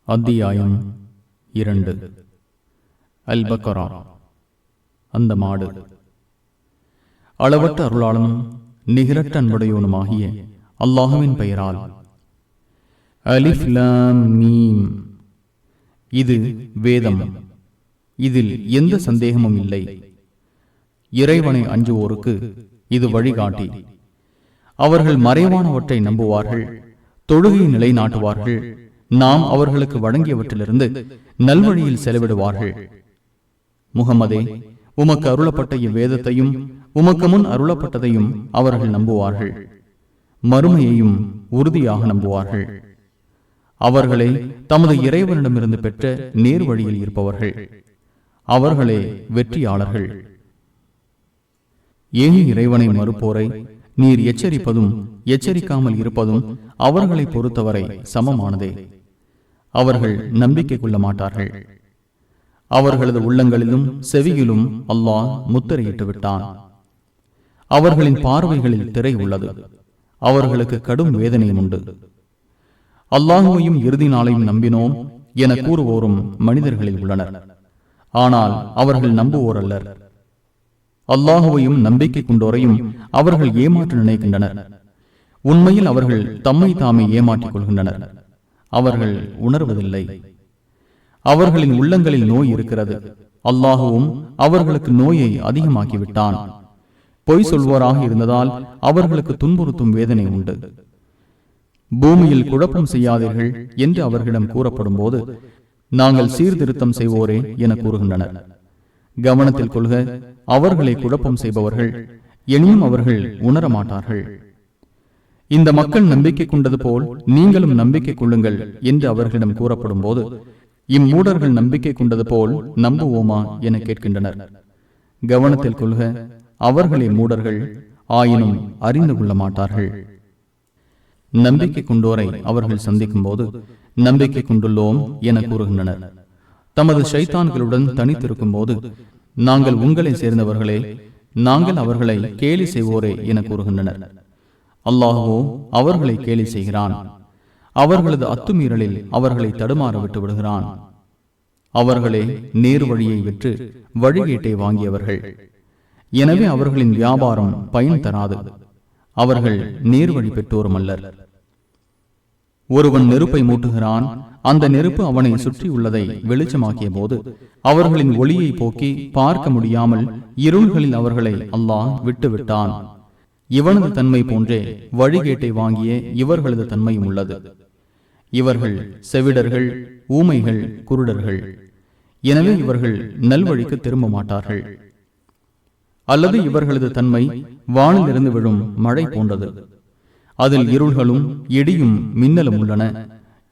அத்தியாயம் 2. அல்-பக்கரா. அந்த மாடு. அளவற்ற அருளாளனும் நிகரற்ற அன்புடையோனுமாகிய அல்லாஹுவின் பெயரால். அலிஃப் லாம் மீம். இது வேதம், இதில் எந்த சந்தேகமும் இல்லை. இறைவனை அஞ்சுவோருக்கு இது வழிகாட்டி. அவர்கள் மறைவானவற்றை நம்புவார்கள், தொழுகையை நிலைநாட்டுவார்கள், நாம் அவர்களுக்கு வழங்கியவற்றிலிருந்து நல்வழியில் செலவிடுவார்கள். முகமதே, உமக்கு அருளப்பட்ட இவ்வேதத்தையும் உமக்கு முன் அருளப்பட்டதையும் அவர்கள் நம்புவார்கள், மறுமையையும் உறுதியாக நம்புவார்கள். அவர்களே தமது இறைவனிடமிருந்து பெற்ற நேர் வழியில் இருப்பவர்கள், அவர்களே வெற்றியாளர்கள். ஏன் இறைவனை மறுப்போரை நீர் எச்சரிப்பதும் எச்சரிக்காமல் இருப்பதும் அவர்களை பொறுத்தவரை சமமானதே. அவர்கள் நம்பிக்கை கொள்ள மாட்டார்கள். அவர்களது உள்ளங்களிலும் செவியிலும் அல்லாஹ் முத்திரையிட்டு விட்டான். அவர்களின் பார்வைகளில் திரை உள்ளது. அவர்களுக்கு கடும் வேதனையும் உண்டு. அல்லாஹுவையும் இறுதி நாளையும் நம்பினோம் என கூறுவோரும் மனிதர்களில் உள்ளனர். ஆனால் அவர்கள் நம்புவோர் அல்லர். அல்லாஹுவையும் நம்பிக்கை கொண்டோரையும் அவர்கள் ஏமாற்ற நினைக்கின்றனர். உண்மையில் அவர்கள் தம்மை தாமே ஏமாற்றிக் கொள்கின்றனர். அவர்கள் உணர்வதில்லை. அவர்களின் உள்ளங்களில் நோய் இருக்கிறது. அல்லாஹுவும் அவர்களுக்கு நோயை அதிகமாக்கிவிட்டான். பொய் சொல்வோராக இருந்ததால் அவர்களுக்கு துன்புறுத்தும் வேதனை உண்டு. பூமியில் குழப்பம் செய்யாதீர்கள் என்று அவர்களிடம் கூறப்படும் போது நாங்கள் சீர்திருத்தம் செய்வோரே என கூறுகின்றனர். கவனத்தில் கொள்க, அவர்களை குழப்பம் செய்பவர்கள் எனினும் அவர்கள் உணரமாட்டார்கள். இந்த மக்கள் நம்பிக்கை கொண்டது போல் நீங்களும் நம்பிக்கை கொள்ளுங்கள் என்று அவர்களிடம் கூறப்படும் போது இம்மூடர்கள் நம்பிக்கை கொண்டது போல் நம்புவோமா என கேட்கின்றனர். கவனத்தில் கொள்க, அவர்களே மூடர்கள், ஆயினும் அறிந்து கொள்ள மாட்டார்கள். நம்பிக்கை கொண்டோரை அவர்கள் சந்திக்கும் போது நம்பிக்கை கொண்டுள்ளோம் என கூறுகின்றனர். தமது ஷைத்தான்களுடன் தனித்திருக்கும் போது நாங்கள் உங்களை சேர்ந்தவர்களே, நாங்கள் அவர்களை கேலி செய்வோரே என கூறுகின்றனர். அல்லாஹுவோ அவர்களை கேலி செய்கிறான். அவர்களது அத்துமீறலில் அவர்களை தடுமாற விட்டு விடுகிறான். அவர்களே நேர் வழியை விற்று வழிகேட்டை வாங்கியவர்கள். எனவே அவர்களின் வியாபாரம் பயன் தராது. அவர்கள் நேர் வழி பெற்றோரும் அல்லர். ஒருவன் நெருப்பை மூட்டுகிறான். அந்த நெருப்பு அவனை சுற்றியுள்ளதை வெளிச்சமாக்கிய போது அவர்களின் ஒளியை போக்கி பார்க்க முடியாமல் இருள்களில் அவர்களை அல்லாஹ் விட்டுவிட்டான். இவனது தன்மை போன்றே வழிகேட்டை வாங்கிய இவர்களது தன்மையும் உள்ளது. இவர்கள் செவிடர்கள், ஊமைகள், குருடர்கள். எனவே இவர்கள் நல்வழிக்கு திரும்ப மாட்டார்கள். அல்லது இவர்களது தன்மை வானிலிருந்து விழும் மழை போன்றது. அதில் இருள்களும் இடியும் மின்னலும் உள்ளன.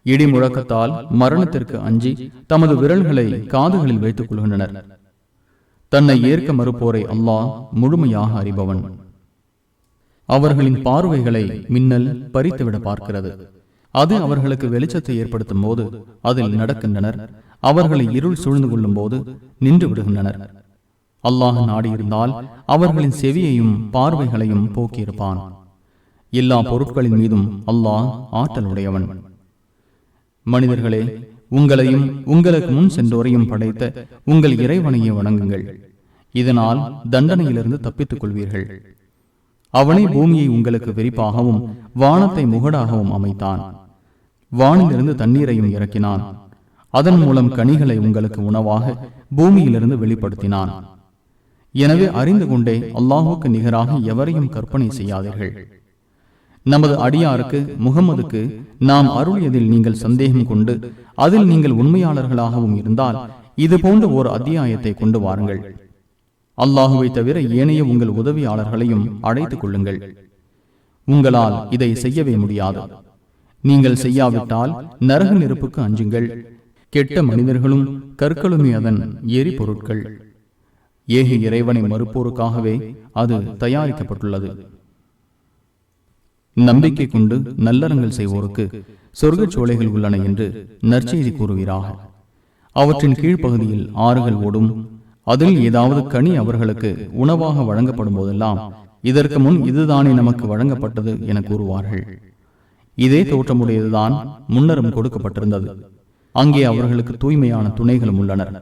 இடி முழக்கத்தால் மரணத்திற்கு அஞ்சி தமது விரல்களை காதுகளில் வைத்துக் கொள்கின்றனர். தன்னை ஏற்க மறுப்போரை அல்லாஹ் முழுமையாக அறிபவன். அவர்களின் பார்வைகளை மின்னல் பறித்துவிட பார்க்கிறது. அது அவர்களுக்கு வெளிச்சத்தை ஏற்படுத்தும் போது அதில் நடக்கின்றனர். அவர்களை இருள் சூழ்ந்து கொள்ளும் போது நின்று விடுகின்றனர். அல்லாஹ் நாடியிருந்தால் அவர்களின் செவியையும் பார்வைகளையும் போக்கியிருப்பான். எல்லா பொருட்களின் மீதும் அல்லாஹ் ஆற்றலுடையவன். மனிதர்களே, உங்களையும் உங்களுக்கு முன் சென்றோரையும் படைத்த உங்கள் இறைவனையை வணங்குங்கள். இதனால் தண்டனையிலிருந்து தப்பித்துக் கொள்வீர்கள். அவனே பூமியை உங்களுக்கு விரிப்பாகவும் வானத்தை முகடாகவும் அமைத்தான். வானிலிருந்து தண்ணீரையும் இறக்கினான். அதன் மூலம் கனிகளை உங்களுக்கு உணவாக பூமியிலிருந்து வெளிப்படுத்தினான். எனவே அறிந்து கொண்டே அல்லாஹுக்கு நிகராக எவரையும் கற்பனை செய்யாதீர்கள். நமது அடியாருக்கு முகமதுக்கு நாம் அருளியதில் நீங்கள் சந்தேகம் கொண்டு அதில் நீங்கள் உண்மையாளர்களாகவும் இருந்தால் இது போன்ற ஒரு அத்தியாயத்தை கொண்டு வாருங்கள். அல்லாஹுவை தவிர ஏனைய உங்கள் உதவியாளர்களையும் அழைத்துக் கொள்ளுங்கள். உங்களால் இதை செய்யவே முடியாது. நீங்கள் செய்யாவிட்டால் நரக நெருப்புக்கு அஞ்சுங்கள். கெட்ட மனிதர்களும் கற்களுமே அதன் எரிபொருட்கள். ஏக இறைவனை மறுப்போருக்காகவே அது தயாரிக்கப்பட்டுள்ளது. நம்பிக்கை கொண்டு நல்லறங்கள் செய்வோருக்கு சொர்க்கச் சோலைகள் உள்ளன என்று நற்செய்தி கூறுவீராக. அவற்றின் கீழ்ப்பகுதியில் ஆறுகள் ஓடும். அதில் ஏதாவது கனி அவர்களுக்கு உணவாக வழங்கப்படும் போதெல்லாம் இதற்கு முன் இதுதானே நமக்கு வழங்கப்பட்டது என கூறுவார்கள். இதே தோற்றமுடையதுதான் முன்னரும் கொடுக்கப்பட்டிருந்தது. அங்கே அவர்களுக்கு தூய்மையான துணைகளும் உள்ளனர்.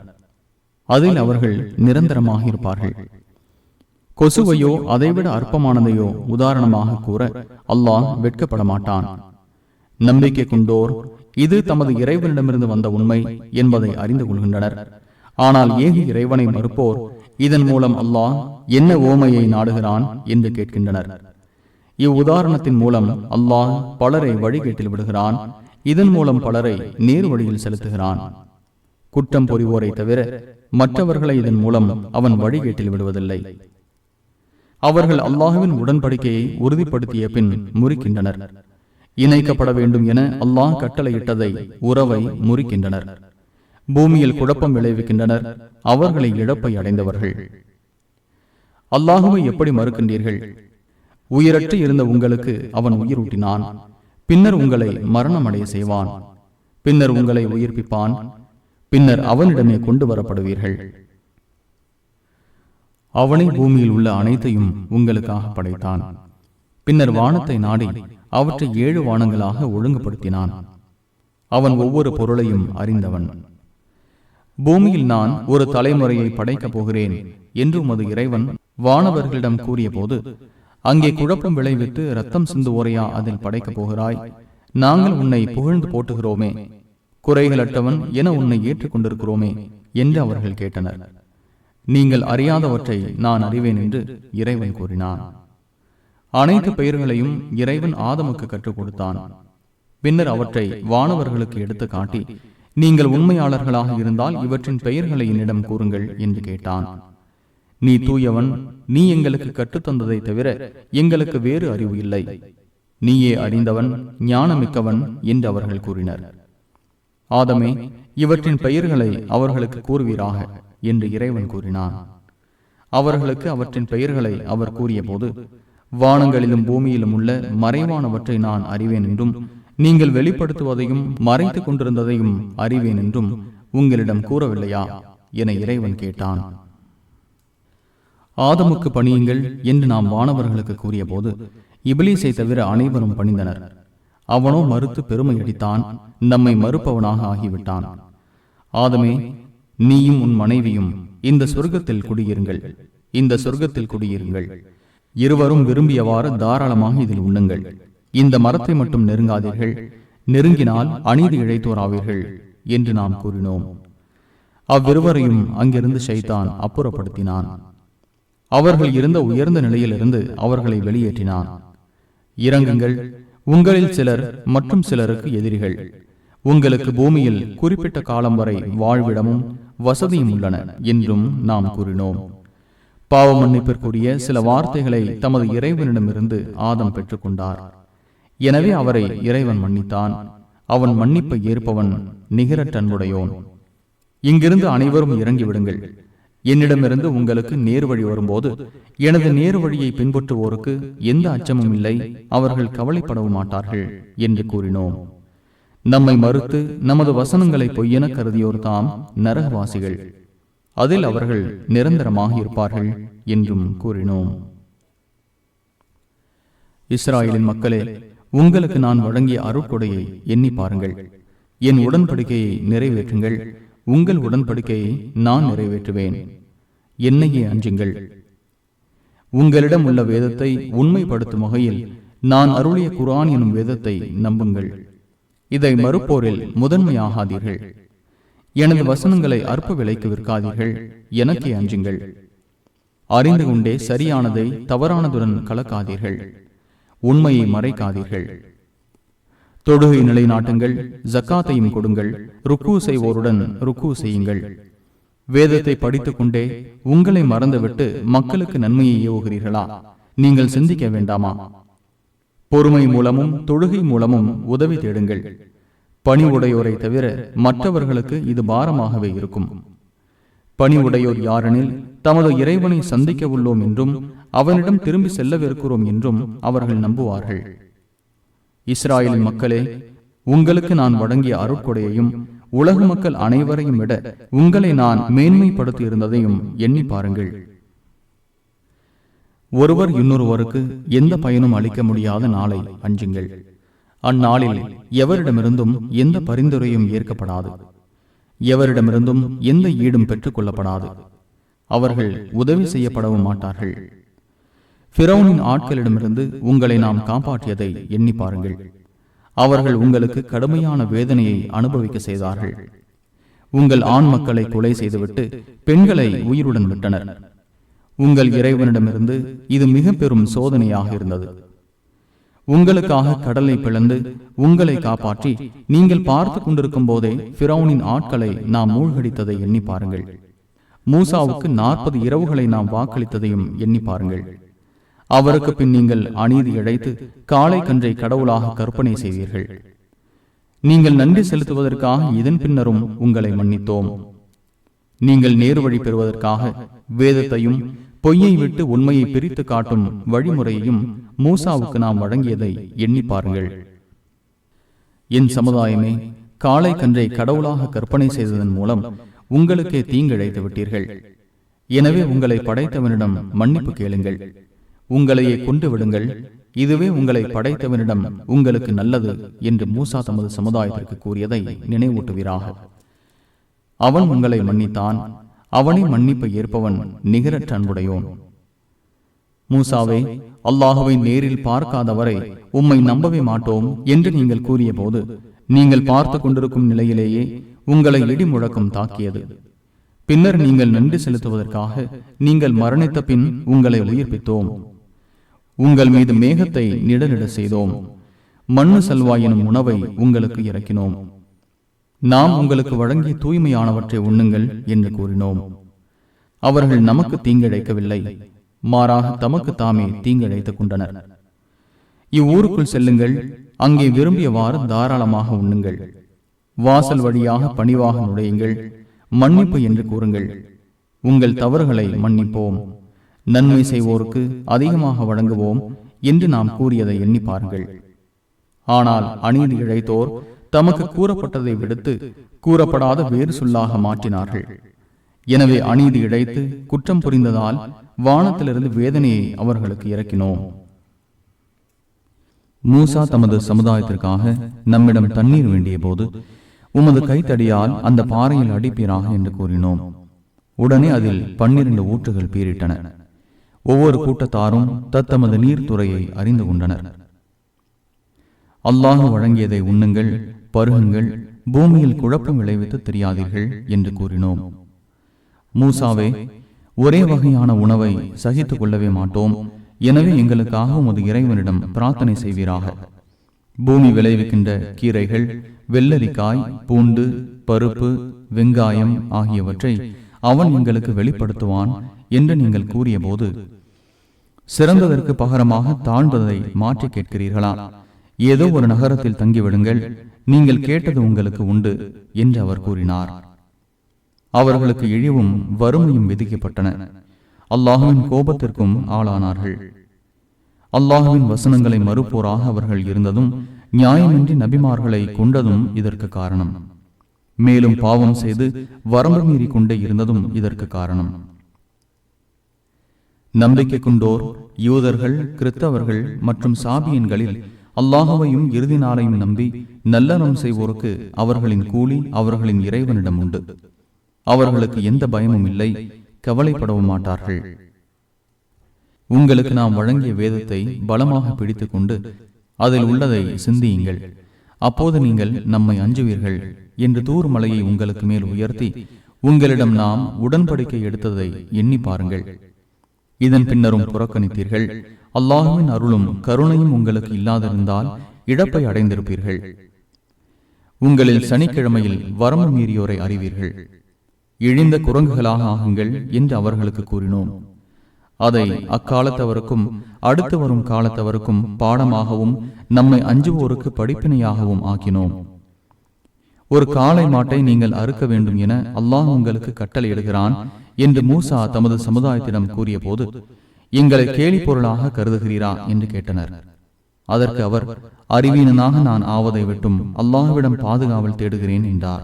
அதில் அவர்கள் நிரந்தரமாக இருப்பார்கள். கொசுவையோ அதைவிட அற்பமானதையோ உதாரணமாக கூற அல்லாஹ் வெட்கப்பட மாட்டான். நம்பிக்கை கொண்டோர் இது தமது இறைவனிடமிருந்து வந்த உண்மை என்பதை அறிந்து கொள்கின்றனர். ஆனால் ஏக இறைவனை மறுப்போர் இதன் மூலம் அல்லாஹ் என்ன ஓமையை நாடுகிறான் என்று கேட்கின்றனர். இவ்வுதாரணத்தின் மூலம் அல்லாஹ் பலரை வழிகேட்டில் விடுகிறான். இதன் மூலம் பலரை நேர் வழியில் செலுத்துகிறான். குற்றம் புரிவோரை தவிர மற்றவர்களை இதன் மூலம் அவன் வழிகேட்டில் விடுவதில்லை. அவர்கள் அல்லாஹுவின் உடன்படிக்கையை உறுதிப்படுத்திய பின் முறிக்கின்றனர். இணைக்கப்பட வேண்டும் என அல்லாஹ் கட்டளையிட்டதை உறவை முறிக்கின்றனர். பூமியில் குழப்பம் விளைவிக்கின்றனர். அவர்களை இழப்பை அடைந்தவர்கள். அல்லாஹுவை எப்படி மறுக்கின்றீர்கள்? உயிரற்று இருந்த உங்களுக்கு அவன் உயிரூட்டினான். பின்னர் உங்களை மரணமடைய செய்வான். பின்னர் உங்களை உயிர்ப்பிப்பான். பின்னர் அவனிடமே கொண்டு வரப்படுவீர்கள். அவனை பூமியில் உள்ள அனைத்தையும் உங்களுக்காக படைத்தான். பின்னர் வானத்தை நாடி அவற்றை 7 வானங்களாக ஒழுங்குபடுத்தினான். அவன் ஒவ்வொரு பொருளையும் அறிந்தவன். பூமியில் நான் ஒரு தலைமுறையை படைக்கப் போகிறேன் என்று உமது இறைவன் வானவர்களிடம் கூறிய போது, அங்கே குழப்பம் விளைவித்து இரத்தம் சிந்துவோரையா அதில் படைக்கப் போகிறாய்? நாங்கள் உன்னை புகழ்ந்து போட்டுகிறோமே, குறைகளற்றவன் என உன்னை ஏற்றுக்கொண்டிருக்கிறோமே என்று அவர்கள் கேட்டனர். நீங்கள் அறியாதவற்றை நான் அறிவேன் என்று இறைவன் கூறினான். அனைத்து பெயர்களையும் இறைவன் ஆதமுக்கு கற்றுக் கொடுத்தான். பின்னர் அவற்றை வானவர்களுக்கு எடுத்து காட்டி, நீங்கள் உண்மையாளர்களாக இருந்தால் இவற்றின் பெயர்களை என்னிடம் கூறுங்கள் என்று கேட்டான். நீ தூயவன், நீ எங்களுக்கு கற்றுத்தந்ததை தவிர எங்களுக்கு வேறு அறிவு இல்லை. நீயே அறிந்தவன், ஞானமிக்கவன் என்று அவர்கள் கூறினர். ஆதமே, இவற்றின் பெயர்களை அவர்களுக்கு கூறுவீராக என்று இறைவன் கூறினான். அவர்களுக்கு அவற்றின் பெயர்களை அவர் கூறிய போது, வானங்களிலும் பூமியிலும் உள்ள மறைவானவற்றை நான் அறிவேன் என்றும், நீங்கள் வெளிப்படுத்துவதையும் மறைத்துக் கொண்டிருந்ததையும் அறிவேன் என்றும் உங்களிடம் கூறவில்லையா என இறைவன் கேட்டான். ஆதமுக்கு பணியுங்கள் என்று நாம் வானவர்களுக்கு கூறிய போது, இபிலீசை தவிர அனைவரும் பணிந்தனர். அவனோ மறுத்து பெருமை அடித்தான். நம்மை மறுப்பவனாக ஆகிவிட்டான். ஆதமே, நீயும் உன் மனைவியும் இந்த சொர்க்கத்தில் குடியிருங்கள். இந்த சொர்க்கத்தில் குடியிருங்கள். இருவரும் விரும்பியவாறு தாராளமாக இதில் உண்ணுங்கள். இந்த மரத்தை மட்டும் நெருங்காதீர்கள். நெருங்கினால் அநீதி இழைத்தோராவீர்கள் என்று நாம் கூறினோம். அவ்விருவரையும் அங்கிருந்து ஷைத்தான் அப்புறப்படுத்தினான். அவர்கள் இருந்த உயர்ந்த நிலையிலிருந்து அவர்களை வெளியேற்றினான். இறங்குங்கள், உங்களில் சிலர் மற்றும் சிலருக்கு எதிரிகள். உங்களுக்கு பூமியில் குறிப்பிட்ட காலம் வரை வாழ்விடமும் வசதியும் உள்ளன என்றும் நாம் கூறினோம். பாவ மன்னிப்பிற்குரிய சில வார்த்தைகளை தமது இறைவனிடமிருந்து ஆதம் பெற்றுக் கொண்டார். எனவே அவரை இறைவன் மன்னித்தான். அவன் மன்னிப்பை ஏற்பவன் நிகரற்ற அன்புடையோன். இங்கிருந்து அனைவரும் இறங்கிவிடுங்கள். என்னிடமிருந்து உங்களுக்கு நேர் வழி வரும்போது எனது நேர் வழியை பின்பற்றுவோருக்கு எந்த அச்சமும் இல்லை, அவர்கள் கவலைப்படவும் மாட்டார்கள் என்று கூறினோம். நம்மை மறுத்து நமது வசனங்களை பொய்யென கருதியோர் தாம் நரகவாசிகள். அதில் அவர்கள் நிரந்தரமாக இருப்பார்கள் என்றும் கூறினோம். இஸ்ராயலின் மக்களே, உங்களுக்கு நான் வழங்கிய அருட்கொடையை எண்ணி பாருங்கள். என் உடன்படிக்கையை நிறைவேற்றுங்கள். உங்கள் உடன்படிக்கையை நான் நிறைவேற்றுவேன். என்னையே அஞ்சுங்கள். உங்களிடம் உள்ள வேதத்தை உண்மைப்படுத்தும் வகையில் நான் அருளிய குர்ஆன் எனும் வேதத்தை நம்புங்கள். இதை மறுப்போரில் முதன்மையாகாதீர்கள். எனது வசனங்களை அற்ப விலைக்கு விற்காதீர்கள். எனக்கே அஞ்சுங்கள். அறிந்து கொண்டே சரியானதை தவறானதுடன் கலக்காதீர்கள். உண்மையை மறைக்காதீர்கள். தொழுகை நிலைநாட்டுங்கள். ஜக்காத்தையும் கொடுங்கள். ருக்கு செய்வோருடன் ருக்கு செய்யுங்கள். வேதத்தை படித்துக் கொண்டே உங்களை மறந்துவிட்டு மக்களுக்கு நன்மையை ஏவுகிறீர்களா? நீங்கள் சிந்திக்க வேண்டாமா? பொறுமை மூலமும் தொழுகை மூலமும் உதவி தேடுங்கள். பணி உடையோரை தவிர மற்றவர்களுக்கு இது பாரமாகவே இருக்கும். பணி உடையோர் யாரெனில் தமது இறைவனை சந்திக்க உள்ளோம் என்றும் அவனிடம் திரும்பி செல்லவிருக்கிறோம் என்றும் அவர்கள் நம்புவார்கள். இஸ்ராயலின் மக்களே, உங்களுக்கு நான் வழங்கிய அருட்கொடையையும் உலக மக்கள் அனைவரையும் விட உங்களை நான் மேன்மைப்படுத்தி இருந்ததையும் எண்ணி பாருங்கள். ஒருவர் இன்னொருவருக்கு எந்த பயனும் அளிக்க முடியாத நாளை அஞ்சுங்கள். அந்நாளில் எவரிடமிருந்தும் எந்த பரிந்துரையும் ஏற்கப்படாது, எவரிடமிருந்தும் எந்த ஈடும் பெற்றுக் கொள்ளப்படாது. அவர்கள் உதவி செய்யப்படவும் மாட்டார்கள். ஃபிரௌனின் ஆட்களிடமிருந்து உங்களை நாம் காப்பாற்றியதை எண்ணி பாருங்கள். அவர்கள் உங்களுக்கு கடுமையான வேதனையை அனுபவிக்க செய்தார்கள். உங்கள் ஆண் மக்களை கொலை செய்துவிட்டு பெண்களை உயிருடன் விட்டனர். உங்கள் இறைவனிடமிருந்து இது மிக பெரும் சோதனையாக இருந்தது. உங்களுக்காக கடலை பிளந்து உங்களை காப்பாற்றி நீங்கள் பார்த்து கொண்டிருக்கும் போதே ஃபிரௌனின் ஆட்களை நாம் மூழ்கடித்ததை எண்ணி பாருங்கள். மூசாவுக்கு 40 இரவுகளை நாம் வாக்களித்ததையும் எண்ணி பாருங்கள். அவருக்கு பின் நீங்கள் அநீதி இழைத்து காளை கன்றை கடவுளாக கற்பனை செய்தீர்கள். நீங்கள் நன்றி செலுத்துவதற்காக இதன் பின்னரும் உங்களை மன்னித்தோம். நீங்கள் நேர்வழி பெறுவதற்காக வேதத்தையும் பொய்யை விட்டு உண்மையை பிரித்து காட்டும் வழிமுறையையும் மூசாவுக்கு நாம் வழங்கியதை எண்ணி பாருங்கள். என் சமுதாயமே, காளை கன்றை கடவுளாக கற்பனை செய்ததன் மூலம் உங்களுக்கே தீங்கிழைத்து விட்டீர்கள். எனவே உங்களை படைத்தவனிடம் மன்னிப்பு கேளுங்கள். உங்களையே கொண்டு விடுங்கள். இதுவே உங்களை படைத்தவனிடம் உங்களுக்கு நல்லது என்று மூசா தமது சமுதாயத்திற்கு கூறியதை நினைவூட்டுவீராக. அவன் உங்களை மன்னித்தான். அவனை மன்னிப்பை ஏற்பவன் நிகரற்ற அன்புடையோன். மூசாவே, அல்லாஹுவை நேரில் பார்க்காதவரை உம்மை நம்பவே மாட்டோம் என்று நீங்கள் கூறிய போது நீங்கள் பார்த்து கொண்டிருக்கும் நிலையிலேயே உங்களை இடி முழக்கம் தாக்கியது. பின்னர் நீங்கள் நன்றி செலுத்துவதற்காக நீங்கள் மரணித்த பின் உங்களை உயிர்ப்பித்தோம். உங்கள் மீது மேகத்தை நிழலிட செய்தோம். மண்ணு சல்வா எனும் உணவை உங்களுக்கு இறக்கினோம். நாம் உங்களுக்கு வழங்கிய தூய்மையானவற்றை உண்ணுங்கள் என்று கூறினோம். அவர்கள் நமக்கு தீங்கிழைக்கவில்லை, மாறாக தமக்கு தாமே தீங்கிழைத்துக் கொண்டனர். இவ்வூருக்குள் செல்லுங்கள். அங்கே விரும்பியவாறு தாராளமாக உண்ணுங்கள். வாசல் வழியாக பணிவாக நுழையுங்கள். மன்னிப்பு என்று கூறுங்கள். உங்கள் தவறுகளை மன்னிப்போம். நன்மை செய்வோருக்கு அதிகமாக வழங்குவோம் என்று நாம் கூறியதை எண்ணி பாருங்கள். ஆனால் அநீதி இழைத்தோர் தமக்கு கூறப்பட்டதை விடுத்து கூறப்படாத வேறு சொல்லாக மாற்றினார்கள். எனவே அநீதி இழைத்து குற்றம் புரிந்ததால் வானத்திலிருந்து வேதனையை அவர்களுக்கு இறக்கினோம். மூசா தமது சமுதாயத்திற்காக நம்மிடம் தண்ணீர் வேண்டிய போது உமது கைத்தடியால் அந்த பாறையில் அடிப்பீராக என்று கூறினோம். உடனே அதில் 12 ஊற்றுகள் பீரிட்டன. ஒவ்வொரு கூட்டத்தாரும் தத்தமது நீர்த்துறையை அறிந்து கொண்டனர். அல்லாஹ் வழங்கியதை உண்ணுங்கள், பருகுங்கள், பூமியில் குழப்பம் விளைவித்து தெரியாதீர்கள் என்று கூறினோம். மூசாவே, ஒரே வகையான உணவை சகித்துக் கொள்ளவே மாட்டோம். எனவே எங்களுக்காக உமது இறைவனிடம் பிரார்த்தனை செய்வீராக. பூமி விளைவிக்கின்ற கீரைகள், வெள்ளரிக்காய், பூண்டு, பருப்பு, வெங்காயம் ஆகியவற்றை அவன் எங்களுக்கு வெளிப்படுத்துவான் என்று நீங்கள் கூறிய போது சிறந்ததற்கு பகரமாக தாழ்ந்ததை மாற்றி கேட்கிறீர்களா? ஏதோ ஒரு நகரத்தில் தங்கிவிடுங்கள், நீங்கள் கேட்டது உங்களுக்கு உண்டு என்று அவர் கூறினார். அவர்களுக்கு இழிவும் வறுமையும் விதிக்கப்பட்டன. அல்லாஹுவின் கோபத்திற்கும் ஆளானார்கள். அல்லாஹுவின் வசனங்களை மறுப்போராக அவர்கள் இருந்ததும் நியாயமின்றி நபிமார்களை கொண்டதும் இதற்கு காரணம். மேலும் பாவம் செய்து வரம்பு மீறி கொண்டே இருந்ததும் இதற்கு காரணம். நம்பிக்கை கொண்டோர் யூதர்கள், கிறிஸ்தவர்கள் மற்றும் சாபியன்களில் அல்லாஹுவையும் இறுதி நாளையும் நம்பி நல்லறம் செய்வோருக்கு அவர்களின் கூலி அவர்களின் இறைவனிடம் உண்டு. அவர்களுக்கு எந்த பயமும் இல்லை, கவலைப்படவும் மாட்டார்கள். உங்களுக்கு நாம் வழங்கிய வேதத்தை பலமாக பிடித்துக் கொண்டு அதில் உள்ளதை சிந்தியுங்கள். அப்போது நீங்கள் நம்மை அஞ்சுவீர்கள் என்று தூர் மலையை உங்களுக்கு மேல் உயர்த்தி உங்களிடம் நாம் உடன்படிக்கை எடுத்ததை எண்ணி பாருங்கள். இதன் பின்னரும் புறக்கணித்தீர்கள். அல்லாஹுவின் அருளும் கருணையும் உங்களுக்கு இல்லாதிருந்தால் இழப்பை அடைந்திருப்பீர்கள். உங்களில் சனிக்கிழமையில் வரம்பு மீறியோரை அறிவீர்கள். இழிந்த குரங்குகளாக ஆகுங்கள் என்று அவர்களுக்கு கூறினோம். அதை அக்காலத்தவருக்கும் அடுத்து வரும் காலத்தவருக்கும் பாடமாகவும் நம்மை அஞ்சுவோருக்கு படிப்பினையாகவும் ஆக்கினோம். ஒரு காளை மாட்டை நீங்கள் அறுக்க வேண்டும் என அல்லாஹ் உங்களுக்கு கட்டளையிடுகிறான் என்று மூசா தமது சமுதாயத்திடம் கூறிய போது எங்களை கேலி பொருளாக கருதுகிறீரா என்று கேட்டனர். அதற்கு அவர், அறிவீனனாக நான் ஆவதை விட்டும் அல்லாஹ்விடம் பாதுகாவல் தேடுகிறேன் என்றார்.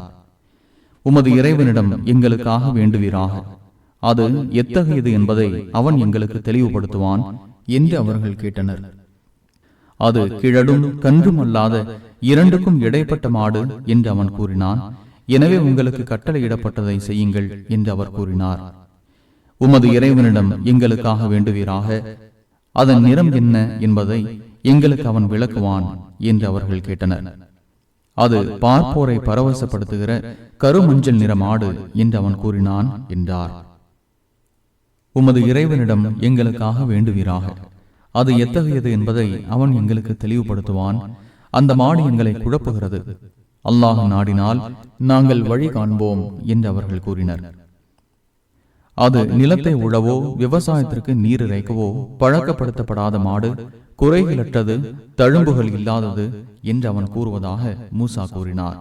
உமது இறைவனிடம் எங்களுக்காக வேண்டுவீராக. அது எத்தகையது என்பதை அவன் எங்களுக்கு தெளிவுபடுத்துவான் என்று அவர்கள் கேட்டனர். அது கிழடும் கன்றும் அல்லாத இரண்டுக்கும் இடைப்பட்ட மாடு என்று அவன் கூறினான். எனவே உங்களுக்கு கட்டளையிடப்பட்டதை செய்யுங்கள் என்று அவர் கூறினார். உமது இறைவனிடம் எங்களுக்காக வேண்டுவீராக, அதன் நிறம் என்ன என்பதை எங்களுக்கு அவன் விளக்குவான் என்று அவர்கள் கேட்டனர். அது பார்ப்போரை பரவசப்படுத்துகிற கருமஞ்சள் நிற மாடு என்று அவன் கூறினான் என்றார். உமது இறைவனிடம் எங்களுக்காக வேண்டுவீராக, அது எத்தகையது என்பதை அவன் எங்களுக்கு தெளிவுபடுத்துவான். அந்த மாடு எங்களை குழப்புகிறது. அல்லாஹ் நாடினால் நாங்கள் வழி காண்போம் என்று அவர்கள் கூறினர். அது நிலத்தை உழவோ விவசாயத்திற்கு நீர் இறைக்கவோ பழக்கப்படுத்தப்படாத மாடு, குறைகளற்றது, தழும்புகள் இல்லாதது என்று அவன் கூறுவதாக மூசா கூறினார்.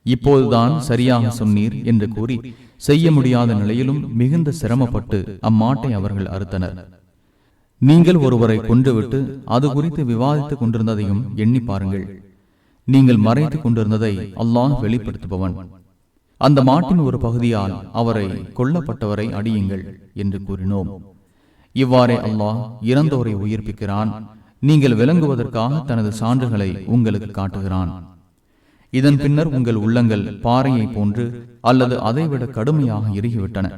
இப்போதுதான் சரியாக சொன்னீர் என்று கூறி செய்ய முடியாத நிலையிலும் மிகுந்த சிரமப்பட்டு அம்மாட்டை அவர்கள் அறுத்தனர். நீங்கள் ஒருவரை கொன்றுவிட்டு அது குறித்து விவாதித்துக் கொண்டிருந்ததையும் எண்ணி பாருங்கள். நீங்கள் மறைத்துக் கொண்டிருந்ததை அல்லாஹ் வெளிப்படுத்துபவன். அந்த மாட்டின் ஒரு பகுதியால் அவரை கொல்லப்பட்டவரை அடியுங்கள் என்று கூறினோம். இவ்வாறே அல்லாஹ் இறந்தோரை உயிர்ப்பிக்கிறான். நீங்கள் விளங்குவதற்காக தனது சான்றுகளை உங்களுக்கு காட்டுகிறான். இதன் பின்னர் உங்கள் உள்ளங்கள் பாறையை போன்று அல்லது அதைவிட கடுமையாக இறுகிவிட்டன.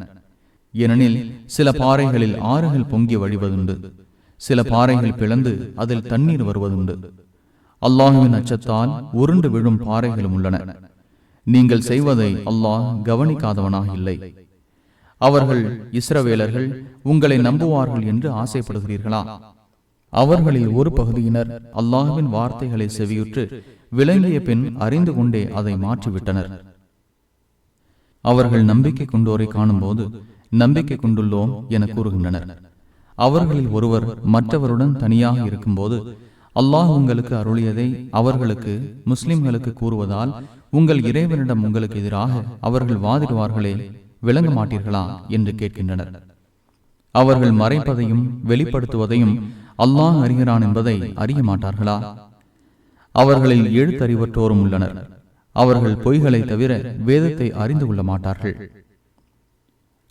ஏனெனில் சில பாறைகளில் ஆறுகள் பொங்கி வழிவதுண்டு, சில பாறைகள் பிளந்து அதில் தண்ணீர் வருவதுண்டு. அல்லாஹுவின் அச்சத்தால் உருண்டு விழும் பாறைகளும் உள்ளன. நீங்கள் செய்வதை அல்லாஹ் கவனிக்காதவனாக இல்லை. அவர்கள் இஸ்ரவேலர்கள் உங்களை நம்புவார்கள் என்று ஆசைப்படுகிறீர்களா? அவர்களில் ஒரு பகுதியினர் அல்லாஹுவின் வார்த்தைகளை செவியுற்று விளங்கிய பின் அறிந்து கொண்டே அதை மாற்றிவிட்டனர். அவர்கள் நம்பிக்கை கொண்டோரை காணும் போது நம்பிக்கை கொண்டுள்ளோம் என கூறுகின்றனர். அவர்களில் ஒருவர் மற்றவருடன் தனியாக இருக்கும்போது அல்லாஹ் உங்களுக்கு அருளியதை அவர்களுக்கு முஸ்லிம்களுக்கு கூறுவதால் உங்கள் இறைவனிடம் உங்களுக்கு எதிராக அவர்கள் வாதிடுவார்களே, விளங்க மாட்டீர்களா என்று கேட்கின்றனர். அவர்கள் மறைப்பதையும் வெளிப்படுத்துவதையும் அல்லாஹ் அறிகிறான் என்பதை அறிய மாட்டார்களா? அவர்களில் எழுத்தறிவற்றோரும் உள்ளனர். அவர்கள் பொய்களை தவிர வேதத்தை அறிந்து கொள்ள மாட்டார்கள்.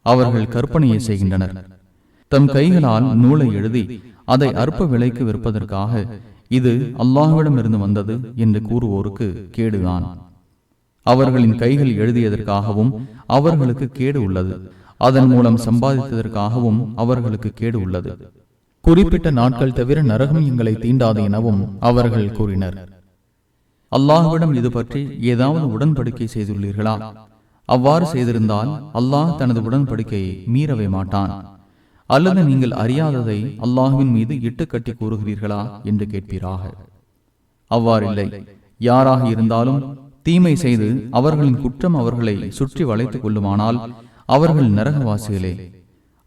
அவர்கள் கற்பனையை செய்கின்றனர். தம் கைகளால் நூலை எழுதி அதை அற்ப விலைக்கு விற்பதற்காக இது அல்லாஹ்விடமிருந்து வந்தது என்று கூறுவோருக்கு கேடுதான். அவர்களின் கைகள் எழுதியதற்காகவும் அவர்களுக்கு கேடு உள்ளது. அதன் மூலம் சம்பாதித்ததற்காகவும் அவர்களுக்கு கேடு உள்ளது. குறிப்பிட்ட நாட்கள் தவிர நரகம் எங்களை தீண்டாது எனவும் அவர்கள் கூறினர். அல்லாஹ்விடம் இது பற்றி ஏதாவது உடன்படிக்கை செய்துள்ளீர்களா? அவ்வாறு செய்திருந்தால் அல்லாஹ் தனது உடன்படிக்கையை மீறவே மாட்டான். அல்லது நீங்கள் அறியாததை அல்லாஹ்வின் மீது இட்டு கட்டி கூறுகிறீர்களா என்று கேட்பீராக. அவ்வாறில்லை. யாராக இருந்தாலும் தீமை செய்து அவர்களின் குற்றம் அவர்களை சுற்றி வளைத்துக் கொள்ளுமானால் அவர்கள் நரகவாசிகளே,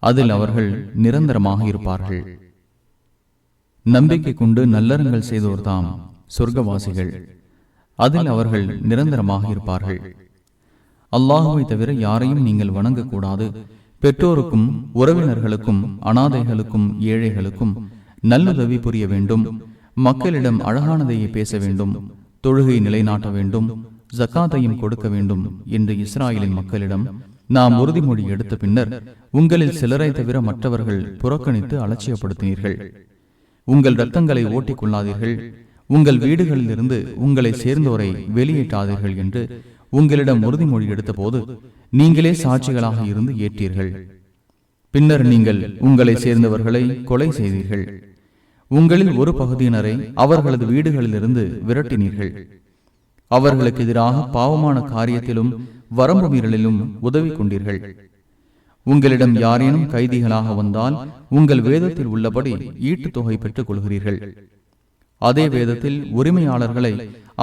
அதில் அவர்கள் நிரந்தரமாக இருப்பார்கள். நம்பிக்கை கொண்டு நல்லறங்கள் செய்தோர்தாம் சொர்க்கவாசிகள், அதில் அவர்கள் நிரந்தரமாக இருப்பார்கள். அல்லாஹுவை தவிர யாரையும் நீங்கள் வணங்கக்கூடாது. பெற்றோருக்கும் உறவினர்களுக்கும் அனாதைகளுக்கும் ஏழைகளுக்கும் நல்லுதவி புரிய வேண்டும். மக்களிடம் அழகானதையே பேச வேண்டும். தொழுகை நிலைநாட்ட வேண்டும். ஜக்காத்தையும் கொடுக்க வேண்டும் என்று இஸ்ராயலின் மக்களிடம் நாம் உறுதிமொழி எடுத்த பின்னர் உங்களில் சிலரை தவிர மற்றவர்கள் புறக்கணித்து அலட்சியப்படுத்தினீர்கள். உங்கள் இரத்தங்களை ஓட்டிக் கொள்ளாதீர்கள். உங்கள் வீடுகளிலிருந்து உங்களை சேர்ந்தோரை வெளியேற்றாதீர்கள் என்று உங்களிடம் உறுதிமொழி எடுத்த போது நீங்களே சாட்சிகளாக இருந்து ஏற்றீர்கள். பின்னர் நீங்கள் உங்களை சேர்ந்தவர்களை கொலை செய்தீர்கள். உங்களில் ஒரு பகுதியினரை அவர்களது வீடுகளிலிருந்து விரட்டினீர்கள். அவர்களுக்கு எதிராக பாவமான காரியத்திலும் வரம்பு மீறலிலும் உதவி கொண்டீர்கள். உங்களிடம் யாரேனும் கைதிகளாக வந்தால் உங்கள் வேதத்தில் உள்ளபடி ஈட்டுத் தொகை பெற்றுக் கொள்கிறீர்கள். அதே வேதத்தில் உரிமையாளர்களை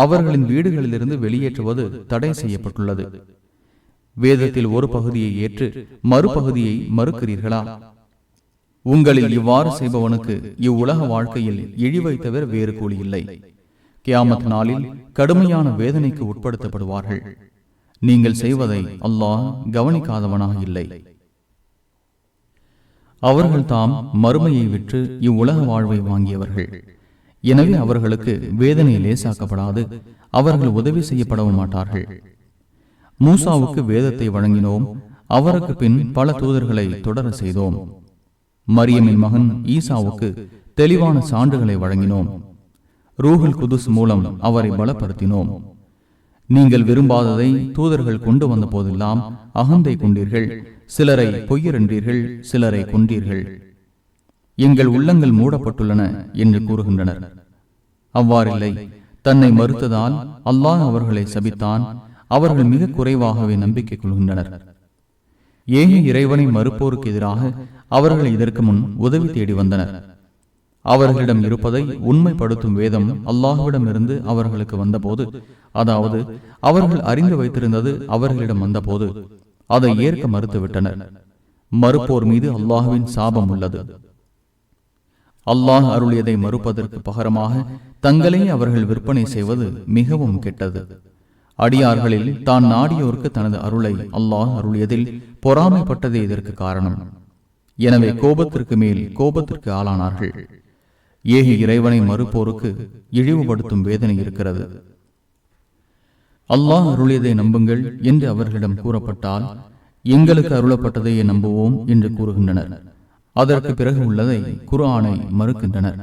அவர்களின் வீடுகளிலிருந்து வெளியேற்றுவது தடை செய்யப்பட்டுள்ளது. வேதத்தில் ஒரு பகுதியை ஏற்று மறுபகுதியை மறுக்கிறீர்களா? உங்களில் இவ்வாறு செய்பவனுக்கு இவ்வுலக வாழ்க்கையில் இழிவை தவிர வேறு கூலி இல்லை. கியாமத் நாளில் கடுமையான வேதனைக்கு உட்படுத்தப்படுவார்கள். நீங்கள் செய்வதை அல்லாஹ் கவனிக்காதவனாக இல்லை. அவர்கள் தாம் மறுமையை விற்று இவ்வுலக வாழ்வை வாங்கியவர்கள். எனவே அவர்களுக்கு வேதனை லேசாக்கப்படாது. அவர்கள் உதவி செய்யப்படவும் மாட்டார்கள். மூசாவுக்கு வேதத்தை வழங்கினோம். அவருக்கு பின் பல தூதர்களை தொடர செய்தோம். மரியமின் மகன் ஈசாவுக்கு தெளிவான சான்றுகளை வழங்கினோம். ரூஹுல் குதுஸ் மூலம் அவரை பலப்படுத்தினோம். நீங்கள் விரும்பாததை தூதர்கள் கொண்டு வந்த போதெல்லாம் அகந்தை கொண்டீர்கள், சிலரை பொய்யரென்றீர்கள், சிலரை கொண்டீர்கள். எங்கள் உள்ளங்கள் மூடப்பட்டுள்ளன என்று கூறுகின்றனர். அவ்வாறில்லை. தன்னை மறுத்ததால் அல்லாஹ் அவர்களை சபித்தான். அவர்கள் மிக குறைவாகவே நம்பிக்கை கொள்கின்றனர். ஏக இறைவனை மறுப்போருக்கு எதிராக அவர்கள் இதற்கு முன் உதவி தேடி வந்தனர். அவர்களிடம் இருப்பதை உண்மைப்படுத்தும் வேதம் அல்லாஹ்விடமிருந்து அவர்களுக்கு வந்தபோது, அதாவது அவர்கள் அறிந்து வைத்திருந்தது அவர்களிடம் வந்தபோது அதை ஏற்க மறுத்துவிட்டனர். மறுப்போர் மீது அல்லாஹ்வின் சாபம் உள்ளது. அல்லாஹ் அருளியதை மறுப்பதற்கு பகரமாக தங்களே அவர்கள் விற்பனை செய்வது மிகவும் கெட்டது. அடியார்களில் தான் நாடியோருக்கு தனது அருளை அல்லாஹ் அருளியதில் பொறாமைப்பட்டதே இதற்கு காரணம். எனவே கோபத்திற்கு மேல் கோபத்திற்கு ஆளானார்கள். ஏக இறைவனை மறுப்போருக்கு இழிவுபடுத்தும் வேதனை இருக்கிறது. அல்லாஹ் அருளியதை நம்புங்கள் என்று அவர்களிடம் கூறப்பட்டால் எங்களுக்கு அருளப்பட்டதையே நம்புவோம் என்று கூறுகின்றனர். அதற்கு பிறகு உள்ளதை குர்ஆனை மறுக்கின்றனர்.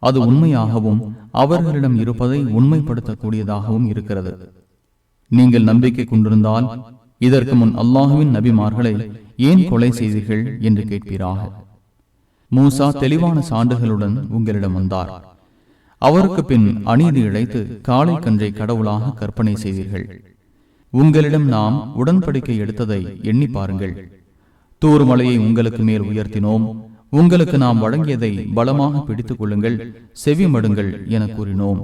அது உண்மையாகவும் அவர்களிடம் இருப்பதை உண்மைப்படுத்தக்கூடியதாகவும் இருக்கிறது. நீங்கள் நம்பிக்கை கொண்டிருந்தால் இதற்கு முன் அல்லாஹுவின் நபிமார்களை ஏன் கொலை செய்தீர்கள் என்று கேட்பீராக. மூசா தெளிவான சான்றுகளுடன் உங்களிடம் வந்தார். அவருக்கு பின் அநீதி இழைத்து காளை கன்றை கடவுளாக கற்பனை செய்தீர்கள். உங்களிடம் நாம் உடன்படிக்கை எடுத்ததை எண்ணி பாருங்கள். தூர் மலையை உங்களுக்கு மேல் உயர்த்தினோம். உங்களுக்கு நாம் வழங்கியதை பலமாக பிடித்துக் கொள்ளுங்கள், செவி மடுங்கள் என கூறினோம்.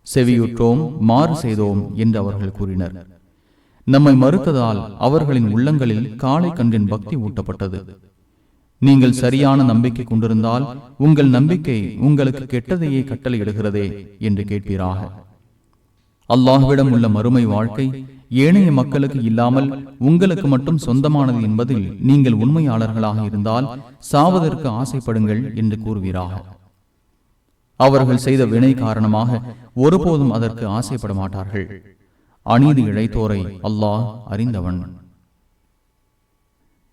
செவியுற்றோம், மாறு செய்தோம் என்று அவர்கள் கூறினர். நம்மை மறுத்ததால் அவர்களின் உள்ளங்களில் காளை கன்றின் பக்தி ஊட்டப்பட்டது. நீங்கள் சரியான நம்பிக்கை கொண்டிருந்தால் உங்கள் நம்பிக்கை உங்களுக்கு கெட்டதையே கட்டளையிடுகிறதே என்று கேட்பீராக. அல்லாஹ்விடம் உள்ள மறுமை வாழ்க்கை ஏனைய மக்களுக்கு இல்லாமல் உங்களுக்கு மட்டும் சொந்தமானது என்பதில் நீங்கள் உண்மையாளர்களாக இருந்தால் சாவதற்கு ஆசைப்படுங்கள் என்று கூறுவீராக. அவர்கள் செய்த வினை காரணமாக ஒருபோதும் அதற்கு ஆசைப்பட மாட்டார்கள். அநீதி இழைத்தோரை அல்லாஹ் அறிந்தவன்.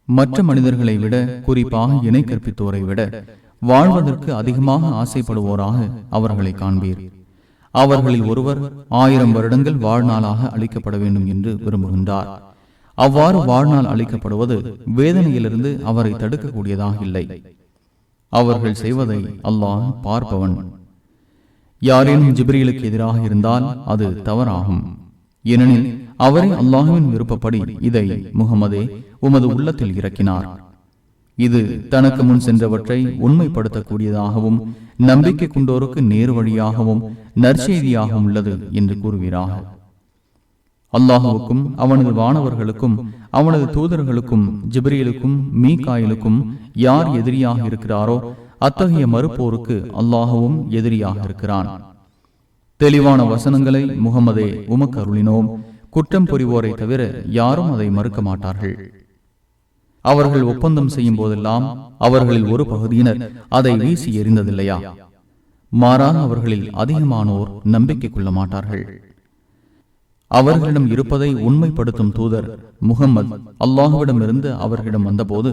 மற்ற மனிதர்களை விட, குறிப்பாக இணை கற்பித்தோரை விட வாழ்வதற்கு அதிகமாக ஆசைப்படுவோராக அவர்களை காண்பீர். அவர்களில் ஒருவர் 1000 வருடங்கள் வாழ்நாளாக அளிக்கப்பட வேண்டும் என்று விரும்புகின்றார். அவ்வாறு வாழ்நாள் அளிக்கப்படுவது வேதனையிலிருந்து அவரை தடுக்கக்கூடியதாக இல்லை. அவர்கள் செய்வதை அல்லாஹ் பார்ப்பவன். யாரேனும் ஜிப்ரீலுக்கு எதிராக இருந்தால் அது தவறாகும். ஏனெனில் அவரே அல்லாஹ்வின் விருப்பப்படி இதை முஹம்மதே உமது உள்ளத்தில் இறக்கினார். இது தனக்கு முன் சென்றவற்றை உண்மைப்படுத்தக்கூடியதாகவும் நம்பிக்கை கொண்டோருக்கு நேர் வழியாகவும் நற்செய்தியாகவும் உள்ளது என்று கூறுவீராக. அல்லாஹுவுக்கும் அவனது வானவர்களுக்கும் அவனது தூதர்களுக்கும் ஜிப்ரீலுக்கும் மீகாயிலுக்கும் யார் எதிரியாக இருக்கிறாரோ அத்தகைய மறுப்போருக்கு அல்லாஹுவும் எதிரியாக இருக்கிறான். தெளிவான வசனங்களை முஹம்மதே உமக்கு அருளினோம். குற்றம் புரிவோரை தவிர யாரும் அதை மறுக்க மாட்டார்கள். அவர்கள் ஒப்பந்தம் செய்யும் போதெல்லாம் அவர்களில் ஒரு பகுதியினர் அதை வீசி எறிந்ததில்லையா? மாறாக அவர்களில் அதிகமானோர் நம்பிக்கை கொள்ள மாட்டார்கள். அவர்களிடம் இருப்பதை உண்மைப்படுத்தும் தூதர் முஹம்மது அல்லாஹுவிடமிருந்து அவர்களிடம் வந்தபோது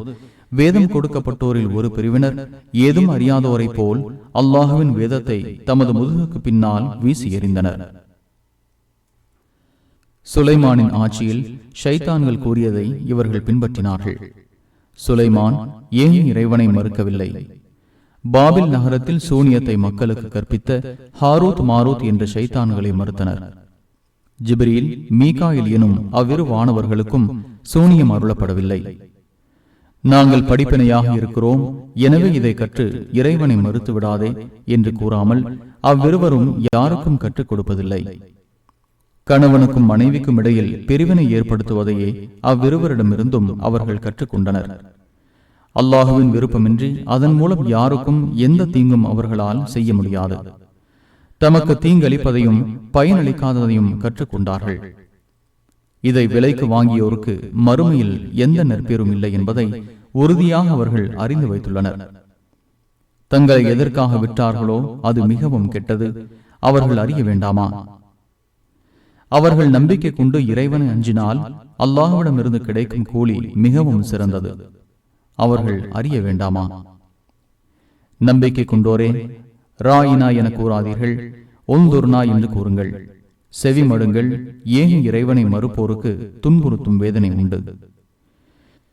வேதம் கொடுக்கப்பட்டோரில் ஒரு பிரிவினர் ஏதும் அறியாதோரை போல் அல்லாஹுவின் வேதத்தை தமது முதுகுக்கு பின்னால் வீசி எறிந்தனர். சுலைமானின் ஆட்சியில் ஷைத்தான்கள் கூறியதை இவர்கள் பின்பற்றினார்கள். சுலைமான் ஏன் இறைவனை மறுக்கவில்லை? பாபில் நகரத்தில் சூனியத்தை மக்களுக்கு கற்பித்த ஹாரூத் மாரூத் என்ற ஷைத்தான்களை மறுத்தனர். ஜிப்ரீல் மீகாயில் எனும் அவ்விரு வானவர்களுக்கும் சூனியம் அருளப்படவில்லை. நாங்கள் படிப்பினையாக இருக்கிறோம், எனவே இதை கற்று இறைவனை மறுத்து விடாதே என்று கூறாமல் அவ்விருவரும் யாருக்கும் கற்றுக் கொடுப்பதில்லை. கணவனுக்கும் மனைவிக்கும் இடையில் பிரிவினை ஏற்படுத்துவதையே அவ்விருவரிடமிருந்தும் அவர்கள் கற்றுக்கொண்டனர். அல்லாஹுவின் விருப்பமின்றி அதன் மூலம் யாருக்கும் எந்த தீங்கும் அவர்களால் செய்ய முடியாது. தமக்கு தீங்களிப்பதையும் பயனளிக்காததையும் கற்றுக்கொண்டார்கள். இதை விலைக்கு வாங்கியோருக்கு மறுமையில் எந்த நற்பேரும் இல்லை என்பதை உறுதியாக அவர்கள் அறிந்து வைத்துள்ளனர். தங்களை எதற்காக விட்டார்களோ அது மிகவும் கெட்டது. அவர்கள் அறிய வேண்டாமா? அவர்கள் நம்பிக்கை கொண்டு இறைவனை அஞ்சினால் அல்லாஹ்விடமிருந்து கிடைக்கும் கூலி மிகவும் சிறந்தது. அவர்கள் அறிய வேண்டாமா? நம்பிக்கை கொண்டோரே, ராயினா என கூறாதீர்கள், ஒந்துர்னா என்று கூறுங்கள். செவிமடுங்கள், ஏக இறைவனை மறுப்போருக்கு துன்புறுத்தும் வேதனை உண்டு.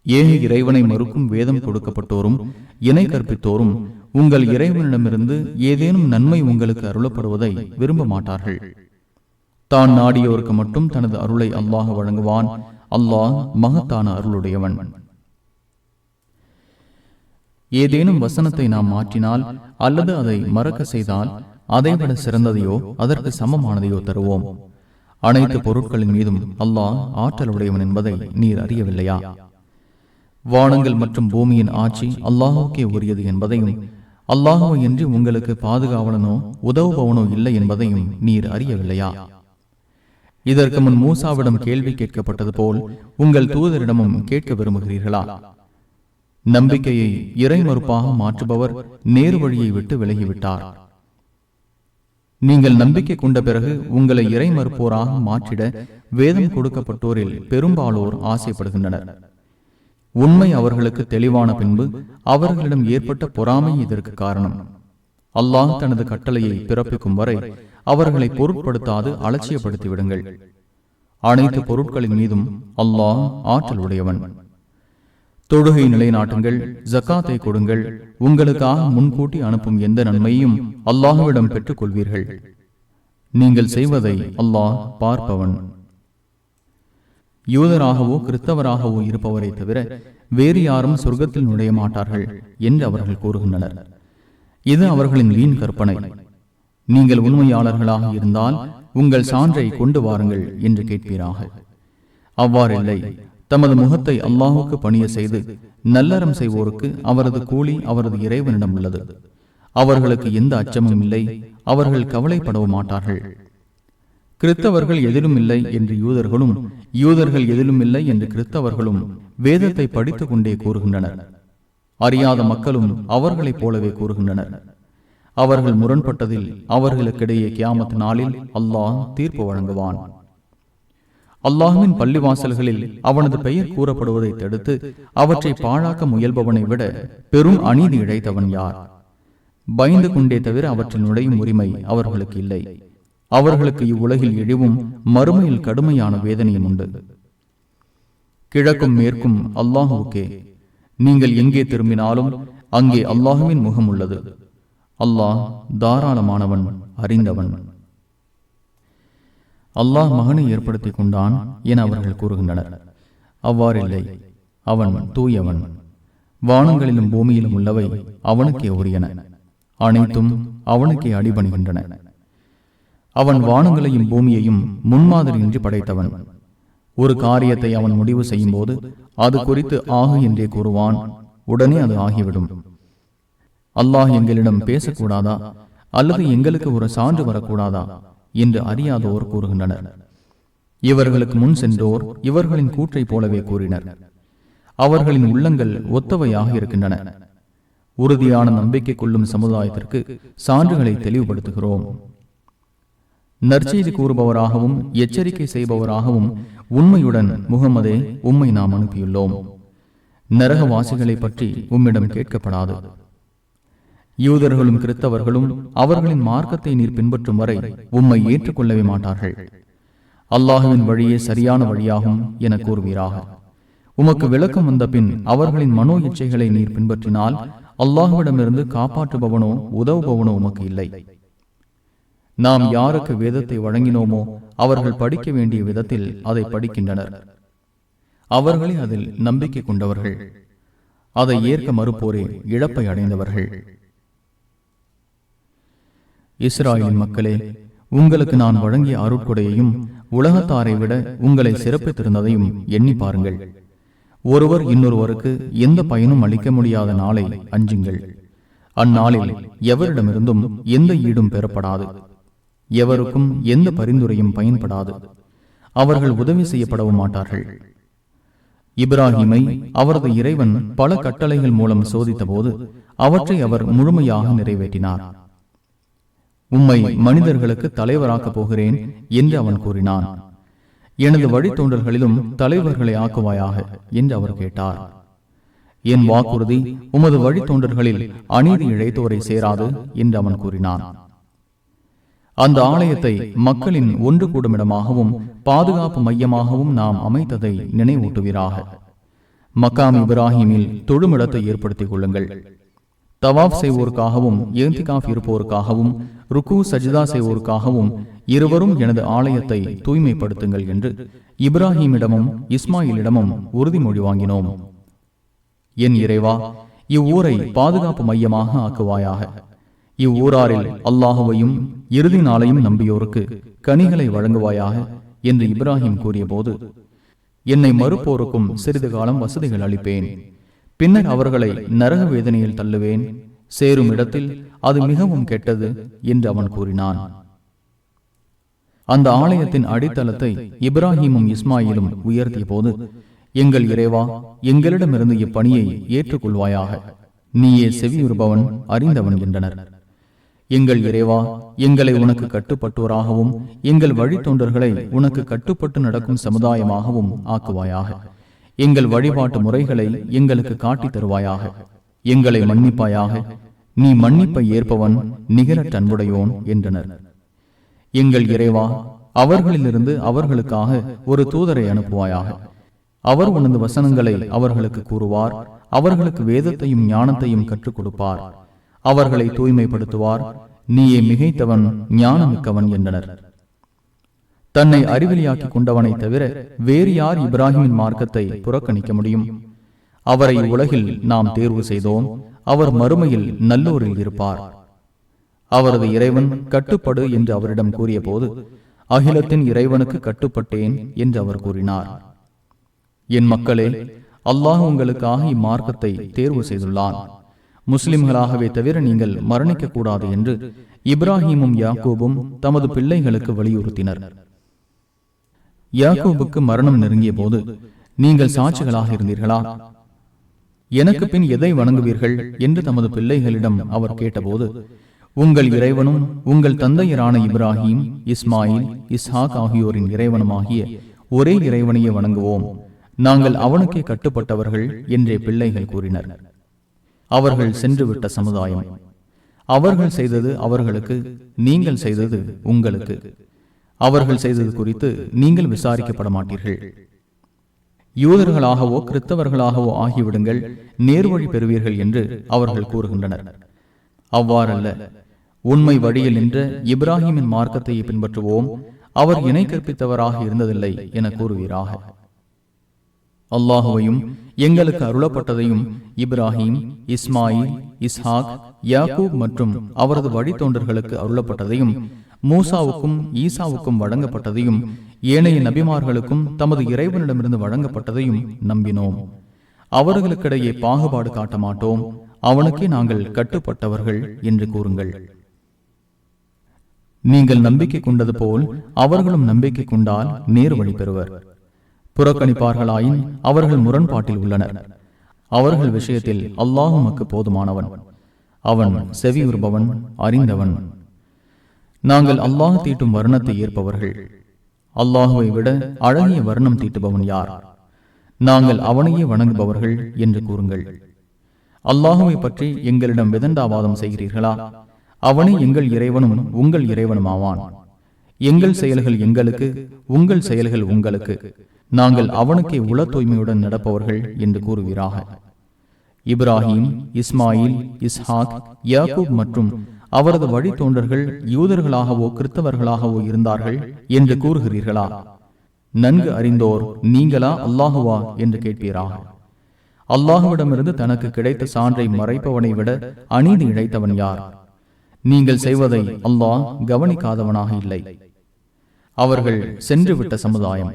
ஏக இறைவனை மறுக்கும் வேதம் கொடுக்கப்பட்டோரும் இணை கற்பித்தோரும் உங்கள் இறைவனிடமிருந்து ஏதேனும் நன்மை உங்களுக்கு அருளப்படுவதை விரும்ப மாட்டார்கள். தான் நாடியோருக்கு மட்டும் தனது அருளை அல்லாஹ் வழங்குவான். அல்லாஹ் மகத்தான அருளுடையவன். ஏதேனும் வசனத்தை நாம் மாற்றினால் அல்லது அதை மறக்க செய்தால் அதைவிட சிறந்ததையோ அதற்கு சமமானதையோ தருவோம். அனைத்து பொருட்களின் மீதும் அல்லாஹ் ஆற்றலுடையவன் என்பதை நீர் அறியவில்லையா? வானங்கள் மற்றும் பூமியின் ஆட்சி அல்லாஹுக்கே உரியது என்பதையும், அல்லாஹுவை இன்றி உங்களுக்கு பாதுகாவலனோ உதவுபவனோ இல்லை என்பதையும் நீர் அறியவில்லையா? இதற்கு முன் மூசாவிடம் கேள்வி கேட்கப்பட்டது போல் உங்கள் தூதரிடமும் கேட்க விரும்புகிறீர்களா? நம்பிக்கையை இறை மறுப்பாக மாற்றுபவர் நேரு வழியை விட்டு விலகிவிட்டார். நீங்கள் நம்பிக்கை கொண்ட பிறகு உங்களை இறை மறுப்போராக மாற்றிட வேதம் கொடுக்கப்பட்டோரில் பெரும்பாலோர் ஆசைப்படுகின்றனர். உண்மை அவர்களுக்கு தெளிவான பின்பு அவர்களிடம் ஏற்பட்ட பொறாமை இதற்கு காரணம். அல்லாஹ் தனது கட்டளையை பிறப்பிக்கும் வரை அவர்களை பொருட்படுத்தாது அலட்சியப்படுத்தி விடுங்கள். அனைத்து பொருட்களின் மீதும் அல்லாஹ் ஆற்றல் உடையவன். தொழுகை நிலைநாட்டுங்கள், ஜக்காத்தை கொடுங்கள். உங்களுக்காக முன்கூட்டி அனுப்பும் எந்த நன்மையும் அல்லாஹுவிடம் பெற்றுக் கொள்வீர்கள். நீங்கள் செய்வதை அல்லாஹ் பார்ப்பவன். யூதராகவோ கிறிஸ்தவராகவோ இருப்பவரை தவிர வேறு யாரும் சொர்க்கத்தில் நுழைய மாட்டார்கள் என்று அவர்கள் கூறுகின்றனர். இது அவர்களின் வீண் கற்பனை. நீங்கள் உண்மையாளர்களாக இருந்தால் உங்கள் சான்றை கொண்டு வாருங்கள் என்று கேட்பீராக. அவ்வாறில்லை. தமது முகத்தை அல்லாஹுக்கு பணிய செய்து நல்லறம் செய்வோருக்கு அவரது கூலி அவரது இறைவனிடம் உள்ளது. அவர்களுக்கு எந்த அச்சமும் இல்லை. அவர்கள் கவலைப்படவும் மாட்டார்கள். கிறிஸ்தவர்கள் எதிலும் இல்லை என்று யூதர்களும், யூதர்கள் எதிலும் இல்லை என்று கிறிஸ்தவர்களும் வேதத்தை படித்துக் கொண்டே கூறுகின்றனர். அறியாத மக்களும் அவர்களைப் போலவே கூறுகின்றனர். அவர்கள் முரண்பட்டதில் அவர்களுக்கிடையே கியாமத் நாளில் அல்லாஹ் தீர்ப்பு வழங்குவான். அல்லாஹுவின் பள்ளிவாசல்களில் அவனது பெயர் கூறப்படுவதை தடுத்து அவற்றை பாழாக்க முயல்பவனை விட பெரும் அநீதி இழைத்தவன் யார்? பயந்து கொண்டே தவிர அவற்றில் நுழையும் உரிமை அவர்களுக்கு இல்லை. அவர்களுக்கு இவ்வுலகில் இழிவும் மறுமையில் கடுமையான வேதனையும் உண்டு. கிழக்கும் மேற்கும் அல்லாஹுக்கே. நீங்கள் எங்கே திரும்பினாலும் அங்கே அல்லாஹுவின் முகம் உள்ளது. அல்லாஹ் தாராளமானவன், அறிந்தவன். அல்லாஹ் மகனை ஏற்படுத்திக் கொண்டான் என அவர்கள் கூறுகின்றனர். அவ்வாறில்லை. அவன் தூயவன். வானங்களிலும் பூமியிலும் உள்ளவை அவனுக்கே உரியன. அனைத்தும் அவனுக்கே அடிபணிகின்றன. அவன் வானங்களையும் பூமியையும் முன்மாதிரியின்றி படைத்தவன். ஒரு காரியத்தை அவன் முடிவு செய்யும் போது அது குறித்து ஆகு என்றே கூறுவான். உடனே அது ஆகிவிடும். அல்லாஹ் எங்களிடம் பேசக்கூடாதா அல்லது எங்களுக்கு ஒரு சான்று வரக்கூடாதா என்று அறியாதோர் கூறுகின்றனர். இவர்களுக்கு முன் சென்றோர் இவர்களின் கூற்றை போலவே கூறினர். அவர்களின் உள்ளங்கள் ஒத்தவையாக இருக்கின்றன. உறுதியான நம்பிக்கை கொள்ளும் சமுதாயத்திற்கு சான்றுகளை தெளிவுபடுத்துகிறோம். நற்செய்தி கூறுபவராகவும் எச்சரிக்கை செய்பவராகவும் உண்மையுடன் முகமதே உம்மை நாம் அனுப்பியுள்ளோம். நரகவாசிகளை பற்றி உம்மிடம் கேட்கப்படாது. யூதர்களும் கிறிஸ்தவர்களும் அவர்களின் மார்க்கத்தை நீர் பின்பற்றும் வரை உம்மை ஏற்றுக்கொள்ளவே மாட்டார்கள். அல்லாஹுவின் வழியே சரியான வழியாகும் என கூறுவீராக. உமக்கு விளக்கம் வந்த பின் அவர்களின் மனோ இச்சைகளை நீர் பின்பற்றினால் அல்லாஹுவிடமிருந்து காப்பாற்றுபவனோ உதவுபவனோ உமக்கு இல்லை. நாம் யாருக்கு வேதத்தை வழங்கினோமோ அவர்கள் படிக்க வேண்டிய விதத்தில் அதை படிக்கின்றனர். அவர்களே அதில் நம்பிக்கை கொண்டவர்கள். அதை ஏற்க மறுப்போரே இழப்பை அடைந்தவர்கள். இஸ்ராயேல் மக்களே, உங்களுக்கு நான் வழங்கிய அருட்கொடையையும் உலகத்தாரை விட உங்களை சிறப்பித்திருந்ததையும் எண்ணி பாருங்கள். ஒருவர் இன்னொருவருக்கு எந்த பயனும் அளிக்க முடியாத நாளை அஞ்சுங்கள். அந்நாளில் எவரிடமிருந்தும் எந்த ஈடும் பெறப்படாது. எவருக்கும் எந்த பரிந்துரையும் பயன்படாது. அவர்கள் உதவி செய்யப்படவும் மாட்டார்கள். இப்ராஹிமை அவரது இறைவன் பல கட்டளைகள் மூலம் சோதித்த போது அவற்றை அவர் முழுமையாக நிறைவேற்றினார். உம்மை மனிதர்களுக்கு தலைவராக்கப் போகிறேன் என்று அவன் கூறினான். எனது வழித்தோன்றல்களிலும் தலைவர்களை ஆக்குவாயாக என்று அவர் கேட்டார். என் வாக்குறுதி உமது வழித்தோன்றர்களில் அநீதி இழைத்தோரை சேராது என்று அவன் கூறினான். அந்த ஆலயத்தை மக்களின் ஒன்று கூடுமிடமாகவும் பாதுகாப்பு மையமாகவும் நாம் அமைத்ததை நினைவூட்டுவீராக. மக்காம் இப்ராஹிமில் தொழுமிடத்தை ஏற்படுத்திக் கொள்ளுங்கள். தவாப் செய்வோருக்காகவும் ஏந்திகாஃப் இருப்போருக்காகவும் ருக்கு சஜிதா செய்வோருக்காகவும் இருவரும் எனது ஆலயத்தை தூய்மைப்படுத்துங்கள் என்று இப்ராஹிமிடமும் இஸ்மாயிலிடமும் உறுதிமொழி வாங்கினோம். என் இறைவா, இவ்வூரை பாதுகாப்பு மையமாக ஆக்குவாயாக. இவ்வூராரில் அல்லாஹுவையும் இறுதி நாளையும் நம்பியோருக்கு கனிகளை வழங்குவாயாக என்று இப்ராஹிம் கூறிய போது, என்னை மறுப்போருக்கும் சிறிது காலம் வசதிகள் அளிப்பேன், பின்னர் அவர்களை நரக வேதனையில் தள்ளுவேன், சேரும் இடத்தில் அது மிகவும் கெட்டது என்று அவன் கூறினான். அந்த ஆலயத்தின் அடித்தளத்தை இப்ராஹிமும் இஸ்மாயிலும் உயர்த்திய போது, எங்கள் இறைவா, எங்களிடமிருந்து இப்பணியை ஏற்றுக்கொள்வாயாக, நீயே செவியுறுபவன் அறிந்தவன் என்றனர். எங்கள் இறைவா, எங்களை உனக்கு கட்டுப்பட்டோராகவும் எங்கள் வழித்தோன்றர்களை உனக்கு கட்டுப்பட்டு நடக்கும் சமுதாயமாகவும் ஆக்குவாயாக. எங்கள் வழிபாட்டு முறைகளை எங்களுக்கு காட்டி தருவாயாக. எங்களை மன்னிப்பாயாக, நீ மன்னிப்பை ஏற்பவன் நிகரற்ற அன்புடையோன் என்றனர். எங்கள் இறைவா, அவர்களிலிருந்து அவர்களுக்காக ஒரு தூதரை அனுப்புவாயாக. அவர் உனது வசனங்களை அவர்களுக்கு கூறுவார், அவர்களுக்கு வேதத்தையும் ஞானத்தையும் கற்றுக் கொடுப்பார், அவர்களை தூய்மைப்படுத்துவார், நீயே மிகைத்தவன் ஞானமிக்கவன் என்றனர். தன்னை அறிவிலியாக்கி கொண்டவனை தவிர வேறு யார் இப்ராஹிமின் மார்க்கத்தை புறக்கணிக்க முடியும்? அவரை உலகில் நாம் தேர்வு செய்தோம், அவர் மறுமையில் நல்லோரில் இருப்பார். அவரது இறைவன் கட்டுப்படு என்று அவரிடம் கூறிய போது, அகிலத்தின் இறைவனுக்கு கட்டுப்பட்டேன் என்று அவர் கூறினார். என் மக்களே, அல்லாஹ் உங்களுக்காக இம்மார்க்கத்தை தேர்வு செய்துள்ளான். முஸ்லிம்களாகவே தவிர நீங்கள் மரணிக்க கூடாது என்று இப்ராஹிமும் யாக்கூபும் தமது பிள்ளைகளுக்கு வலியுறுத்தினர். யாக்கூபுக்கு மரணம் நெருங்கிய போது, நீங்கள் சாட்சிகளாக இருந்தீர்களா? எனக்கு பின் எதை வணங்குவீர்கள் என்று தமது பிள்ளைகளிடம் அவர் கேட்டபோது, உங்கள் இறைவனும் உங்கள் தந்தையரான இப்ராஹிம், இஸ்மாயில், இஸ்ஹாக் ஆகியோரின் இறைவனுமாகிய ஒரே இறைவனையே வணங்குவோம், நாங்கள் அவனுக்கே கட்டுப்பட்டவர்கள் என்றே பிள்ளைகள் கூறினர். அவர்கள் சென்றுவிட்ட சமுதாயம். அவர்கள் செய்தது அவர்களுக்கு, நீங்கள் செய்தது உங்களுக்கு. அவர்கள் செய்தது குறித்து நீங்கள் விசாரிக்கப்பட மாட்டீர்கள். யூதர்களாகவோ கிறிஸ்தவர்களாகவோ ஆகிவிடுங்கள், நேர்வழி பெறுவீர்கள் என்று அவர்கள் கூறுகின்றனர். அவ்வாறல்ல, உண்மை வழியில் நின்ற இப்ராஹிமின் மார்க்கத்தை பின்பற்றுவோம், அவர் இணை கற்பித்தவராக இருந்ததில்லை என கூறுவீராக. அல்லாஹுவையும் எங்களுக்கு அருளப்பட்டதையும் இப்ராஹிம், இஸ்மாயில், இஸ்ஹாக், யாக்கூப் மற்றும் அவரது வழித்தோன்றர்களுக்கு அருளப்பட்டதையும் மூசாவுக்கும் ஈசாவுக்கும் வழங்கப்பட்டதையும் ஏனைய நபிமார்களுக்கும் தமது இறைவனிடமிருந்து வழங்கப்பட்டதையும் நம்பினோம். அவர்களுக்கிடையே பாகுபாடு காட்ட மாட்டோம், அவனுக்கே நாங்கள் கட்டுப்பட்டவர்கள் என்று கூறுங்கள். நீங்கள் நம்பிக்கை கொண்டது போல் அவர்களும் நம்பிக்கை கொண்டால் நேர் வழி பெறுவர். புறக்கணிப்பார்களாயின் அவர்கள் முரண்பாட்டில் உள்ளனர். அவர்கள் விஷயத்தில் அல்லாஹ் உமக்கு போதுமானவன், அவன் செவியுறுபவன், அறிந்தவன். நாங்கள் அல்லாஹ் தீட்டும் வர்ணத்தை ஏற்பவர்கள். அல்லாஹுவை விட அழகிய வர்ணம் தீட்டுபவன் யார்? நாங்கள் அவனையே வணங்குபவர்கள் என்று கூறுங்கள். அல்லாஹுவை பற்றி எங்களிடம் விதண்டாவாதம் செய்கிறீர்களா? அவனே எங்கள் இறைவனும் உங்கள் இறைவனுமாவான். எங்கள் செயல்கள் எங்களுக்கு, உங்கள் செயல்கள் உங்களுக்கு. நாங்கள் அவனுக்கே உள தூய்மையுடன் நடப்பவர்கள் என்று கூறுவீராக. இப்ராஹிம், இஸ்மாயில், இஸ்ஹாக், யாக்கூப் மற்றும் அவரது வழித்தோன்றர்கள் யூதர்களாகவோ கிறிஸ்தவர்களாகவோ இருந்தார்கள் என்று கூறுகிறீர்களா? நன்கு அறிந்தோர் நீங்களா அல்லாஹுவா என்று கேட்பீராக. அல்லாஹுவிடமிருந்து தனக்கு கிடைத்த சான்றை மறைப்பவனை விட அநீதி இழைத்தவன் யார்? நீங்கள் செய்வதை அல்லாஹ் கவனிக்காதவனாக இல்லை. அவர்கள் சென்றுவிட்ட சமுதாயம்.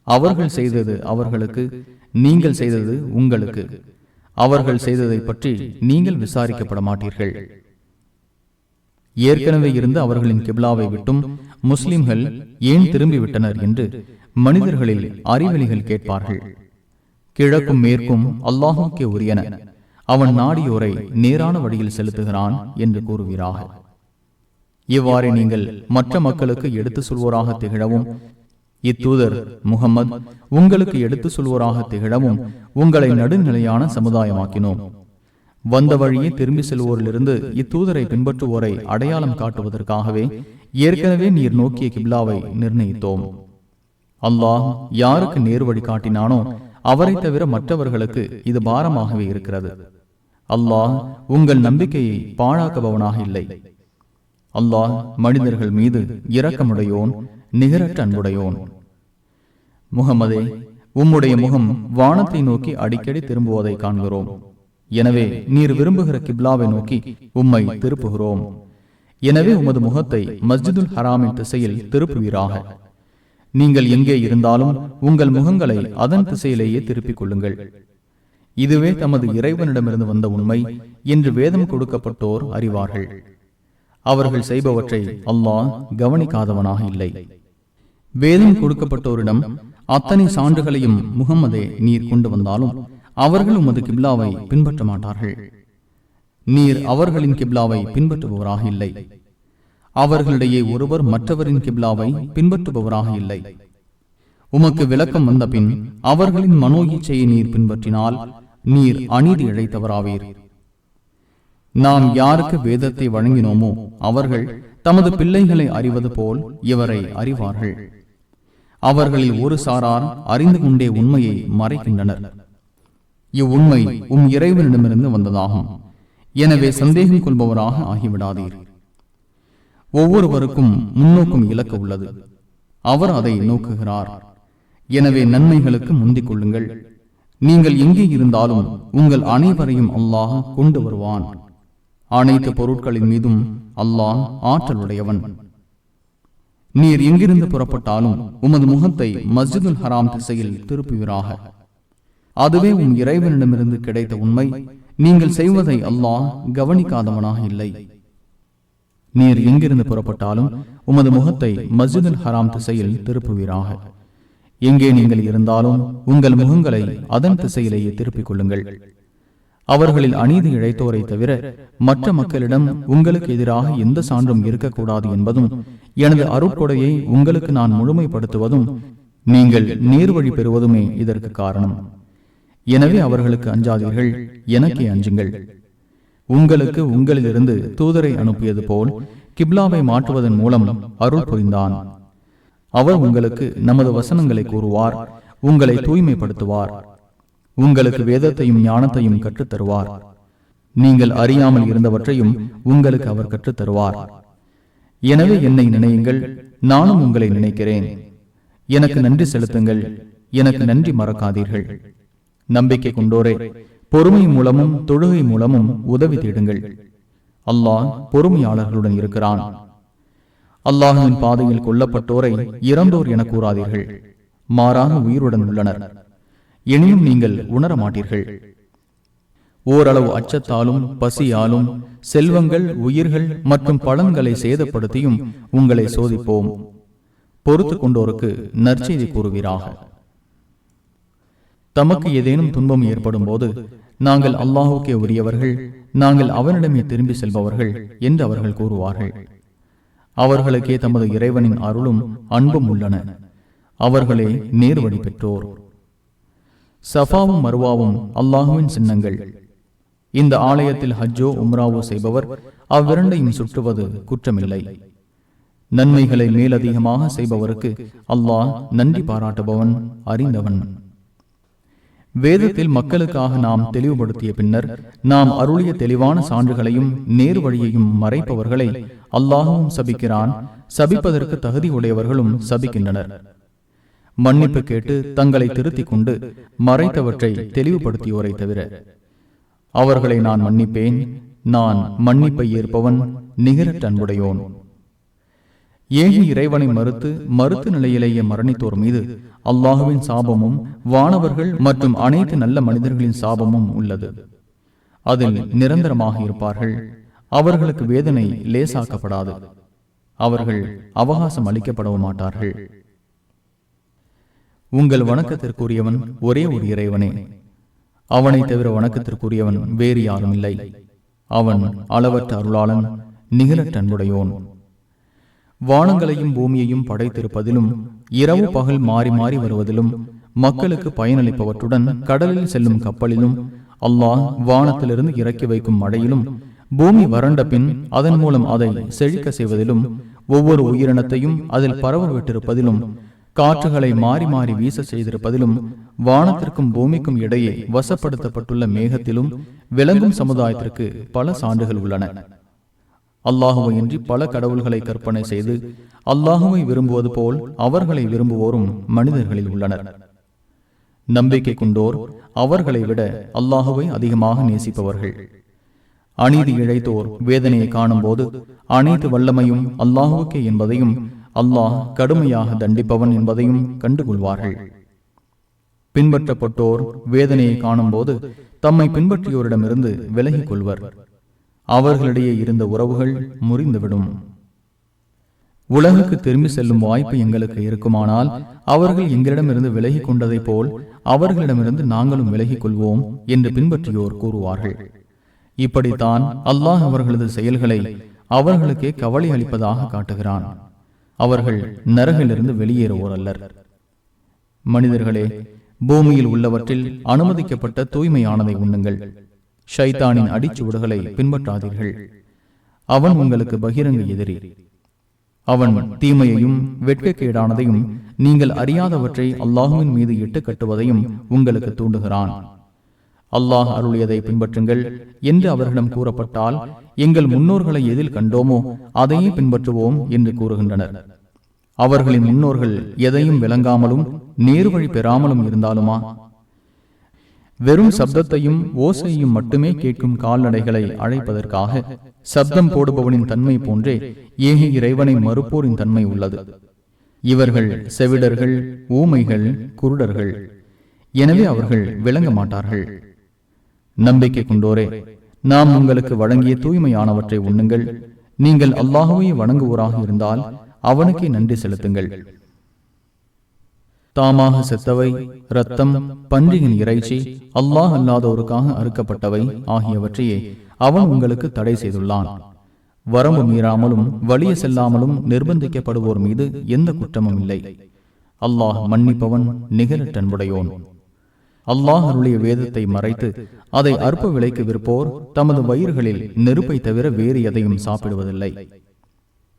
அவர்கள் செய்தது அவர்களுக்கு, நீங்கள் செய்தது உங்களுக்கு. அவர்கள் செய்ததை பற்றி நீங்கள் விசாரிக்கப்பட மாட்டீர்கள். ஏற்கனவே இருந்த அவர்களின் கிப்லாவை விட்டும் முஸ்லிம்கள் ஏன் திரும்பிவிட்டனர் என்று மனிதர்களில் அறிவெளிகள் கேட்பார்கள். கிழக்கும் மேற்கும் அல்லாஹுக்கே உரியன, அவன் நாடியோரை நேரான வழியில் செலுத்துகிறான் என்று கூறுவீராக. இவ்வாறு நீங்கள் மற்ற மக்களுக்கு எடுத்து சொல்வோராக திகழவும் இத்தூதர் முகம்மது உங்களுக்கு எடுத்து சொல்வோராக திகழவும் உங்களை நடுநிலையான சமுதாயமாக்கினோம். வந்த வழியே திரும்பி செல்வோரிலிருந்து இத்தூதரை பின்பற்றுவோரை அடையாளம் காட்டுவதற்காகவே ஏற்கனவே நீர் நோக்கிய கிப்லாவை நிர்ணயித்தோம். அல்லாஹ் யாருக்கு நேர்வழி காட்டினானோ அவரை தவிர மற்றவர்களுக்கு இது பாரமாகவே இருக்கிறது. அல்லாஹ் உங்கள் நம்பிக்கையை பாழாக்குபவனாக இல்லை. அல்லாஹ் மனிதர்கள் மீது இரக்கமுடையோன், நிகரற்ற அன்புடையோன். முகமதே, உம்முடைய முகம் வானத்தை நோக்கி அடிக்கடி திரும்புவதை காண்கிறோம். எனவே நீர் விரும்புகிற கிப்லாவை நோக்கி உம்மை திருப்புகிறோம். எனவே உமது முகத்தை மஸ்ஜிதுல் ஹராமின் திசையில் திருப்புவீராக. நீங்கள் எங்கே இருந்தாலும் உங்கள் முகங்களை அதன் திசையிலேயே திருப்பிக் கொள்ளுங்கள். இதுவே தமது இறைவனிடமிருந்து வந்த உண்மை என்று வேதம் கொடுக்கப்பட்டோர் அறிவார்கள். அவர்கள் செய்பவற்றை அல்லாஹ் கவனிக்காதவனாக இல்லை. வேதம் கொடுக்கப்பட்டோரிடம் அத்தனை சான்றுகளையும் முகம்மதே நீர் கொண்டு வந்தாலும் அவர்கள் உமது கிப்லாவை பின்பற்ற மாட்டார்கள். நீர் அவர்களின் கிப்லாவை பின்பற்றுபவராக இல்லை. அவர்களிடையே ஒருவர் மற்றவரின் கிப்லாவை பின்பற்றுபவராக இல்லை. உமக்கு விளக்கம் வந்த பின் அவர்களின் மனோ இச்சையை நீர் பின்பற்றினால் நீர் அநீதி இழைத்தவராவீர். நாம் யாருக்கு வேதத்தை வழங்கினோமோ அவர்கள் தமது பிள்ளைகளை அறிவது போல் இவரை அறிவார்கள். அவர்களில் ஒரு சாரார் அறிந்து கொண்டே உண்மையை மறைக்கின்றனர். இவ்வுண்மை இறைவனிடமிருந்து வந்ததாகும். எனவே சந்தேகம் கொள்பவராக ஆகிவிடாதீர். ஒவ்வொருவருக்கும் முன்னோக்கும் இலக்கு உள்ளது. அவர் அதை நோக்குகிறார். எனவே நன்மைகளுக்கு முந்திக் கொள்ளுங்கள். நீங்கள் எங்கே இருந்தாலும் உங்கள் அனைவரையும் அல்லாஹ் கொண்டு வருவான். அனைத்து பொருட்களின் மீதும் அல்லாஹ் ஆற்றலுடையவன். நீர் எங்கிருந்து புறப்பட்டாலும் உமது முகத்தை மஸ்ஜிதுல் ஹராம் திசையில் திருப்புவீராக. அதுவே இறைவனிடமிருந்து கிடைத்த உண்மை. நீங்கள் செய்வதை அல்லாஹ் கவனிக்காதவனாக இல்லை. நீர் எங்கிருந்து புறப்பட்டாலும் உமது முகத்தை மஸ்ஜிதுல் ஹராம் திசையில் திருப்புவீராக. எங்கே நீங்கள் இருந்தாலும் உங்கள் முகங்களை அதன் திசையிலேயே திருப்பிக் கொள்ளுங்கள். அவர்களில் அநீதி இழைத்தோரை தவிர மற்ற மக்களிடம் உங்களுக்கு எதிராக எந்த சான்றும் இருக்கக்கூடாது என்பதும் எனது அருட்கொடையை உங்களுக்கு நான் முழுமைப்படுத்துவதும் நீங்கள் நேர்வழி பெறுவதுமே இதற்கு காரணம். எனவே அவர்களுக்கு அஞ்சாதீர்கள், எனக்கே அஞ்சுங்கள். உங்களுக்கு உங்களிலிருந்து தூதரை அனுப்பியது போல் கிப்லாவை மாற்றுவதன் மூலம் அருள் புரிந்தான். அவர் உங்களுக்கு நமது வசனங்களை கூறுவார், உங்களை தூய்மைப்படுத்துவார், உங்களுக்கு வேதத்தையும் ஞானத்தையும் கற்றுத் தருவார். நீங்கள் அறியாமல் இருந்தவற்றையும் உங்களுக்கு அவர் கற்றுத் தருவார். எனவே என்னை நினையுங்கள், நானும் உங்களை நினைக்கிறேன். எனக்கு நன்றி செலுத்துங்கள், எனக்கு நன்றி மறக்காதீர்கள். நம்பிக்கை கொண்டோரே, பொறுமை மூலமும் தொழுகை மூலமும் உதவி தேடுங்கள். அல்லாஹ் பொறுமையாளர்களுடன் இருக்கிறான். அல்லாஹ்வின் பாதையில் கொல்லப்பட்டோரை இறந்தோர் என கூறாதீர்கள். மாறாக உயிருடன் உள்ளனர். எனினும் நீங்கள் உணர மாட்டீர்கள். ஓரளவு அச்சத்தாலும் பசியாலும் செல்வங்கள், உயிர்கள் மற்றும் பலன்களை சேதப்படுத்தியும் உங்களை சோதிப்போம். பொறுத்து கொண்டோருக்கு நற்செய்தி கூறுவீராக. தமக்கு ஏதேனும் துன்பம் ஏற்படும் போது நாங்கள் அல்லாஹுக்கே உரியவர்கள், நாங்கள் அவனிடமே திரும்பி செல்பவர்கள் என்று அவர்கள் கூறுவார்கள். அவர்களுக்கே தமது இறைவனின் அருளும் அன்பும் உள்ளன. அவர்களே நேர்வழி பெற்றோர். சஃபாவும் மர்வாவும் அல்லாஹுவின் சின்னங்கள். இந்த ஆலயத்தில் ஹஜ்ஜோ உம்ராவோ செய்பவர் அவ்விரண்டையும் சுற்றுவது குற்றமில்லை. நன்மைகளை மேலதிகமாக செய்பவருக்கு அல்லாஹ் நன்றி பாராட்டுபவன், அறிந்தவன். வேதத்தில் மக்களுக்காக நாம் தெளிவுபடுத்திய பின்னர் நாம் அருளிய தெளிவான சான்றுகளையும் நேர் வழியையும் மறைப்பவர்களை அல்லாஹுவும் சபிக்கிறான். சபிப்பதற்கு தகுதி உடையவர்களும் சபிக்கின்றனர். மன்னிப்பு கேட்டு தங்களை திருத்திக் கொண்டு மறைத்தவற்றை தெளிவுபடுத்தியோரை தவிர அவர்களை நான் மன்னிப்பேன். நான் மன்னிப்பை ஏற்பவன், நிகரற்ற அன்புடையோன். ஏகி இறைவனை மறுத்து நிலையிலேயே மரணித்தோர் மீது அல்லாஹுவின் சாபமும் வானவர்கள் மற்றும் அனைத்து நல்ல மனிதர்களின் சாபமும் உள்ளது. அதில் நிரந்தரமாக இருப்பார்கள். அவர்களுக்கு வேதனை லேசாக்கப்படாது. அவர்கள் அவகாசம் அளிக்கப்படவும் மாட்டார்கள். உங்கள் வணக்கத்திற்குரியவன் ஒரே ஒரு இறைவனே. அவனை தவிர வணக்கத்திற்குரியவன் வேறு யாரும் இல்லை. அவன் அளவற்ற அருளாளன், நிகரற்ற அன்புடையோன். வானங்களையும் பூமியையும் படைத்திருப்பதிலும் இரவு பகல் மாறி மாறி வருவதிலும் மக்களுக்கு பயனளிப்பவற்றுடன் கடலில் செல்லும் கப்பலிலும் அல்லாஹ் வானத்திலிருந்து இறக்கி வைக்கும் மழையிலும் பூமி வறண்ட பின் அதன் மூலம் அதை செழிக்க செய்வதிலும் ஒவ்வொரு உயிரினத்தையும் அதில் பரவ விட்டிருப்பதிலும் காற்றுகளை மாறி மாறி வீச செய்திருப்பதிலும் வானத்திற்கும் பூமிக்கும் இடையே வசப்படுத்தப்பட்டுள்ள மேகத்திலும் விளங்கும் சமுதாயத்திற்கு பல சான்றுகள் உள்ளன. அல்லாஹுவையின்றி பல கடவுள்களை கற்பனை செய்து அல்லாஹுவை விரும்புவது போல் அவர்களை விரும்புவோரும் மனிதர்களில் உள்ளனர். நம்பிக்கை கொண்டோர் அவர்களை விட அல்லாஹுவை அதிகமாக நேசிப்பவர்கள். அநீதி இழைத்தோர் வேதனையை காணும் போது அனைத்து வல்லமையும் அல்லாஹுவுக்கே என்பதையும் அல்லாஹ் கடுமையாக தண்டிப்பவன் என்பதையும் கண்டுகொள்வார்கள். பின்பற்றப்பட்டோர் வேதனையை காணும் போது தம்மை பின்பற்றியோரிடமிருந்து விலகிக் கொள்வர். அவர்களிடையே இருந்த உறவுகள் முறிந்துவிடும். உலகுக்கு திரும்பி செல்லும் வாய்ப்பு எங்களுக்கு இருக்குமானால் அவர்கள் எங்களிடமிருந்து விலகி கொண்டதை போல் அவர்களிடமிருந்து நாங்களும் விலகிக் கொள்வோம் என்று பின்பற்றியோர் கூறுவார்கள். இப்படித்தான் அல்லாஹ் அவர்களது செயல்களை அவர்களுக்கே கவலை அளிப்பதாக காட்டுகிறான். அவர்கள் நரகிலிருந்து வெளியேறுவோர் அல்லர். மனிதர்களே, பூமியில் உள்ளவற்றில் அனுமதிக்கப்பட்ட தூய்மையானதை உண்ணுங்கள். ஷைத்தானின் அடிச்சுவடுகளை பின்பற்றாதீர்கள். அவன் உங்களுக்கு பகிரங்க எதிரி. அவன் தீமையையும் வெட்கக்கேடானதையும் நீங்கள் அறியாதவற்றை அல்லாஹுவின் மீது இட்டு கட்டுவதையும் உங்களுக்கு தூண்டுகிறான். அல்லாஹ் அருளியதை பின்பற்றுங்கள் என்று அவர்களிடம் கூறப்பட்டால் எங்கள் முன்னோர்களை எதில் கண்டோமோ அதையே பின்பற்றுவோம் என்று கூறுகின்றனர். அவர்களின் முன்னோர்கள் எதையும் விளங்காமலும் நேர்வழி பெறாமலும் இருந்தாலுமா? வெறும் சப்தத்தையும் ஓசையும் மட்டுமே கேட்கும் கால்நடைகளை அழைப்பதற்காக சப்தம் போடுபவனின் தன்மை போன்றே ஏக இறைவனை மறுப்போரின் தன்மை உள்ளது. இவர்கள் செவிடர்கள், ஊமைகள், குருடர்கள். எனவே அவர்கள் விளங்க மாட்டார்கள். நம்பிக்கை கொண்டோரே, நாம் உங்களுக்கு வழங்கிய தூய்மையானவற்றை உண்ணுங்கள். நீங்கள் அல்லாஹுவை வணங்குவோராக இருந்தால் அவனுக்கே நன்றி செலுத்துங்கள். தாமாக செத்தவை, இரத்தம், பன்றியின் இறைச்சி, அல்லாஹ் அல்லாதோருக்காக அறுக்கப்பட்டவை ஆகியவற்றையே அவன் உங்களுக்கு தடை செய்துள்ளான். வரம்பு மீறாமலும் வலிய செல்லாமலும் நிர்பந்திக்கப்படுவோர் மீது எந்த குற்றமும் இல்லை. அல்லாஹ் மன்னிப்பவன், நிகரற்றன்புடையோன். அல்லாஹ் அருளிய வேதத்தை மறைத்து அதை அற்ப விலைக்கு விற்போர் தமது வயிறுகளில் நெருப்பை தவிர வேறு எதையும் சாப்பிடுவதில்லை.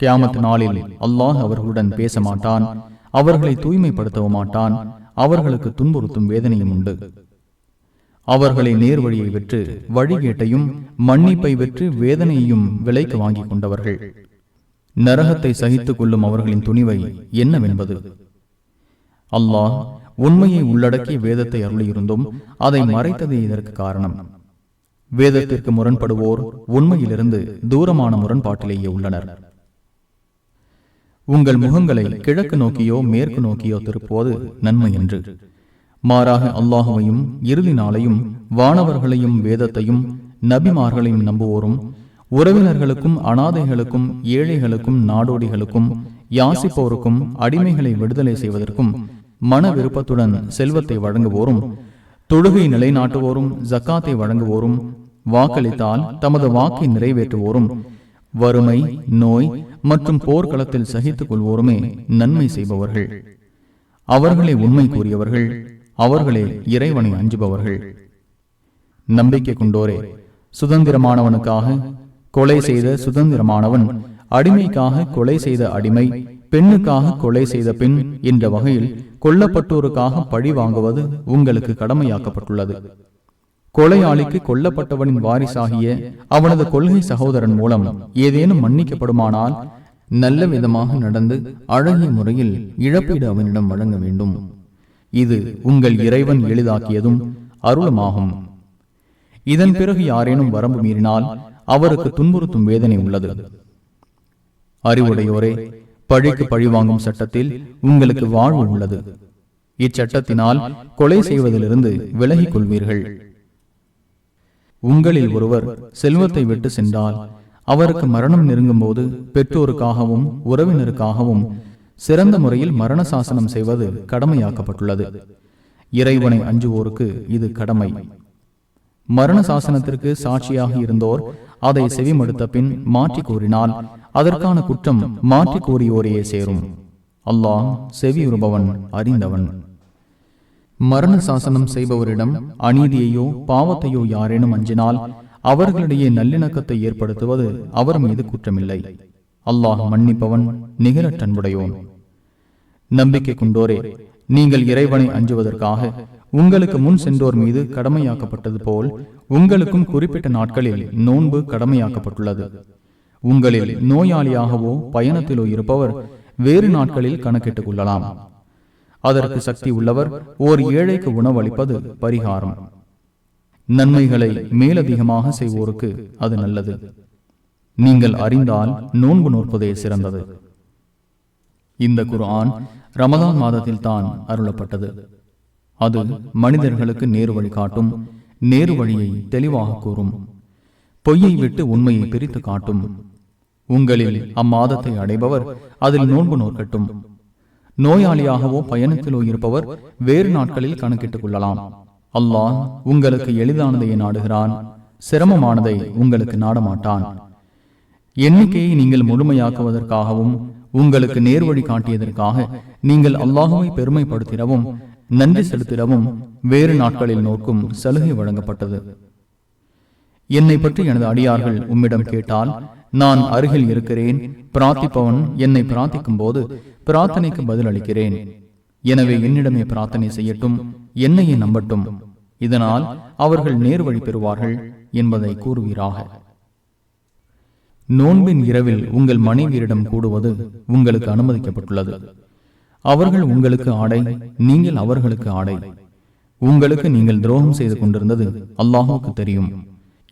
கியாமத் நாளில் அல்லாஹ் அவர்களுடன் பேச மாட்டான், அவர்களை தூய்மைப்படுத்தவும் மாட்டான். அவர்களுக்கு துன்புறுத்தும் வேதனையும் உண்டு. அவர்களை நேர்வழியை விற்று வழிகேட்டையும் மன்னிப்பை விற்று வேதனையையும் விலைக்கு வாங்கிக் கொண்டவர்கள். நரகத்தை சகித்துக் கொள்ளும் அவர்களின் துணிவை என்னவென்பது? அல்லாஹ் உண்மையை உள்ளடக்கிய வேதத்தை அருளியிருந்தும் அதை மறைத்ததே இதற்கு காரணம். வேதத்திற்கு முரண்படுவோர் உண்மையிலிருந்து தூரமான முரண்பாட்டிலேயே உள்ளனர். உங்கள் முகங்களை கிழக்கு நோக்கியோ மேற்கு நோக்கியோ திருப்புவது நன்மை என்று, மாறாக அல்லாஹுவையும் இறுதி நாளையும் வானவர்களையும் வேதத்தையும் நபிமார்களையும் நம்புவோரும் உறவினர்களுக்கும் அனாதைகளுக்கும் ஏழைகளுக்கும் நாடோடிகளுக்கும் யாசிப்போருக்கும் அடிமைகளை விடுதலை செய்வதற்கும் மன விருப்பத்துடன் செல்வத்தை வழங்குவோரும் தொழுகை நிலைநாட்டுவோரும் ஜக்காத்தை வழங்குவோரும் வாக்களித்தால் தமது வாக்கை நிறைவேற்றுவோரும் வறுமை, நோய் மற்றும் போர்க்களத்தில் சகித்துக் கொள்வோருமே நன்மை செய்பவர்கள். அவர்களே உண்மை கூறியவர்கள், அவர்களே இறைவனை அஞ்சுபவர்கள். நம்பிக்கை கொண்டோரே, சுதந்திரமானவனுக்காக கொலை செய்த சுதந்திரமானவன், அடிமைக்காக கொலை செய்த அடிமை, பெண்ணுக்காக கொலை செய்த பெண் என்ற வகையில் கொல்லப்பட்டோருக்காக பழி வாங்குவது உங்களுக்கு கடமையாக்கப்பட்டுள்ளது. கொலையாளிக்கு கொல்லப்பட்டவனின் வாரிசாகிய அவனது கொள்கை சகோதரன் மூலம் ஏதேனும் மன்னிக்கப்படுமானால் நல்ல விதமாக நடந்து அழகிய முறையில் இழப்பீடு அவனிடம் வழங்க வேண்டும். இது உங்கள் இறைவன் எளிதாக்கியதும் அருளுமாகும். இதன் பிறகு யாரேனும் வரம்பு மீறினால் அவருக்கு துன்புறுத்தும் வேதனை உள்ளது. அறிவுடையோரே, பழிக்கு பழி வாங்கும் சட்டத்தில் உங்களுக்கு வாழ்வு உள்ளது. இச்சட்டத்தினால் கொலை செய்வதிலிருந்து விலகிக் கொள்வீர்கள். உங்களில் ஒருவர் செல்வத்தை விட்டு சென்றால் அவருக்கு மரணம் நெருங்கும் போது பெற்றோருக்காகவும் உறவினருக்காகவும் சிறந்த முறையில் மரண சாசனம் செய்வது கடமையாக்கப்பட்டுள்ளது. இறைவனை அஞ்சுவோருக்கு இது கடமை. மரண சாசனத்திற்கு சாட்சியாக இருந்தோர் அதை செவிமடுத்த பின் மாற்றி கூறினால் அதற்கான குற்றம் மாற்றி கூறியோரையே சேரும். அல்லாஹ் செவியுறுபவன், அறிந்தவன். மரண சாசனம் செய்பவரிடம் அநீதியையோ பாவத்தையோ யாரேனும் அஞ்சினால் அவர்களிடையே நல்லிணக்கத்தை ஏற்படுத்துவது அவர் மீது குற்றமில்லை. அல்லாஹ் மன்னிப்பவன், நிகரற்றன்புடையோன். நம்பிக்கை கொண்டோரே, நீங்கள் இறைவனை அஞ்சுவதற்காக உங்களுக்கு முன் சென்றோர் மீது கடமையாக்கப்பட்டது போல் உங்களுக்கும் குறிப்பிட்ட நாட்களில் நோன்பு கடமையாக்கப்பட்டுள்ளது. உங்களில் நோயாளியாகவோ பயணத்திலோ இருப்பவர் வேறு நாட்களில் கணக்கிட்டுக் கொள்ளலாம். அதற்கு சக்தி உள்ளவர் ஓர் ஏழைக்கு உணவளிப்பது பரிகாரம். நன்மைகளை மேலதிகமாக செய்வோருக்கு அது நல்லது. நீங்கள் அறிந்தால் நோன்பு நோற்பதே சிறந்தது. இந்த குர்ஆன் ரமதான் மாதத்தில் தான் அருளப்பட்டது. அது மனிதர்களுக்கு நேரு வழி காட்டும், நேரு வழியை தெளிவாக கூறும், பொய்யை விட்டு உண்மையை பிரித்து காட்டும். உங்களில் அம்மாதத்தை அடைபவர் அதில் நோன்பு நோக்கட்டும். நோயாளியாகவோ பயணத்திலோ இருப்பவர் வேறு நாட்களில் கணக்கிட்டுக் கொள்ளலாம். அல்லாஹ் உங்களுக்கு எளிதானதை நாடுகிறான், சிரமமானதை உங்களுக்கு நாடமாட்டான். எண்ணிக்கையை நீங்கள் முழுமையாக்குவதற்காகவும் உங்களுக்கு நேர்வழி காட்டியதற்காக நீங்கள் அல்லாஹுவை பெருமைப்படுத்திடவும் நன்றி செலுத்திடவும் வேறு நாட்களில் நோக்கும் சலுகை வழங்கப்பட்டது. என்னை பற்றி எனது அடியார்கள் உம்மிடம் கேட்டால், நான் அருகில் இருக்கிறேன், பிரார்த்திப்பவன் என்னை பிரார்த்திக்கும் போது பிரார்த்தனைக்கு பதில் அளிக்கிறேன். எனவே என்னிடமே பிரார்த்தனை செய்யட்டும், என்னையே நம்பட்டும். இதனால் அவர்கள் நேர்வழி பெறுவார்கள் என்பதை கூறுவீராக. நோன்பின் இரவில் உங்கள் மனைவியரிடம் கூடுவது உங்களுக்கு அனுமதிக்கப்பட்டுள்ளது. அவர்கள் உங்களுக்கு ஆடை, நீங்கள் அவர்களுக்கு ஆடை. உங்களுக்கு நீங்கள் துரோகம் செய்து கொண்டிருந்தது அல்லாஹுக்கு தெரியும்.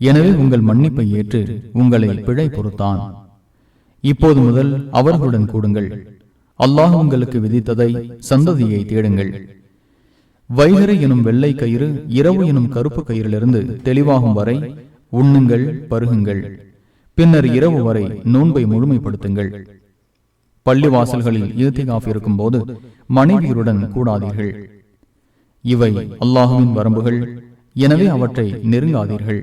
எனவே உங்கள் மன்னிப்பை ஏற்று உங்களை பிழை பொறுத்தான். இப்போது முதல் அவர்களுடன் கூடுங்கள். அல்லாஹ் உங்களுக்கு விதித்ததை சந்ததியை தேடுங்கள். வைகரை எனும் வெள்ளை கயிறு இரவு எனும் கருப்பு கயிறிலிருந்து தெளிவாகும் வரை உண்ணுங்கள், பருகுங்கள். பின்னர் இரவு வரை நோன்பை முழுமைப்படுத்துங்கள். பள்ளிவாசல்களில் இத்திகாஃப் இருக்கும் போது மனைவியருடன் கூடாதீர்கள். இவை அல்லாஹுவின் வரம்புகள், எனவே அவற்றை நெருங்காதீர்கள்.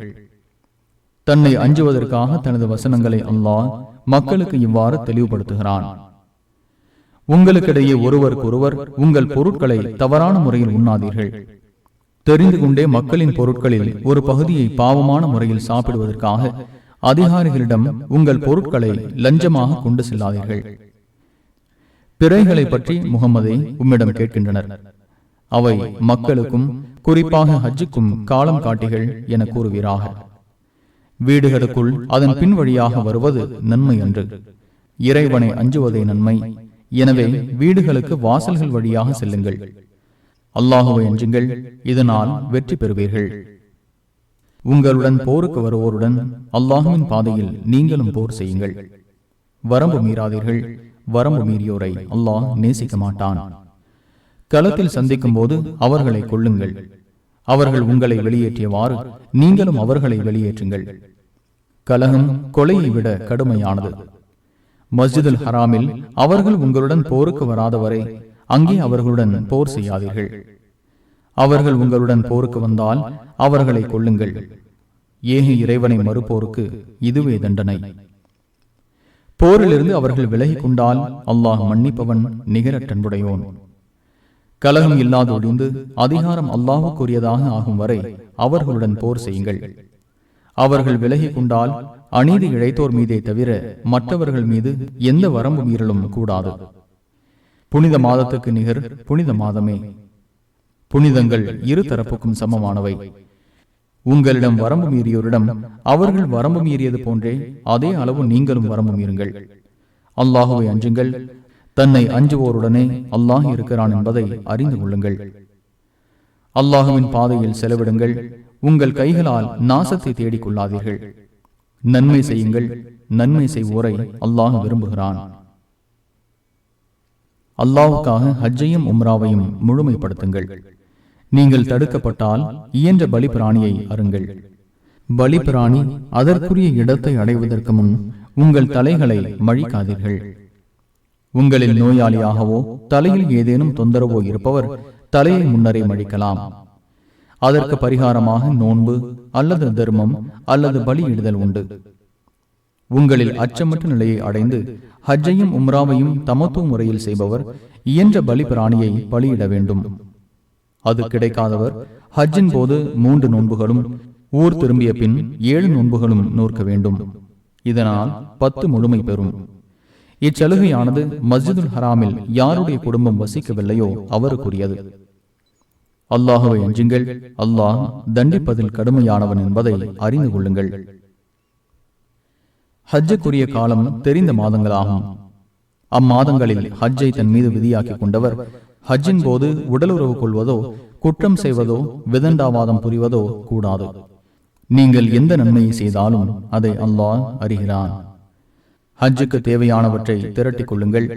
தன்னை அஞ்சுவதற்காக தனது வசனங்களை அல்லாஹ் மக்களுக்கு இவ்வாறு தெளிவுபடுத்துகிறான். உங்களுக்கிடையே ஒருவருக்கொருவர் உங்கள் பொருட்களை தவறான முறையில் உண்ணாதீர்கள். தெரிந்து கொண்டே மக்களின் பொருட்களில் ஒரு பகுதியை பாவமான முறையில் சாப்பிடுவதற்காக அதிகாரிகளிடம் உங்கள் பொருட்களை லஞ்சமாக கொண்டு செல்லாதீர்கள். பிறைகளை பற்றி முகம்மதே உம்மிடம் கேட்கின்றனர். அவை மக்களுக்கும் குறிப்பாக ஹஜ்ஜுக்கும் காலம் காட்டிகள் என கூறுவீராக. வீடுகளுக்குள் அதன் பின் வழியாக வருவது நன்மை அன்று. இறைவனை அஞ்சுவதே நன்மை. எனவே வீடுகளுக்கு வாசல்கள் வழியாக செல்லுங்கள். அல்லாஹுவை அஞ்சுங்கள், இதனால் வெற்றி பெறுவீர்கள். உங்களுடன் போருக்கு வருவோருடன் அல்லாஹுவின் பாதையில் நீங்களும் போர் செய்யுங்கள். வரம்பு மீறாதீர்கள். வரம்பு மீறியோரை அல்லாஹ் நேசிக்க மாட்டான். களத்தில் சந்திக்கும் போது அவர்களை கொள்ளுங்கள். அவர்கள் உங்களை வெளியேற்றியவாறு நீங்களும் அவர்களை வெளியேற்றுங்கள். கலகம் கொலையை விட கடுமையானது. மஸ்ஜிதுல் ஹராமில் அவர்கள் உங்களுடன் போருக்கு வராதவரை அங்கே அவர்களுடன் போர் செய்யாதீர்கள். அவர்கள் உங்களுடன் போருக்கு வந்தால் அவர்களை கொள்ளுங்கள். ஏக இறைவனை மறுப்போருக்கு இதுவே தண்டனை. போரிலிருந்து அவர்கள் விலகி கொண்டால் அல்லாஹ் மன்னிப்பவன், நிகரற்றன்புடையோன். கலகம் இல்லாது ஒழிந்து அதிகாரம் அல்லாஹுக்குரியதாக ஆகும் வரை அவர்களுடன் போர் செய்யுங்கள். அவர்கள் விலகி கொண்டால் அநீதி இழைத்தோர் மீதே தவிர மற்றவர்கள் மீது எந்த வரம்பு மீறலும் கூடாது. புனித மாதத்துக்கு நிகர் புனித மாதமே. புனிதங்கள் இரு தரப்புக்கும் சமமானவை. உங்களிடம் வரம்பு மீறியோரிடம் அவர்கள் வரம்பு மீறியது போன்றே அதே அளவு நீங்களும் வரம்பு மீறுங்கள். அல்லாஹுவை அஞ்சுங்கள். தன்னை அஞ்சுவோருடனே அல்லாஹ் இருக்கிறான் என்பதை அறிந்து கொள்ளுங்கள். அல்லாஹுவின் பாதையில் செலவிடுங்கள். உங்கள் கைகளால் நாசத்தை தேடிக் கொள்ளாதீர்கள். நன்மை செய்யுங்கள். நன்மை செய்வோரை அல்லாஹ் விரும்புகிறான். அல்லாஹுக்காக ஹஜ்ஜையும் உம்ராவையும் முழுமைப்படுத்துங்கள். நீங்கள் தடுக்கப்பட்டால் இயன்ற பலி பிராணியை அருங்கள். பலி பிராணி அதற்குரிய இடத்தை அடைவதற்கு முன் உங்கள் தலைகளை மழிக்காதீர்கள். உங்களில் நோயாளியாகவோ தலையில் ஏதேனும் தொந்தரவோ இருப்பவர் தலையை முன்னரே மழிக்கலாம். அதற்கு பரிகாரமாக நோன்பு அல்லது தர்மம் அல்லது பலியிடுதல் உண்டு. உங்களில் அச்சமற்ற நிலையை அடைந்து ஹஜ்ஜையும் உம்ராவையும் தமத்துவ முறையில் செய்பவர் இயன்ற பலி பிராணியை பலியிட வேண்டும். அது கிடைக்காதவர் ஹஜ்ஜின் போது 3 நோன்புகளும் ஊர் திரும்பிய பின் 7 நோன்புகளும் நோற்க வேண்டும். இதனால் 10 முழுமை பெறும். இச்சலுகையானது மஸ்ஜிதுல் ஹராமில் யாருடைய குடும்பம் வசிக்கவில்லையோ அவருக்குரியது. அல்லாஹுவை அஞ்சுங்கள், அல்லாஹ் தண்டிப்பதில் கடுமையானவன் என்பதை அறிந்து கொள்ளுங்கள். ஹஜ்ஜுக்குரிய காலம் தெரிந்த மாதங்களாகும். அம்மாதங்களில் ஹஜ்ஜை தன் மீது விதியாக்கிக் கொண்டவர் ஹஜ்ஜின் போது உடலுறவு கொள்வதோ குற்றம் செய்வதோ விதண்டாவாதம் புரிவதோ கூடாது. நீங்கள் எந்த நன்மையை செய்தாலும் அதை அல்லாஹ் அறிகிறான். ஹஜ்ஜுக்கு தேவையானவற்றை திரட்டிக் கொள்ளுங்கள்.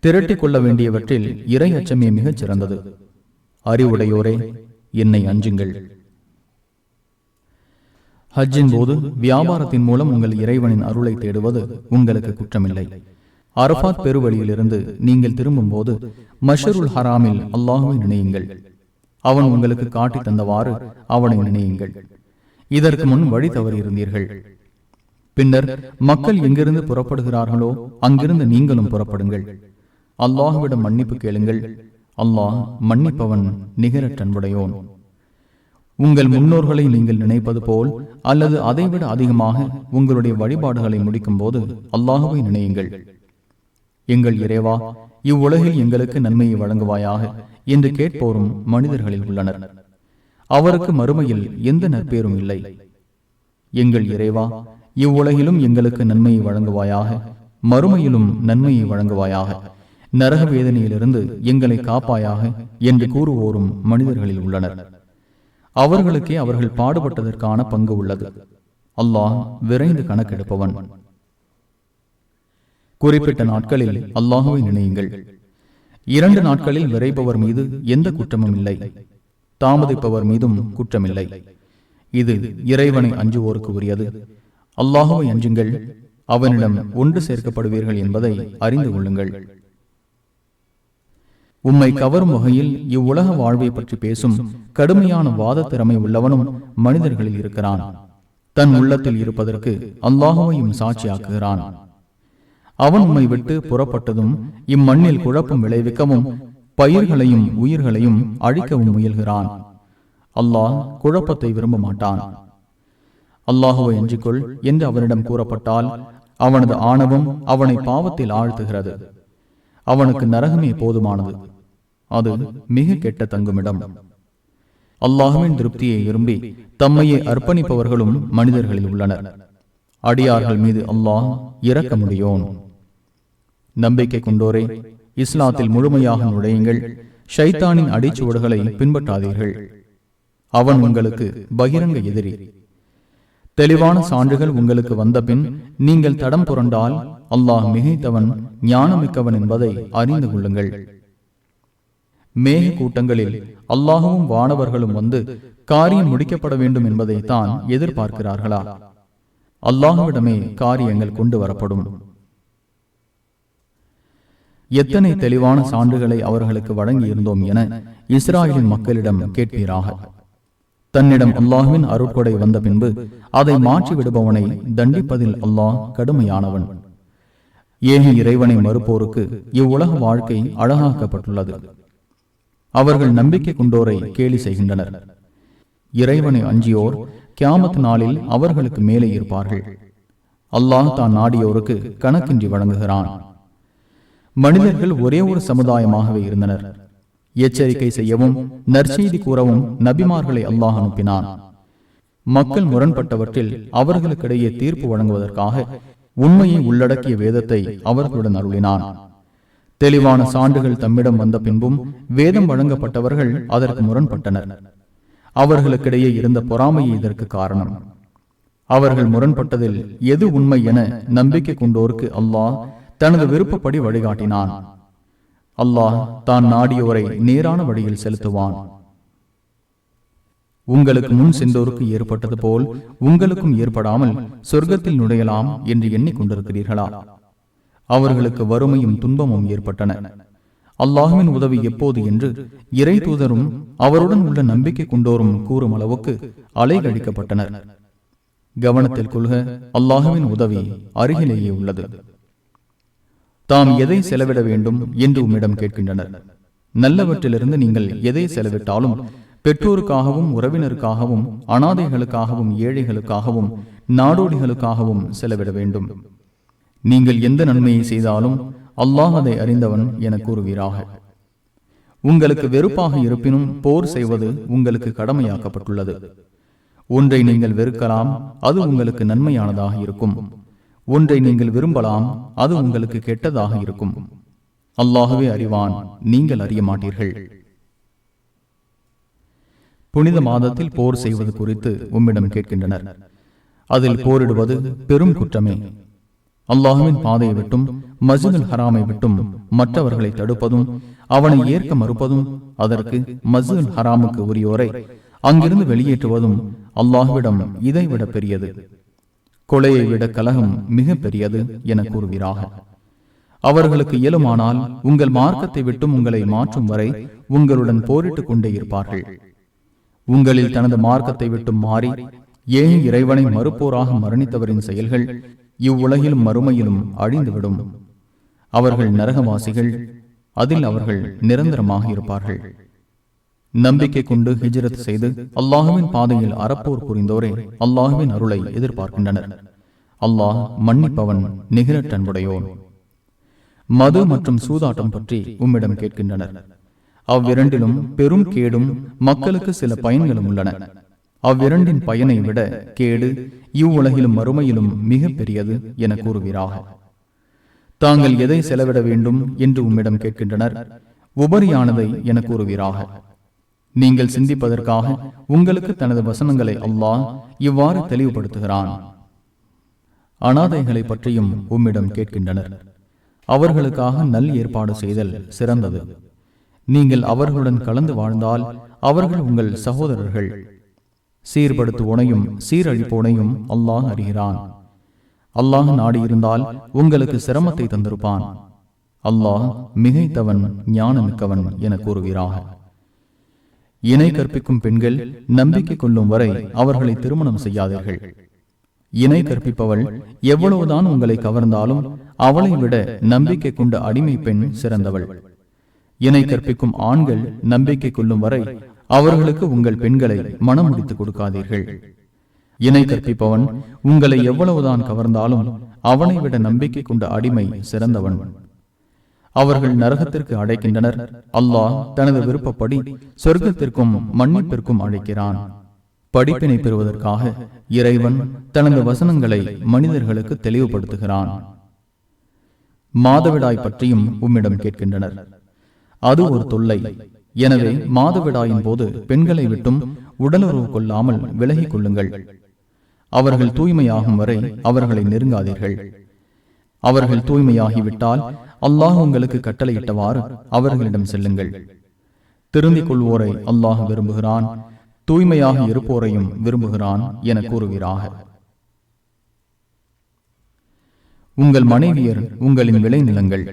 திரட்டிக் கொள்ள வேண்டியவற்றில் இறை அச்சமே மிகச் சிறந்தது. அறிவுடையோரே, என்னை அஞ்சுங்கள். ஹஜ்ஜின் போது வியாபாரத்தின் மூலம் உங்கள் இறைவனின் அருளை தேடுவது உங்களுக்கு குற்றமில்லை. அரபாத் பெருவழியிலிருந்து நீங்கள் திரும்பும் போது மஷ்ருல் ஹராமில் அல்லாஹுவை நினையுங்கள். அவன் உங்களுக்கு காட்டி தந்தவாறு அவனை நினையுங்கள். இதற்கு முன் வழி தவறியிருந்தீர்கள். பின்னர் மக்கள் எங்கிருந்து புறப்படுகிறார்களோ அங்கிருந்து நீங்களும் புறப்படுங்கள். அல்லாஹுவிடம் மன்னிப்பு கேளுங்கள். அல்லாஹ் மன்னிப்பவன் நிகரற்ற அன்புடையோன். உங்கள் முன்னோர்களை நீங்கள் நினைப்பது போல் அல்லது அதைவிட அதிகமாக உங்களுடைய வழிபாடுகளை முடிக்கும் போது அல்லாஹுவை நினையுங்கள். எங்கள் இறைவா, இவ்வுலகில் எங்களுக்கு நன்மையை வழங்குவாயாக என்று கேட்போரும் மனிதர்களில் உள்ளனர். அவருக்கு மறுமையில் எந்த நற்பேரும் இல்லை. எங்கள் இறைவா, இவ்வுலகிலும் எங்களுக்கு நன்மையை வழங்குவாயாக, மறுமையிலும் நன்மையை வழங்குவாயாக, நரக வேதனையிலிருந்து எங்களை காப்பாயாக என்று கூறுவோரும் மனிதர்களில் உள்ளனர். அவர்களுக்கே அவர்கள் பாடுபட்டதற்கான பங்கு உள்ளது. அல்லாஹ் விரைந்து கணக்கெடுப்பவன். குறிப்பிட்ட நாட்களில் அல்லாஹுவை நினையுங்கள். 2 நாட்களில் விரைபவர் மீது எந்த குற்றமும் இல்லை. தாமதிப்பவர் மீதும் குற்றமில்லை. இது இறைவனை அஞ்சுவோருக்கு உரியது. அல்லாஹுவை அஞ்சுங்கள், அவனிடம் ஒன்று சேர்க்கப்படுவீர்கள் என்பதை அறிந்து கொள்ளுங்கள். உம்மை கவரும் வகையில் இவ்வுலக வாழ்வை பற்றி பேசும் கடுமையான வாத திறமை உள்ளவனும் மனிதர்களில் இருக்கிறான். தன் உள்ளத்தில் இருப்பதற்கு அல்லாஹுவையும் சாட்சியாக்குகிறான். அவன் உம்மை விட்டு புறப்பட்டதும் இம்மண்ணில் குழப்பம் விளைவிக்கவும் பயிர்களையும் உயிர்களையும் அழிக்கவும் முயல்கிறான். அல்லாஹ் குழப்பத்தை விரும்ப மாட்டான். அல்லாஹுவை அஞ்சிக்கொள் என்று அவனிடம் கூறப்பட்டால் அவனது ஆணவம் அவனை பாவத்தில் ஆழ்த்துகிறது. அவனுக்கு நரகமே போதுமானது. அது மிக கெட்ட தங்குமிடம். அல்லாஹுவின் திருப்தியை விரும்பி தம்மையே அர்ப்பணிப்பவர்களும் மனிதர்களில் உள்ளனர். அடியார்கள் மீது அல்லாஹ் இரக்க முடியோன். நம்பிக்கை கொண்டோரே, இஸ்லாத்தில் முழுமையாக நுழையுங்கள். ஷைத்தானின் அடிச்சுவடுகளை பின்பற்றாதீர்கள். அவன் உங்களுக்கு பகிரங்க எதிரி. தெளிவான சான்றுகள் உங்களுக்கு வந்த பின் நீங்கள் தடம் புரண்டால் அல்லாஹ் மிகைத்தவன், ஞானமிக்கவன் என்பதை அறிந்து கொள்ளுங்கள். மேக கூட்டங்களில் அல்லாஹுவும் வானவர்களும் வந்து காரியம் முடிக்கப்பட வேண்டும் என்பதை தான் எதிர்பார்க்கிறார்களா? அல்லாஹுவிடமே காரியங்கள் கொண்டு வரப்படும். எத்தனை தெளிவான சான்றுகளை அவர்களுக்கு வழங்கி இருந்தோம் என இஸ்ராயலின் மக்களிடம் கேட்பீராக. தன்னிடம் அல்லாஹுவின் அருட்கொடை வந்த பின்பு அதை மாற்றி விடுபவனை தண்டிப்பதில் அல்லாஹ் கடுமையானவன். ஏன் இறைவனை மறுப்போருக்கு இவ்வுலக வாழ்க்கை அழகாக்கப்பட்டுள்ளது. அவர்கள் நம்பிக்கை கொண்டோரை கேலி செய்கின்றனர். இறைவனை அஞ்சியோர் கியாமத் நாளில் அவர்களுக்கு மேலே இருப்பார்கள். அல்லாஹ் தான் நாடியோருக்கு கணக்கின்றி வழங்குகிறான். மனிதர்கள் ஒரே ஒரு சமுதாயமாகவே இருந்தனர். எச்சரிக்கை செய்யவும் நற்செய்தி கூறவும் நபிமார்களை அல்லாஹ் அனுப்பினான். மக்கள் முரண்பட்டவற்றில் அவர்களுக்கிடையே தீர்ப்பு வழங்குவதற்காக உண்மையை உள்ளடக்கிய வேதத்தை அவர்களுடன் அருளினான். தெளிவான சான்றுகள் தம்மிடம் வந்த பின்பும் வேதம் வழங்கப்பட்டவர்கள் அதற்கு முரண்பட்டனர். அவர்களுக்கிடையே இருந்த பொறாமையே இதற்கு காரணம். அவர்கள் முரண்பட்டதில் எது உண்மை என நம்பிக்கை கொண்டோருக்கு அல்லாஹ் தனது விருப்பப்படி வழிகாட்டினான். அல்லாஹ் தான் நாடியோரை நேரான வழியில் செலுத்துவான். உங்களுக்கு முன் சென்றோருக்கு ஏற்பட்டது போல் உங்களுக்கும் ஏற்படாமல் சொர்க்கத்தில் நுழையலாம் என்று எண்ணிக்கொண்டிருக்கிறீர்களா? அவர்களுக்கு வறுமையும் துன்பமும் ஏற்பட்டன. அல்லாஹுவின் உதவி எப்போது என்று இறை தூதரும் அவருடன் உள்ள நம்பிக்கை கொண்டோரும் கூறும் அளவுக்கு அலைகழிக்கப்பட்டனர். கவனத்தில் கொள்க, அல்லாஹுவின் உதவி அருகிலேயே உள்ளது. தாம் எதை செலவிட வேண்டும் என்று உம்மிடம் கேட்கின்றனர். நல்லவற்றிலிருந்து நீங்கள் எதை செலவிட்டாலும் பெற்றோருக்காகவும் உறவினருக்காகவும் அனாதைகளுக்காகவும் ஏழைகளுக்காகவும் நாடோடிகளுக்காகவும் செலவிட வேண்டும். நீங்கள் எந்த நன்மையை செய்தாலும் அல்லாஹ் அதை அறிந்தவன் என கூறுவீராக. உங்களுக்கு வெறுப்பாக இருப்பினும் போர் செய்வது உங்களுக்கு கடமையாக்கப்பட்டுள்ளது. ஒன்றை நீங்கள் வெறுக்கலாம், அது உங்களுக்கு நன்மையானதாக இருக்கும். ஒன்றை நீங்கள் விரும்பலாம், அது உங்களுக்கு கெட்டதாக இருக்கும். அல்லாஹுவே அறிவான், நீங்கள் அறிய மாட்டீர்கள். புனித மாதத்தில் போர் செய்வது குறித்து உம்மிடம் கேட்கின்றனர். அதில் போரிடுவது பெரும் குற்றமே. அல்லாஹுவின் பாதையை விட்டும் மஸ்ஜிதுல் ஹராமை விட்டும் மற்றவர்களை தடுப்பதும் அவனை ஏற்க மறுப்பதும், அதற்கு மஸ்ஜிதுல் ஹராமுக்கு உரியோரை அங்கிருந்து வெளியேற்றுவதும் அல்லாஹுவிடம் இதைவிட பெரியது. கொலையை விட கலகம் மிக பெரியது என கூறுவீராக. அவர்களுக்கு இயலுமானால் உங்கள் மார்க்கத்தை விட்டும் உங்களை மாற்றும் வரை உங்களுடன் போரிட்டுக் கொண்டே இருப்பார்கள். உங்களில் தனது மார்க்கத்தை விட்டும் மாறி ஏன் இறைவனை மறுப்போராக மரணித்தவரின் செயல்கள் இவ்வுலகிலும் மறுமையிலும் அழிந்துவிடும். அவர்கள் நரகவாசிகள், அதில் அவர்கள் நிரந்தரமாக இருப்பார்கள். நம்பிக்கை கொண்டு ஹிஜ்ரத் செய்து அல்லாஹுவின் பாதையில் அறப்போர் புரிந்தோரே அல்லாஹுவின் அருளை எதிர்பார்க்கின்றனர். அல்லாஹ் மன்னிப்பவன், நிகரற்ற அன்புடையோன். மது மற்றும் சூதாட்டம் பற்றி உம்மிடம் கேட்கின்றனர். அவ்விரண்டிலும் பெரும் கேடும் மக்களுக்கு சில பயன்களும் உள்ளன. அவ்விரண்டின் பயனை விட கேடு இவ்வுலகிலும் மறுமையிலும் மிக பெரியது என கூறுவீராக. தாங்கள் எதை செலவிட வேண்டும் என்று உம்மிடம் கேட்கின்றனர். உபரியானதை என கூறுவீராக. நீங்கள் சிந்திப்பதற்காக உங்களுக்கு தனது வசனங்களை அல்லாஹ் இவ்வாறு தெளிவுபடுத்துகிறான். அனாதைகளை பற்றியும் உம்மிடம் கேட்கின்றனர். அவர்களுக்காக நல் ஏற்பாடு செய்தல் சிறந்தது. நீங்கள் அவர்களுடன் கலந்து வாழ்ந்தால் அவர்கள் உங்கள் சகோதரர்கள். சீர்படுத்துவோனையும் சீரழிப்போனையும் அல்லாஹ் அறிகிறான். அல்லாஹ் நாடி இருந்தால் உங்களுக்கு சிரமத்தை தந்திருப்பான். அல்லாஹ் மிகைத்தவன், ஞானமிக்கவன் என கூறுவீராக. இணை கற்பிக்கும் பெண்கள் நம்பிக்கை கொள்ளும் வரை அவர்களை திருமணம் செய்யாதீர்கள். இணை கற்பிப்பவள் எவ்வளவுதான் உங்களை கவர்ந்தாலும் அவளை விட நம்பிக்கை கொண்ட அடிமை பெண் சிறந்தவள். இணை கற்பிக்கும் ஆண்கள் நம்பிக்கை கொள்ளும் வரை அவர்களுக்கு உங்கள் பெண்களை மனம் முடித்து கொடுக்காதீர்கள். இணை கற்பிப்பவன் உங்களை எவ்வளவுதான் கவர்ந்தாலும் அவனை விட நம்பிக்கை கொண்ட அடிமை சிறந்தவன். அவர்கள் நரகத்திற்கு அழைக்கின்றனர். அல்லாஹ் தனது விருப்பப்படி சொர்க்கத்திற்கும் மன்னிப்பிற்கும் அழைக்கிறான். படிப்பினை பெறுவதற்காக இறைவன் தனது வசனங்களை மனிதர்களுக்கு தெளிவுபடுத்துகிறான். மாதவிடாய் பற்றியும் உம்மிடம் கேட்கின்றனர். அது ஒரு தொல்லை. எனவே மாதவிடாயின் போது பெண்களை விட்டும் உடலுறவு கொள்ளாமல் விலகிக் கொள்ளுங்கள். அவர்கள் தூய்மையாகும் வரை அவர்களை நெருங்காதீர்கள். அவர்கள் தூய்மையாகிவிட்டால் அல்லாஹ் உங்களுக்கு கட்டளையிட்டவாறு அவர்களிடம் செல்லுங்கள். திருந்திக் கொள்வோரை அல்லாஹ் விரும்புகிறான், தூய்மையாக இருப்போரையும் விரும்புகிறான் என கூறுகிறாக. உங்கள் மனைவியர் உங்களின் விளைநிலங்கள்.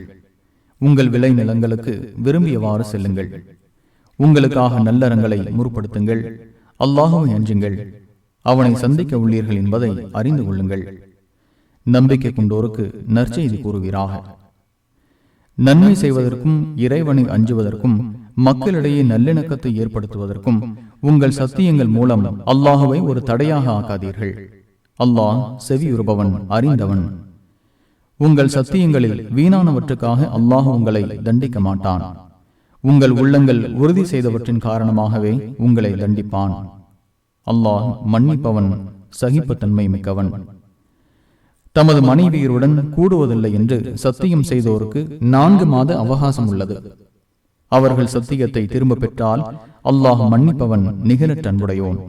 உங்கள் விளைநிலங்களுக்கு விரும்பியவாறு செல்லுங்கள். உங்களுக்காக நல்லறங்களை முற்படுத்துங்கள். அல்லாஹுவை அஞ்சுங்கள். அவனை சந்திக்க உள்ளீர்கள் என்பதை அறிந்து கொள்ளுங்கள். நம்பிக்கை கொண்டோருக்கு நற்செய்தி கூறுவீராக. நன்மை செய்வதற்கும் இறைவனை அஞ்சுவதற்கும் மக்களிடையே நல்லிணக்கத்தை ஏற்படுத்துவதற்கும் உங்கள் சத்தியங்கள் மூலம் அல்லாஹுவை ஒரு தடையாக ஆக்காதீர்கள். அல்லாஹ் செவியுறுபவன், அறிந்தவன். உங்கள் சத்தியங்களில் வீணானவற்றுக்காக அல்லாஹ் உங்களை தண்டிக்க மாட்டான். உங்கள் உள்ளங்கள் உறுதி செய்தவற்றின் காரணமாகவே உங்களை தண்டிப்பான். அல்லாஹ் மன்னிப்பவன், சகிப்புத்தன்மை மிக்கவன். தமது மனைவியருடன் கூடுவதில்லை என்று சத்தியம் செய்தோருக்கு 4 மாத அவகாசம் உள்ளது. அவர்கள் சத்தியத்தை திரும்ப பெற்றால் அல்லாஹ் மன்னிப்பவன், நிகரற்ற அன்புடையோன்.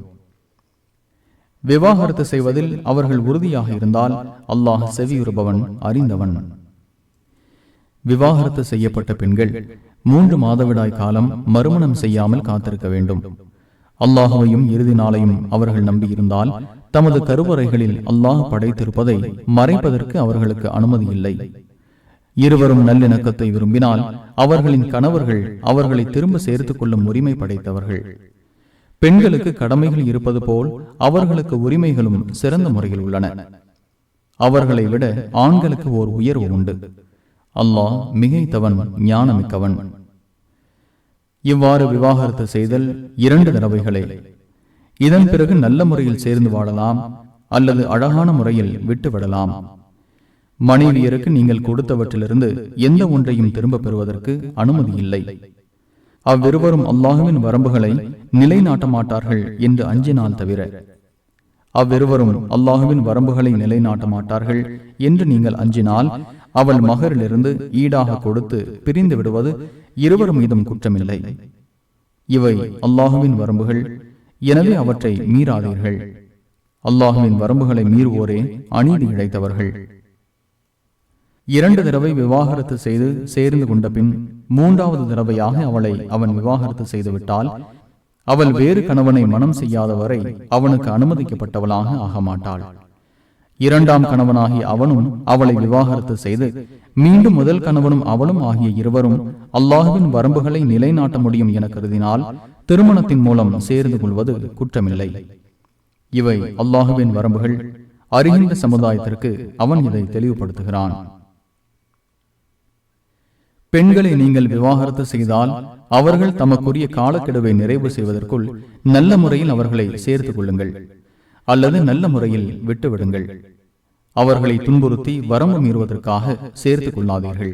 விவாகரத்து செய்வதில் அவர்கள் உறுதியாக இருந்தால் அல்லாஹ் செவியுறுபவன், அறிந்தவன். விவாகரத்து செய்யப்பட்ட பெண்கள் 3 மாதவிடாய் காலம் மறுமணம் செய்யாமல் காத்திருக்க வேண்டும். அல்லாஹுவையும் இறுதி நாளையும் அவர்கள் நம்பியிருந்தால் தமது கருவறைகளில் அல்லாஹ் படைத்திருப்பதை மறைப்பதற்கு அவர்களுக்கு அனுமதி இல்லை. இருவரும் நல்லிணக்கத்தை விரும்பினால் அவர்களின் கணவர்கள் அவர்களை திரும்ப சேர்த்துக் கொள்ளும் உரிமை படைத்தவர்கள். பெண்களுக்கு கடமைகள் இருப்பது போல் அவர்களுக்கு உரிமைகளும் சிறந்த முறையில் உள்ளன. அவர்களை விட ஆண்களுக்கு ஓர் உயர்வு உண்டு. அல்லாஹ் மிகைத்தவன், ஞானமிக்கவன். இவ்வாறு விவாகரத்து செய்தல் 2 தடவைகளே. இதன் பிறகு நல்ல முறையில் சேர்ந்து வாழலாம் அல்லது அழகான முறையில் விட்டுவிடலாம். மனைவியருக்கு நீங்கள் கொடுத்தவற்றிலிருந்து எந்த ஒன்றையும் திரும்ப பெறுவதற்கு அனுமதி இல்லை. அவ்விருவரும் அல்லாஹுவின் வரம்புகளை நிலைநாட்ட மாட்டார்கள் என்று அஞ்சினால் தவிர. அவ்விருவரும் அல்லாஹுவின் வரம்புகளை நிலைநாட்ட மாட்டார்கள் என்று நீங்கள் அஞ்சினால் அவள் மகரிலிருந்து ஈடாக கொடுத்து பிரிந்து விடுவது இருவர் மீதும் குற்றமில்லை. இவை அல்லாஹுவின் வரம்புகள், எனவே அவற்றை மீறாதீர்கள். அல்லாஹுவின் வரம்புகளை மீறுவோரே அநீதி இழைத்தவர்கள். 2 தடவை விவாகரத்து செய்து சேர்ந்து கொண்ட பின் 3வது தடவையாக அவளை அவன் விவாகரத்து செய்துவிட்டால் அவள் வேறு கணவனை மனம் செய்யாதவரை அவனுக்கு அனுமதிக்கப்பட்டவளாக ஆக மாட்டாள். 2ஆம் கணவனாகிய அவனும் அவளை விவாகரத்து செய்து மீண்டும் முதல் கணவனும் அவளும் ஆகிய இருவரும் அல்லாஹுவின் வரம்புகளை நிலைநாட்ட முடியும் என கருதினால் திருமணத்தின் மூலம் சேர்ந்து கொள்வது குற்றமில்லை. இவை அல்லாஹுவின் வரம்புகள். அறிகின்ற சமுதாயத்திற்கு அவன் இதை தெளிவுபடுத்துகிறான். பெண்களை நீங்கள் விவாகரத்து செய்தால் அவர்கள் தமக்குரிய காலக்கெடுவை நிறைவு செய்வதற்குள் நல்ல முறையில் அவர்களை சேர்த்துக் கொள்ளுங்கள் அல்லது நல்ல முறையில் விட்டுவிடுங்கள். அவர்களை துன்புறுத்தி வரம்பு மீறுவதற்காக சேர்த்துக் கொள்ளாதீர்கள்.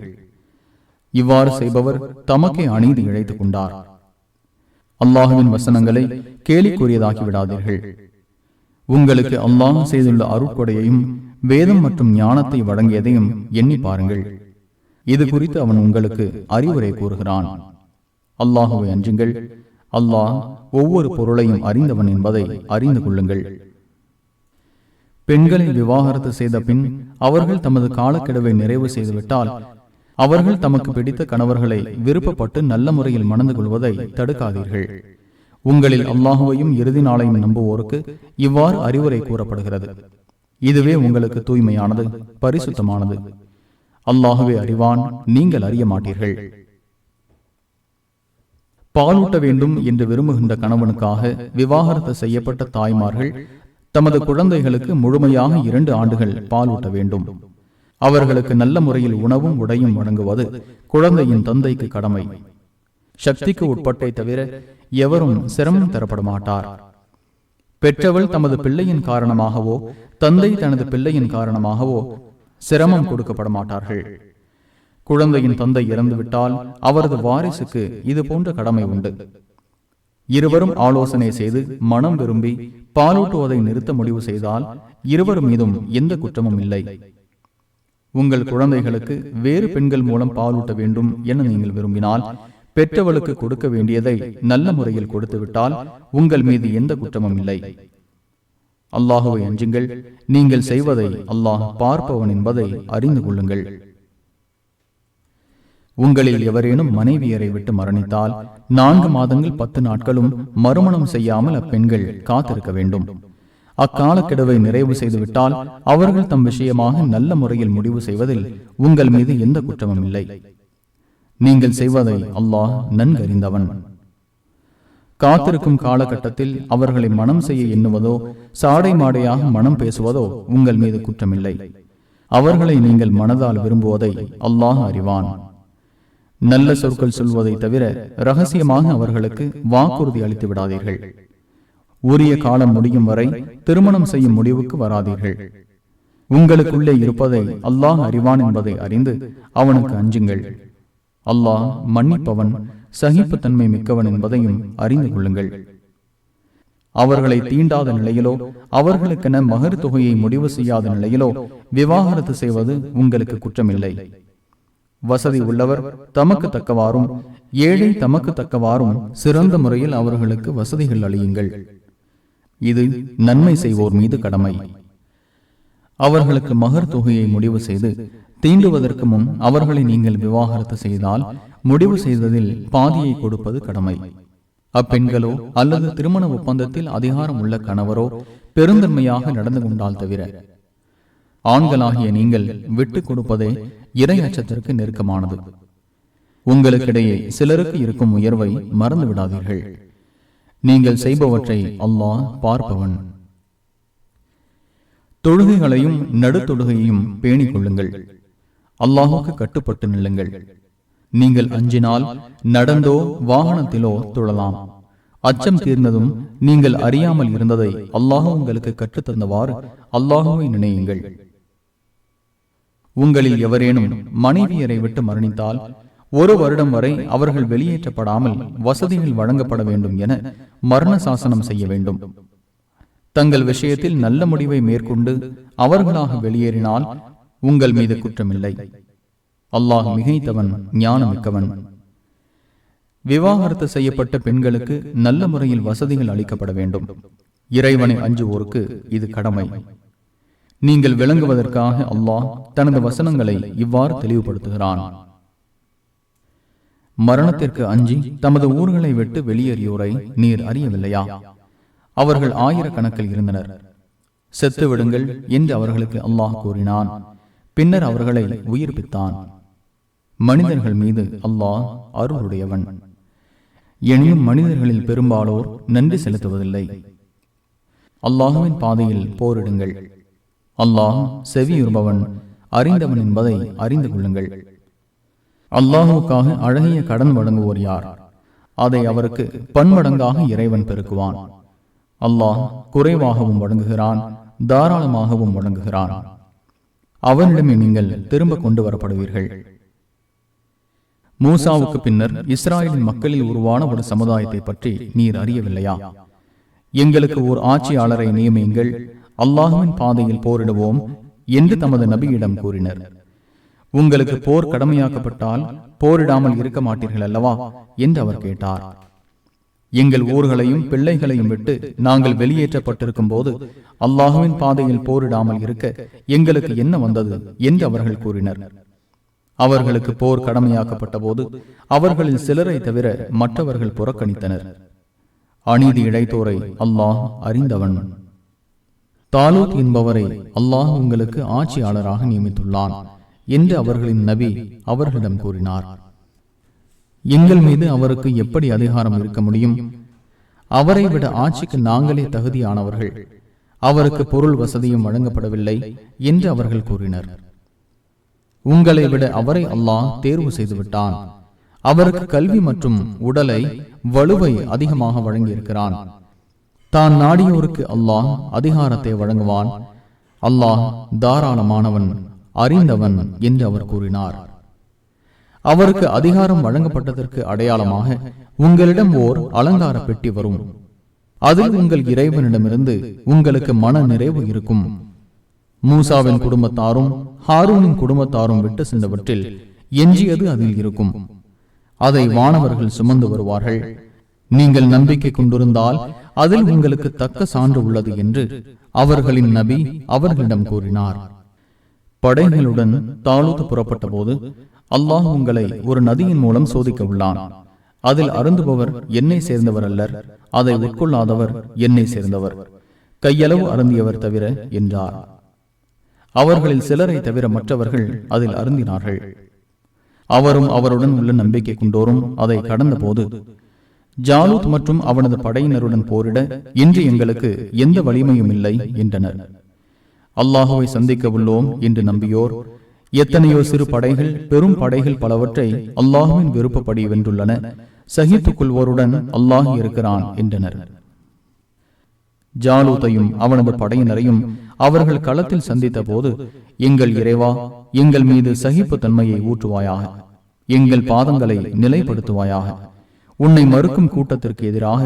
இவ்வாறு செய்பவர் தமக்கே அநீதி இழைத்துக் கொண்டார். அல்லாஹுவின் வசனங்களை கேலிக்குரியதாக்கி விடாதீர்கள். உங்களுக்கு அல்லாஹ் செய்துள்ள அருட்கொடையையும் வேதம் மற்றும் ஞானத்தை வழங்கியதையும் எண்ணி பாருங்கள். இது குறித்து அவன் உங்களுக்கு அறிவுரை கூறுகிறான். அல்லாஹுவை அஞ்சுங்கள். அல்லாஹ் ஒவ்வொரு பொருளையும் அறிந்தவன் என்பதை அறிந்து கொள்ளுங்கள். பெண்களை விவாகரத்து செய்த பின் அவர்கள் தமது காலக்கெடுவை நிறைவு செய்துவிட்டால் அவர்கள் தமக்கு பிடித்த கணவர்களை விருப்பப்பட்டு நல்ல முறையில் மணந்து கொள்வதை தடுக்காதீர்கள். உங்களில் அல்லாஹுவையும் இறுதி நாளையும் நம்புவோருக்கு இவ்வாறு அறிவுரை கூறப்படுகிறது. இதுவே உங்களுக்கு தூய்மையானது, பரிசுத்தமானது. அல்லாஹுவே அறிவான், நீங்கள் அறிய மாட்டீர்கள். பாலூட்ட வேண்டும் என்று விரும்புகின்ற கணவனுக்காக விவாகரத்து செய்யப்பட்ட தாய்மார்கள் தமது குழந்தைகளுக்கு முழுமையாக 2 ஆண்டுகள் பாலூட்ட வேண்டும். அவர்களுக்கு நல்ல முறையில் உணவும் உடையும் வழங்குவது குழந்தையின் தந்தைக்கு கடமை. சக்திக்கு உட்பட்டை தவிர எவரும் சிரமம் தரப்பட மாட்டார். பெற்றவள் தமது பிள்ளையின் காரணமாகவோ தந்தை தனது பிள்ளையின் காரணமாகவோ சிரமம் கொடுக்கப்பட மாட்டார்கள். குழந்தையின் தந்தை இறந்துவிட்டால் அவரது வாரிசுக்கு இது போன்ற கடமை உண்டு. இருவரும் ஆலோசனை செய்து மனம் விரும்பி பாலூட்டுவதை நிறுத்த முடிவு செய்தால் இருவர் மீதும் எந்த குற்றமும் இல்லை. உங்கள் குழந்தைகளுக்கு வேறு பெண்கள் மூலம் பாலூட்ட வேண்டும் என நீங்கள் விரும்பினால் பெற்றவளுக்கு கொடுக்க வேண்டியதை நல்ல முறையில் கொடுத்துவிட்டால் உங்கள் மீது எந்த குற்றமும் இல்லை. அல்லாஹுவை அஞ்சுங்கள். நீங்கள் செய்வதை அல்லாஹ் பார்ப்பவன் என்பதை அறிந்து கொள்ளுங்கள். உங்களில் எவரேனும் மனைவியரை விட்டு மரணித்தால் 4 மாதங்கள் 10 நாட்களும் மறுமணம் செய்யாமல் அப்பெண்கள் காத்திருக்க வேண்டும். அக்காலக்கெடுவை நிறைவு செய்துவிட்டால் அவர்கள் தம் விஷயமாக நல்ல முறையில் முடிவு செய்வதில் உங்கள் மீது எந்த குற்றமும் இல்லை. நீங்கள் செய்வதை அல்லாஹ் நன்கறிந்தவன். காத்திருக்கும் காலகட்டத்தில் அவர்களை மனம் செய்ய எண்ணுவதோ சாடை மாடையாக மனம் பேசுவதோ உங்கள் மீது குற்றமில்லை. அவர்களை நீங்கள் மனதால் விரும்புவதை அல்லாஹ் அறிவான். நல்ல சொற்கள் சொல்வதை தவிர ரகசியமாக அவர்களுக்கு வாக்குறுதி அளித்து விடாதீர்கள். உரிய காலம் முடியும் வரை திருமணம் செய்யும் முடிவுக்கு வராதீர்கள். உங்களுக்குள்ளே இருப்பதை அல்லாஹ் அறிவான் என்பதை அறிந்து அவனுக்கு அஞ்சுங்கள். அல்லாஹ் மன்னிப்பவன், சகிப்புத்தன்மை மிக்கவன் என்பதையும் அறிந்து கொள்ளுங்கள். அவர்களை தீண்டாத நிலையிலோ அவர்களுக்கென மகர் தொகையை முடிவு செய்யாத நிலையிலோ விவாகரத்து செய்வது உங்களுக்கு குற்றமில்லை. வசதி உள்ளவர் தமக்கு தக்கவாறும் ஏழை தமக்கு தக்கவாறும் சிறந்த முறையில் அவர்களுக்கு வசதிகள் அளியுங்கள். இது நன்மை செய்வோர் மீது கடமை. அவர்களுக்கு மகர் தொகையை முடிவு செய்து தீண்டுவதற்கு முன் அவர்களை நீங்கள் விவாகரத்து செய்தால் முடிவு செய்ததில் பாதியை கொடுப்பது கடமை. அப்பெண்களோ அல்லது திருமண ஒப்பந்தத்தில் அதிகாரம் உள்ள கணவரோ பெருந்தன்மையாக நடந்து கொண்டால் தவிர. ஆண்களாகிய நீங்கள் விட்டுக் கொடுப்பதே இறை அச்சத்திற்கு நெருக்கமானது. உங்களுக்கிடையே சிலருக்கு இருக்கும் உயர்வை மறந்து விடாதீர்கள். நீங்கள் செய்பவற்றை அல்லாஹ் பார்ப்பவன். தொழுகைகளையும் நடுத்தொழுகையையும் பேணிக் கொள்ளுங்கள். அல்லாஹுக்கு கட்டுப்பட்டு நில்லுங்கள். நீங்கள் அஞ்சினால் நடந்தோ வாகனத்திலோ தொழலாம். அச்சம் தீர்ந்ததும் நீங்கள் அறியாமல் இருந்ததை அல்லாஹ் உங்களுக்கு கற்றுத்தந்தவாறு அல்லாஹுவை நினையுங்கள். உங்களில் எவரேனும் மனைவியரை விட்டு மரணித்தால் 1 வருடம் வரை அவர்கள் வெளியேற்றப்படாமல் வசதிகள் வழங்கப்பட வேண்டும் என மரண சாசனம் செய்ய வேண்டும். தங்கள் விஷயத்தில் நல்ல முடிவை மேற்கொண்டு அவர்களாக வெளியேறினால் உங்கள் மீது குற்றமில்லை. அல்லாஹ் மிகைத்தவன், ஞானமிக்கவன். விவாகரத்து செய்யப்பட்ட பெண்களுக்கு நல்ல முறையில் வசதிகள் அளிக்கப்பட வேண்டும். இறைவனை அஞ்சுவோருக்கு இது கடமை. நீங்கள் விளங்குவதற்காக அல்லாஹ் தனது வசனங்களை இவ்வாறு தெளிவுபடுத்துகிறான். மரணத்திற்கு அஞ்சி தமது ஊர்களை விட்டு வெளியேறியோரை நீர் அறியவில்லையா? அவர்கள் ஆயிரக்கணக்கில் இருந்தனர். செத்து விடுங்கள் என்று அவர்களுக்கு அல்லாஹ் கூறினான். பின்னர் அவர்களை உயிர்ப்பித்தான். மனிதர்கள் மீது அல்லாஹ் அருளுடையவன். எனினும் மனிதர்களில் பெரும்பாலோர் நன்றி செலுத்துவதில்லை. அல்லாஹுவின் பாதையில் போரிடுங்கள். அல்லாஹ் செவியுறுபவன், அறிந்தவன் என்பதை அறிந்து கொள்ளுங்கள். அல்லாஹுக்காக அழகிய கடன் வழங்குவோர் யார்? அதை அவருக்கு பன்மடங்காக இறைவன் பெருக்குவான். அல்லாஹ் குறைவாகவும் வழங்குகிறான், தாராளமாகவும் வழங்குகிறான். அவனிடமே நீங்கள் திரும்ப கொண்டு வரப்படுவீர்கள். மூசாவுக்கு பின்னர் இஸ்ராயலின் மக்களில் உருவான ஒரு சமுதாயத்தை பற்றி நீர் அறியவில்லையா? எங்களுக்கு ஓர் ஆட்சியாளரை நியமியுங்கள், அல்லாஹுவின் பாதையில் போரிடுவோம் என்று தமது நபியிடம் கூறினர். உங்களுக்கு போர் கடமையாக்கப்பட்டால் போரிடாமல் இருக்க மாட்டீர்கள் அல்லவா என்று அவர் கேட்டார். எங்கள் ஊர்களையும் பிள்ளைகளையும் விட்டு நாங்கள் வெளியேற்றப்பட்டிருக்கும் போது அல்லாஹுவின் பாதையில் போரிடாமல் இருக்க எங்களுக்கு என்ன வந்தது என்று அவர்கள் கூறினர். அவர்களுக்கு போர் கடமையாக்கப்பட்ட போது அவர்களில் சிலரை தவிர மற்றவர்கள் புறக்கணித்தனர். அநீதி இழைத்தோரை அல்லாஹ் அறிந்தவன். தாலூத் என்பவரை அல்லாஹ் உங்களுக்கு ஆட்சியாளராக நியமித்துள்ளான் என்று அவர்களின் நபி அவர்களிடம் கூறினார். எங்கள் மீது அவருக்கு எப்படி அதிகாரம் இருக்க முடியும்? அவரை விட ஆட்சிக்கு நாங்களே தகுதியானவர்கள். அவருக்கு பொருள் வசதியும் வழங்கப்படவில்லை என்று அவர்கள் கூறினர். உங்களை விட அவரை அல்லாஹ் தேர்வு செய்துவிட்டான். அவருக்கு கல்வி மற்றும் உடலை வலுவை அதிகமாக வழங்கியிருக்கிறான். தான் நாடியோருக்கு அல்லாஹ் அதிகாரத்தை வழங்குவான். அல்லாஹ் தாராளமானவன், அறிந்தவன் என்று அவர் கூறினார். அவருக்கு அதிகாரம் வழங்கப்பட்டதற்கு அடையாளமாக உங்களிடம் ஓர் அலங்கார பெட்டி வரும். அதில் உங்கள் இறைவனிடமிருந்து உங்களுக்கு மன நிறைவு இருக்கும். மூசாவின் குடும்பத்தாரும் ஹாரூனின் குடும்பத்தாரும் விட்டு சென்றவற்றில் எஞ்சியது அதில் இருக்கும். அதை வானவர்கள் சுமந்து வருவார்கள். நீங்கள் நம்பிக்கை கொண்டிருந்தால் அதில் உங்களுக்கு தக்க சான்று உள்ளது என்று அவர்களின் நபி அவர்களிடம் கூறினார். படைகளுடன் தாலூத் புறப்பட்ட போது அல்லாஹ் உங்களை ஒரு நதியின் மூலம் சோதிக்க உள்ளான். அதில் அருந்துபவர் என்னை சேர்ந்தவர் அல்லர், அதை உட்கொள்ளாதவர் என்னை சேர்ந்தவர், கையளவு அருந்தியவர் தவிர என்றார். அவர்களில் சிலரை தவிர மற்றவர்கள் அதில் அருந்தினார்கள். அவரும் அவருடன் உள்ள நம்பிக்கை கொண்டோரும் அதை கடந்த போது ஜாலூத் மற்றும் அவனது படையினருடன் போரிட இன்று எங்களுக்கு எந்த வலிமையும் இல்லை என்றனர். அல்லாஹுவை சந்திக்க உள்ளோம் என்று நம்பியோர் எத்தனையோ சிறு படைகள் பெரும் படைகள் பலவற்றை அல்லாஹுவின் விருப்பப்படி வென்றுள்ளன, சகித்துக் கொள்வோருடன் அல்லாஹ் இருக்கிறான் என்றனர். ஜாலூத்தையும் அவனது படையினரையும் அவர்கள் களத்தில் சந்தித்த போது, எங்கள் இறைவா, எங்கள் மீது சகிப்பு தன்மையை ஊற்றுவாயாக, எங்கள் பாதங்களை நிலைப்படுத்துவாயாக, உன்னை மறுக்கும் கூட்டத்திற்கு எதிராக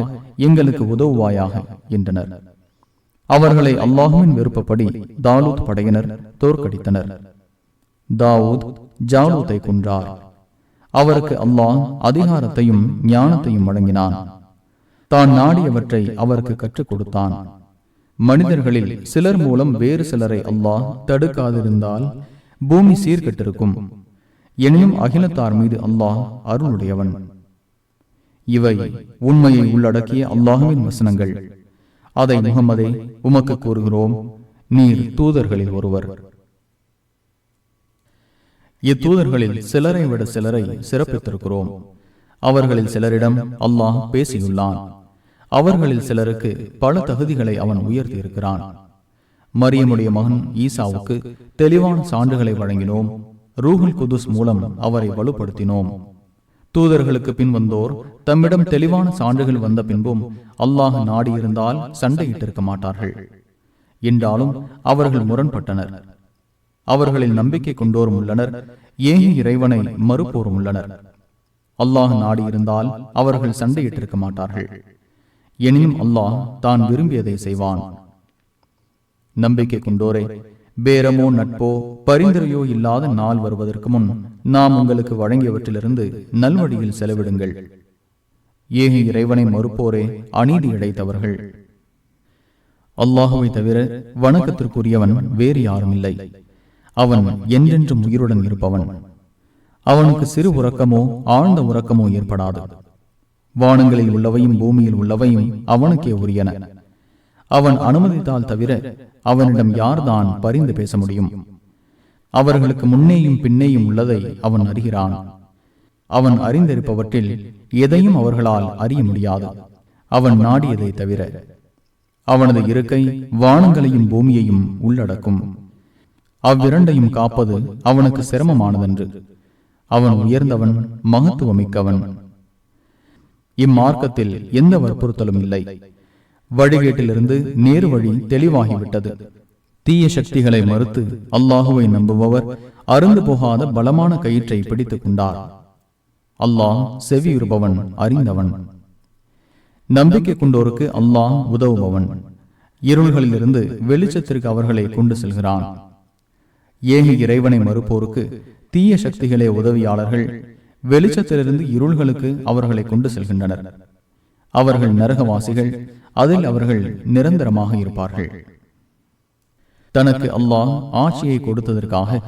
எங்களுக்கு உதவுவாயாக என்றனர். அவர்களை அல்லாஹுவின் விருப்பப்படி தாலூத் படையினர் தோற்கடித்தனர். தாவூத் ஜாலூத்தை கொன்றார். அவருக்கு அல்லாஹ் அதிகாரத்தையும் ஞானத்தையும் வழங்கினான். தான் நாடியவற்றை அவருக்கு கற்றுக் கொடுத்தான். மனிதர்களில் சிலர் மூலம் வேறு சிலரை அல்லாஹ் தடுக்காதிருந்தால் பூமி சீர்கெட்டிருக்கும். எனினும் அகிலத்தார் மீது அல்லாஹ் அருளுடையவன். இவை உண்மையை உள்ளடக்கிய அல்லாஹுவின் வசனங்கள். அதை முகமதே உமக்கு கூறுகிறோம், நீர் தூதர்களில் ஒருவர். இத்தூதர்களில் சிலரை விட சிலரை சிறப்பித்திருக்கிறோம். அவர்களில் சிலரிடம் அல்லாஹ் பேசியுள்ளான். அவர்களில் சிலருக்கு பல தகுதிகளை அவன் உயர்த்தியிருக்கிறான். மரியமுடைய மகன் ஈசாவுக்கு தெளிவான சான்றுகளை வழங்கினோம். ரூஹுல் குதுஸ் மூலம் அவரை வலுப்படுத்தினோம். தூதர்களுக்கு பின் வந்தோர் தம்மிடம் தெளிவான சான்றுகள் வந்த பின்பும் அல்லாஹ் நாடியிருந்தால் சண்டையிட்டிருக்க மாட்டார்கள். என்றாலும் அவர்கள் முரண்பட்டனர். அவர்களில் நம்பிக்கை கொண்டோரும் உள்ளனர், ஏன் இறைவனை மறுப்போரும் உள்ளனர். அல்லாஹ் நாடியிருந்தால் அவர்கள் சண்டையிட்டிருக்க மாட்டார்கள். எனினும் அல்லாஹ் தான் விரும்பியதை செய்வான். நம்பிக்கை கொண்டோரே, பேரமோ நட்போ பரிந்துரையோ இல்லாத நாள் வருவதற்கு முன் நாம் உங்களுக்கு வழங்கியவற்றிலிருந்து நல்வழியில் செலவிடுங்கள். ஏக இறைவனை மறுப்போரே அநீதி இழைத்தவர்கள். அல்லாஹுவை தவிர வணக்கத்திற்குரியவன் வேறு யாரும் இல்லை. அவன் என்றென்றும் உயிருடன் இருப்பவன். அவனுக்கு சிறு உறக்கமோ ஆழ்ந்த உறக்கமோ ஏற்படாது. வானங்களில் உள்ளவையும் பூமியில் உள்ளவையும் அவனுக்கே உரியன. அவன் அனுமதித்தால் தவிர அவனிடம் யார்தான் பரிந்து பேச முடியும்? அவர்களுக்கு முன்னேயும் பின்னேயும் உள்ளதை அவன் அறிகிறான். அவன் அறிந்திருப்பவற்றில் எதையும் அவர்களால் அறிய முடியாது, அவன் நாடியதை தவிர. அவனது இருக்கை வானங்களையும் பூமியையும் உள்ளடக்கும். அவ்விரண்டையும் காப்பது அவனுக்கு சிரமமானதன்று. அவன் உயர்ந்தவன், மகத்துவமிக்கவன். இம்மார்க்கத்தில் எந்த வற்புறுத்தலும் இல்லை. வழிகேட்டிலிருந்து நேரு வழி தெளிவாகிவிட்டது. தீய சக்திகளை மறுத்து அல்லாஹுவை நம்புபவர் அருந்து போகாத பலமான கயிற்றை பிடித்துக் கொண்டார். அல்லாஹ் செவியுறுபவன், அறிந்தவன். நம்பிக்கை கொண்டோருக்கு அல்லாஹ் உதவுபவன். இருள்களிலிருந்து வெளிச்சத்திற்கு அவர்களை கொண்டு செல்கிறான். ஏக இறைவனை மறுப்போருக்கு தீய சக்திகளே உதவியாளர்கள். வெளிச்சத்திலிருந்து இருள்களுக்கு அவர்களை கொண்டு செல்கின்றனர். அவர்கள் நரகவாசிகள், அதில் அவர்கள் நிரந்தரமாக இருப்பார்கள். தனக்கு அல்லாஹ் ஆட்சியை கொடுத்ததற்காக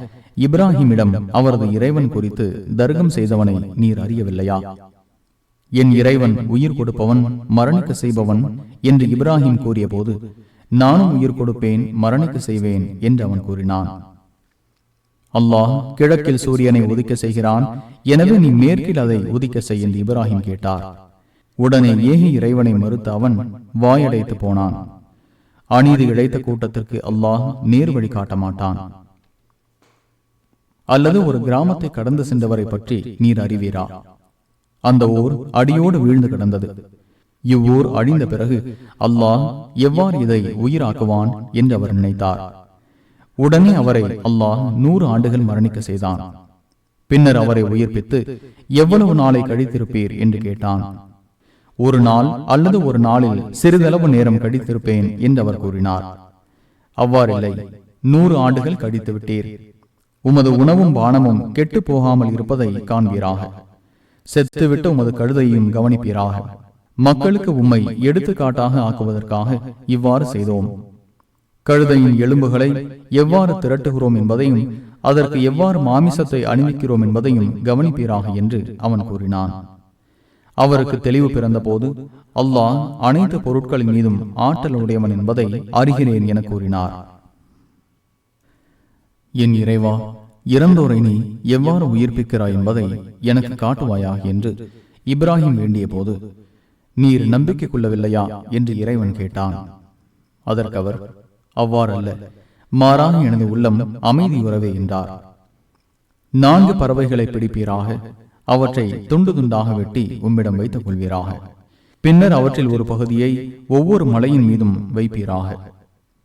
இப்ராஹிமிடம் அவரது இறைவன் குறித்து தர்க்கம் செய்தவனை நீர் அறியவில்லையா? என் இறைவன் உயிர் கொடுப்பவன், மரணிக்க செய்பவன் என்று இப்ராஹிம் கூறிய போது, நானும் உயிர் கொடுப்பேன், மரணிக்க செய்வேன் என்று அவன் கூறினான். அல்லாஹ் கிழக்கில் சூரியனை உதிக்க செய்கிறான், எனவே நீ மேற்கில் அதை உதிக்க செய் என்று இப்ராஹிம் கேட்டார். உடனே ஏக இறைவனை மறுத்த அவன் வாயடைத்து போனான். அநீதி இழைத்த கூட்டத்திற்கு அல்லாஹ் நேர் வழி காட்ட மாட்டான். அல்லது ஒரு கிராமத்தை கடந்து சென்றவரை பற்றி நீர் அறிவீரா? அந்த ஊர் அடியோடு வீழ்ந்து கிடந்தது. இவ்வூர் அழிந்த பிறகு அல்லாஹ் எவ்வாறு இதை உயிராக்குவான் என்று அவர் நினைத்தார். உடனே அவரை அல்லாஹ் 100 ஆண்டுகள் மரணிக்க செய்தான். பின்னர் அவரை உயிர்ப்பித்து, எவ்வளவு நாளை கழித்திருப்பீர் என்று கேட்டான். ஒரு நாள் அல்லது ஒரு நாளில் சிறிதளவு நேரம் கழித்திருப்பேன் என்று அவர் கூறினார். அவ்வாறில்லை, 100 ஆண்டுகள் கழித்து விட்டீர். உமது உணவும் பானமும் கெட்டு போகாமல் இருப்பதை காண்பீராக. செத்துவிட்டு உமது கழுதையும் கவனிப்பீராக. மக்களுக்கு உம்மை எடுத்துக்காட்டாக ஆக்குவதற்காக இவ்வாறு செய்தோம். கழுதையின் எலும்புகளை எவ்வாறு திரட்டுகிறோம் என்பதையும் அதற்கு எவ்வாறு மாமிசத்தை அணிவிக்கிறோம் என்பதையும் கவனிப்பீராக என்று அவன் கூறினான். அவருக்கு தெளிவு பிறந்த போது அல்லாஹ் அனைத்து பொருட்களின் மீதும் ஆற்றல் உடையவன் என்பதை அறிகிறேன் என கூறினார். என் இறைவா, இறந்தோரை நீ எவ்வாறு உயிர்ப்பிக்கிறாய் என்பதை எனக்கு காட்டுவாயாக என்று இப்ராஹிம் வேண்டிய போது, நீர் நம்பிக்கை கொள்ளவில்லையா என்று இறைவன் கேட்டான். அதற்கவர், அவ்வாறல்ல, மாறாக எனது உள்ளம் அமைதியுறவே என்றார். 4 பறவைகளை பிடிப்பீராக, அவற்றை துண்டு துண்டாக வெட்டி உம்மிடம் வைத்துக் கொள்வீராக. பின்னர் அவற்றில் ஒரு பகுதியை ஒவ்வொரு மலையின் மீதும் வைப்பீராக.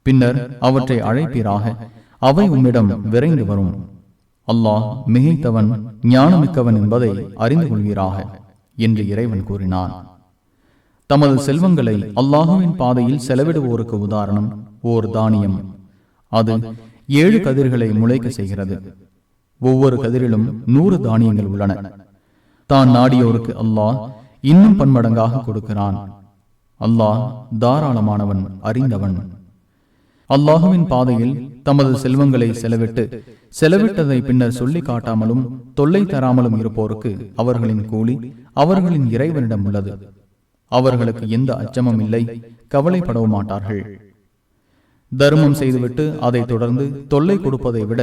பின்னர் அவற்றை அழைப்பீராக, அவை உம்மிடம் விரைந்து வரும். அல்லாஹ் மிகைத்தவன், ஞானமிக்கவன் என்பதை அறிந்து கொள்வீராக என்று இறைவன் கூறினான். தமது செல்வங்களை அல்லாஹுவின் பாதையில் செலவிடுவோருக்கு உதாரணம் ஓர் தானியம். அது 7 கதிர்களை முளைக்க செய்கிறது. ஒவ்வொரு கதிரிலும் 100 தானியங்கள் உள்ளன. தான் நாடியோருக்கு அல்லாஹ் இன்னும் பன்மடங்காக கொடுக்கிறான். அல்லாஹ் தாராளமானவன், அறிந்தவன். அல்லாஹுவின் பாதையில் தமது செல்வங்களை செலவிட்டதை பின்னர் சொல்லி காட்டாமலும் தொல்லை தராமலும் இருப்போருக்கு அவர்களின் கூலி அவர்களின் இறைவனிடம் உள்ளது. அவர்களுக்கு எந்த அச்சமும் இல்லை, கவலைப்படவும் மாட்டார்கள். தர்மம் செய்துவிட்டு அதை தொடர்ந்து தொல்லை கொடுப்பதை விட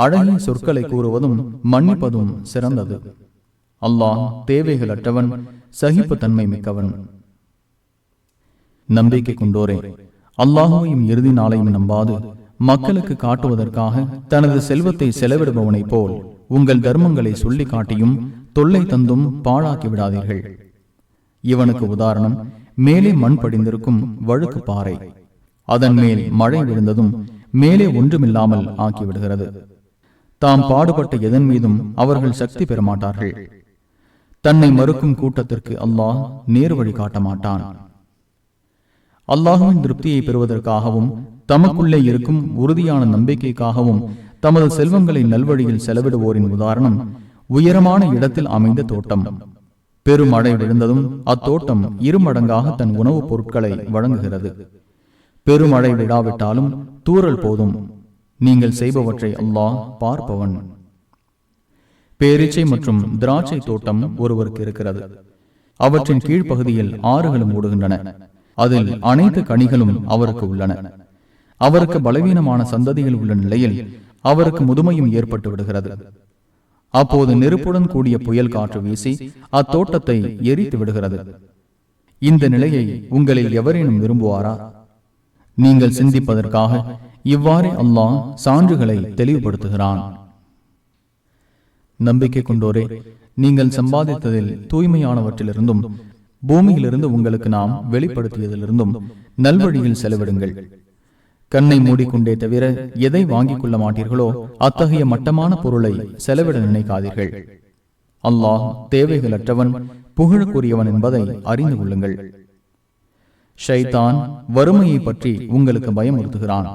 அழகிய சொற்களை கூறுவதும் மன்னிப்பதும் சிறந்தது. அல்லாஹ் தேவைகளற்றவன், சகிப்புத்தன்மை மிக்கவன். நம்பிக்கை கொண்டோரே, அல்லாஹுவையும் இறுதி நாளையும் நம்பாது மக்களுக்கு காட்டுவதற்காக தனது செல்வத்தை செலவிடுபவனைப் போல் உங்கள் தர்மங்களை சொல்லி காட்டியும் தொல்லை தந்தும் பாழாக்கி விடாதீர்கள். இவனுக்கு உதாரணம் மேலே மண் படிந்திருக்கும் வழுக்கு பாறை. அதன் மேல் மழை விழுந்ததும் மேலே ஒன்றுமில்லாமல் ஆக்கிவிடுகிறது. தாம் பாடுபட்ட எதன் மீதும் அவர்கள் சக்தி பெறமாட்டார்கள். தன்னை மறுக்கும் கூட்டத்திற்கு அல்லாஹ் நேர் வழி காட்ட மாட்டான். அல்லாஹுவின் திருப்தியை பெறுவதற்காகவும் தமக்குள்ளே இருக்கும் உறுதியான நம்பிக்கைக்காகவும் தமது செல்வங்களை நல்வழியில் செலவிடுவோரின் உதாரணம் உயரமான இடத்தில் அமைந்த தோட்டம். பெருமழை விழுந்ததும் அத்தோட்டம் இருமடங்காக தன் உணவுப் பொருட்களை வழங்குகிறது. பெருமழை விடாவிட்டாலும் தூறல் போதும். நீங்கள் செய்பவற்றை அல்லாஹ் பார்ப்பவன். பேரீச்சை மற்றும் திராட்சை தோட்டம் ஒருவருக்கு இருக்கிறது. அவற்றின் கீழ்ப்பகுதியில் ஆறுகளும் ஓடுகின்றன. அதில் அனைத்து கனிகளும் அவருக்கு உள்ளன. அவருக்கு பலவீனமான சந்ததிகள் உள்ள நிலையில் அவருக்கு முதுமையும் ஏற்பட்டு விடுகிறது. அப்போது நெருப்புடன் கூடிய புயல் காற்று வீசி அத்தோட்டத்தை எரித்து விடுகிறது. இந்த நிலையை உங்களில் எவரேனும் விரும்புவாரா? நீங்கள் சிந்திப்பதற்காக இவ்வாறே அல்லாஹ் சான்றுகளை தெளிவுபடுத்துகிறான். நம்பிக்கை கொண்டோரே, நீங்கள் சம்பாதித்ததில் தூய்மையானவற்றிலிருந்தும் பூமியிலிருந்து உங்களுக்கு நாம் வெளிப்படுத்தியதிலிருந்தும் நல்வழியில் செலவிடுங்கள். கண்ணை மூடிக்கொண்டே தவிர எதை வாங்கிக் கொள்ள மாட்டீர்களோ அத்தகைய மட்டமான பொருளை செலவிட நினைக்காதீர்கள். அல்லாஹ் தேவைகளற்றவன், புகழுக்குரியவன் என்பதை அறிந்து கொள்ளுங்கள். ஷைத்தான் வறுமையை பற்றி உங்களுக்கு பயமுறுத்துகிறான்.